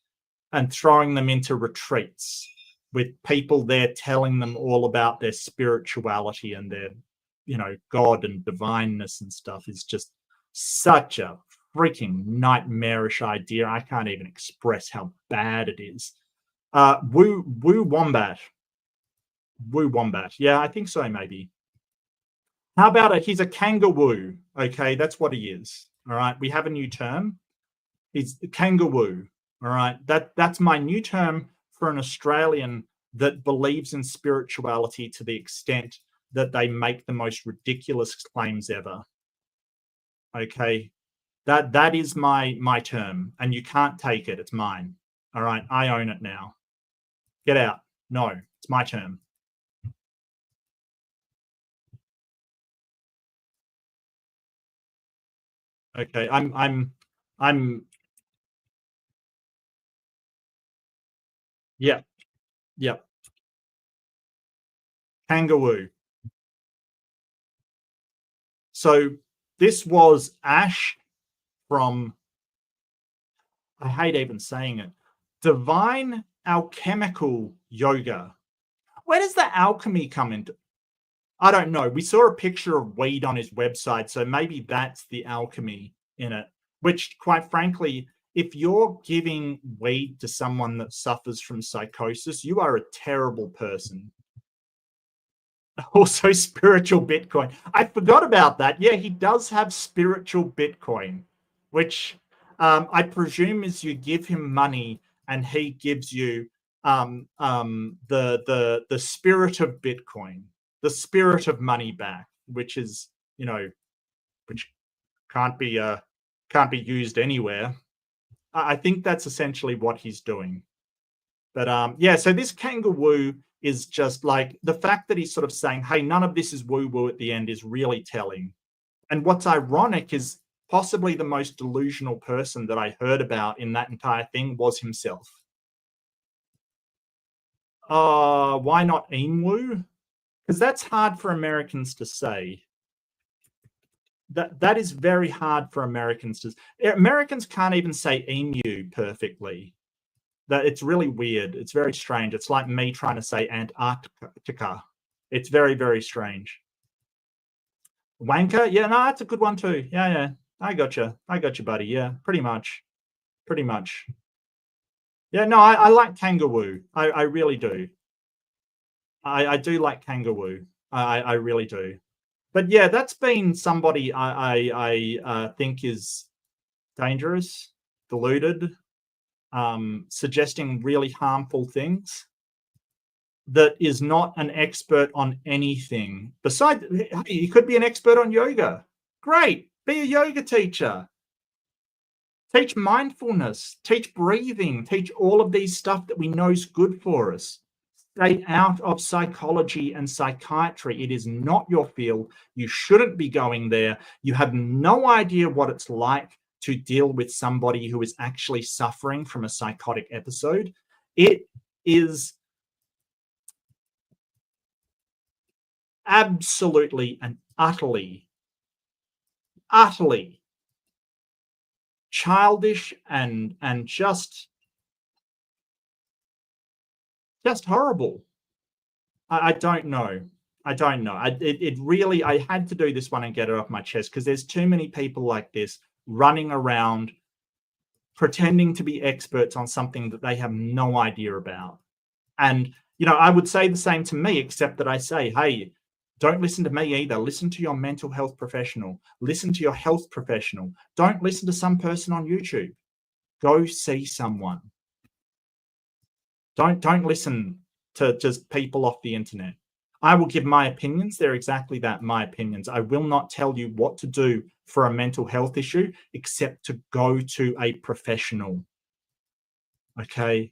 and throwing them into retreats with people there telling them all about their spirituality and their, God and divineness and stuff is just such a freaking nightmarish idea. I can't even express how bad it is. Woo Wombat. Woo Wombat. Yeah, I think so, maybe. How about it? He's a kangaroo. Okay, that's what he is. All right, we have a new term. He's the kangaroo. All right, that's my new term for an Australian that believes in spirituality to the extent that they make the most ridiculous claims ever. Okay, that is my term, and you can't take it. It's mine. All right, I own it now. Get out. No, it's my term. Okay, I'm yeah. Kangaroo. So this was Ash from, I hate even saying it, Divine Alchemical Yoga. Where does the alchemy come into? I don't know. We saw a picture of weed on his website, so maybe that's the alchemy in it, which, quite frankly, if you're giving weed to someone that suffers from psychosis, you are a terrible person. Also, spiritual Bitcoin. I forgot about that. Yeah, he does have spiritual Bitcoin, which I presume is you give him money and he gives you the spirit of Bitcoin, the spirit of money back, which is, which can't be used anywhere. I think that's essentially what he's doing. But yeah, so this kangaroo is just like the fact that he's sort of saying, hey, none of this is woo-woo at the end is really telling. And what's ironic is possibly the most delusional person that I heard about in that entire thing was himself. Why not emu? Because that's hard for Americans to say. That is very hard for Americans to. Americans can't even say emu perfectly. That it's really weird. It's very strange. It's like me trying to say Antarctica. It's very, very strange. Wanker, yeah, no, that's a good one too. Yeah, I got you, buddy. Yeah, pretty much. Yeah, no, I like kangaroo. I really do. I do like kangaroo. I really do. But yeah, that's been somebody I think is dangerous, deluded, suggesting really harmful things, that is not an expert on anything. Besides, hey, you could be an expert on yoga. Great, be a yoga teacher. Teach mindfulness, teach breathing, teach all of these stuff that we know is good for us. Stay out of psychology and psychiatry. It is not your field. You shouldn't be going there. You have no idea what it's like to deal with somebody who is actually suffering from a psychotic episode. It is absolutely and utterly childish and just horrible. I don't know. It really, I had to do this one and get it off my chest, because there's too many people like this running around pretending to be experts on something that they have no idea about. And, I would say the same to me, except that I say, hey, don't listen to me either. Listen to your mental health professional. Listen to your health professional. Don't listen to some person on YouTube. Go see someone. Don't listen to just people off the internet. I will give my opinions. They're exactly that, my opinions. I will not tell you what to do for a mental health issue, except to go to a professional. Okay?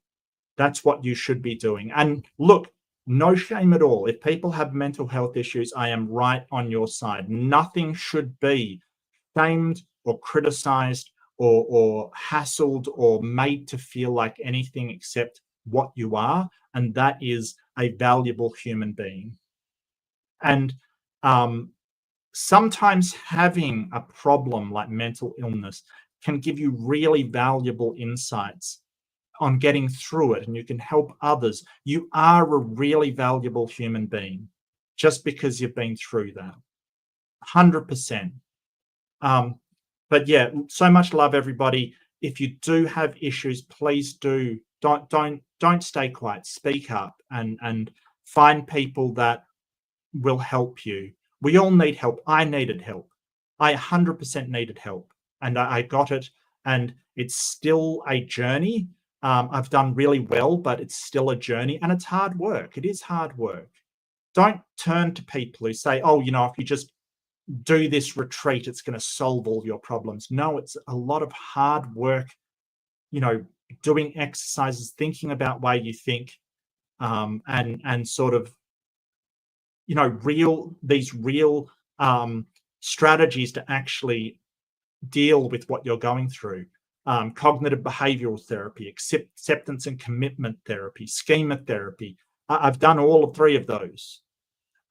That's what you should be doing. And look, no shame at all. If people have mental health issues, I am right on your side. Nothing should be shamed or criticized or hassled or made to feel like anything except what you are, and that is a valuable human being. And sometimes having a problem like mental illness can give you really valuable insights on getting through it, and you can help others. You are a really valuable human being just because you've been through that. 100%. But yeah, so much love, everybody. If you do have issues, please don't stay quiet. Speak up and find people that will help you. We all need help. I needed help. I 100% needed help, and I got it. And it's still a journey. I've done really well, but it's still a journey, and it's hard work. It is hard work. Don't turn to people who say, oh, if you just do this retreat, it's going to solve all your problems. No, it's a lot of hard work, doing exercises, thinking about way you think, and sort of, real strategies to actually deal with what you're going through. Cognitive behavioral therapy, acceptance and commitment therapy, schema therapy. I've done all three of those.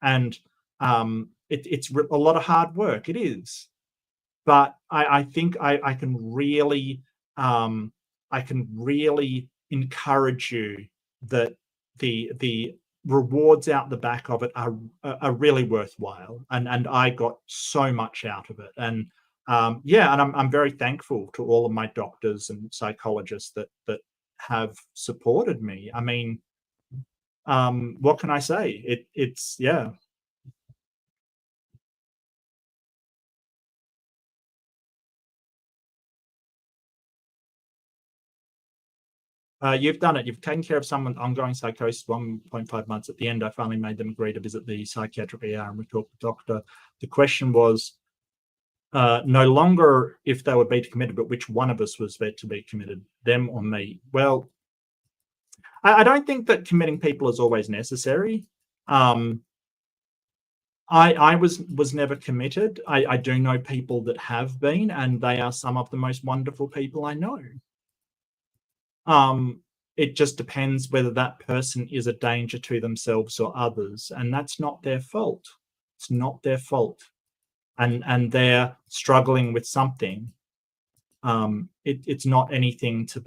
And it's a lot of hard work. It is. But I think I can really encourage you that the rewards out the back of it are really worthwhile. And I got so much out of it. And and I'm very thankful to all of my doctors and psychologists that have supported me. I mean, what can I say? It's yeah. You've done it. You've taken care of someone ongoing psychosis 1.5 months. At the end, I finally made them agree to visit the psychiatric ER, and we talked to the doctor. The question was no longer if they would be committed, but which one of us was there to be committed, them or me. Well, I don't think that committing people is always necessary. I was never committed. I do know people that have been, and they are some of the most wonderful people I know. It just depends whether that person is a danger to themselves or others, and that's not their fault. It's not their fault, and they're struggling with something. It's not anything to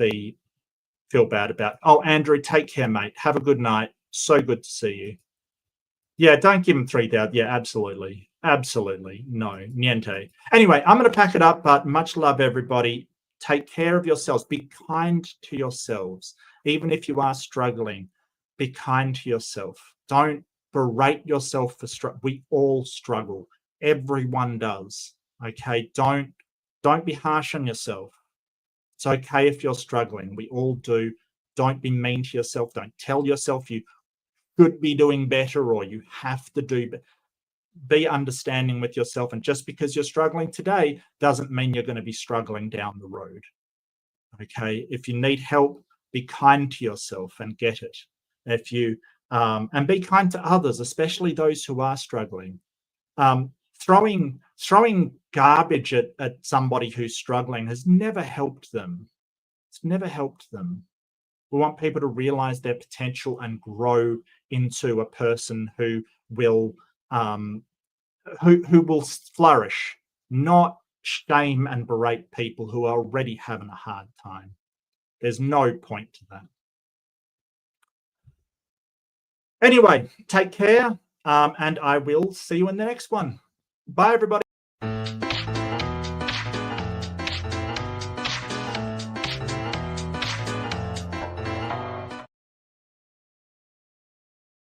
feel bad about. Oh, Andrew, take care, mate. Have a good night. So good to see you. Yeah, don't give him 3,000. Yeah, absolutely. Absolutely. No, niente. Anyway, I'm going to pack it up, but much love, everybody. Take care of yourselves. Be kind to yourselves. Even if you are struggling, be kind to yourself. Don't berate yourself for struggle. We all struggle. Everyone does. Okay? Don't be harsh on yourself. It's okay if you're struggling. We all do. Don't be mean to yourself. Don't tell yourself you should be doing better or you have to do better. Be understanding with yourself. And just because you're struggling today doesn't mean you're going to be struggling down the road. Okay? If you need help, be kind to yourself and get it. If you and be kind to others, especially those who are struggling. Throwing garbage at somebody who's struggling has never helped them. It's never helped them. We want people to realize their potential and grow into a person who will flourish, not shame and berate people who are already having a hard time. There's no point to that. Anyway, take care, and I will see you in the next one. Bye, everybody.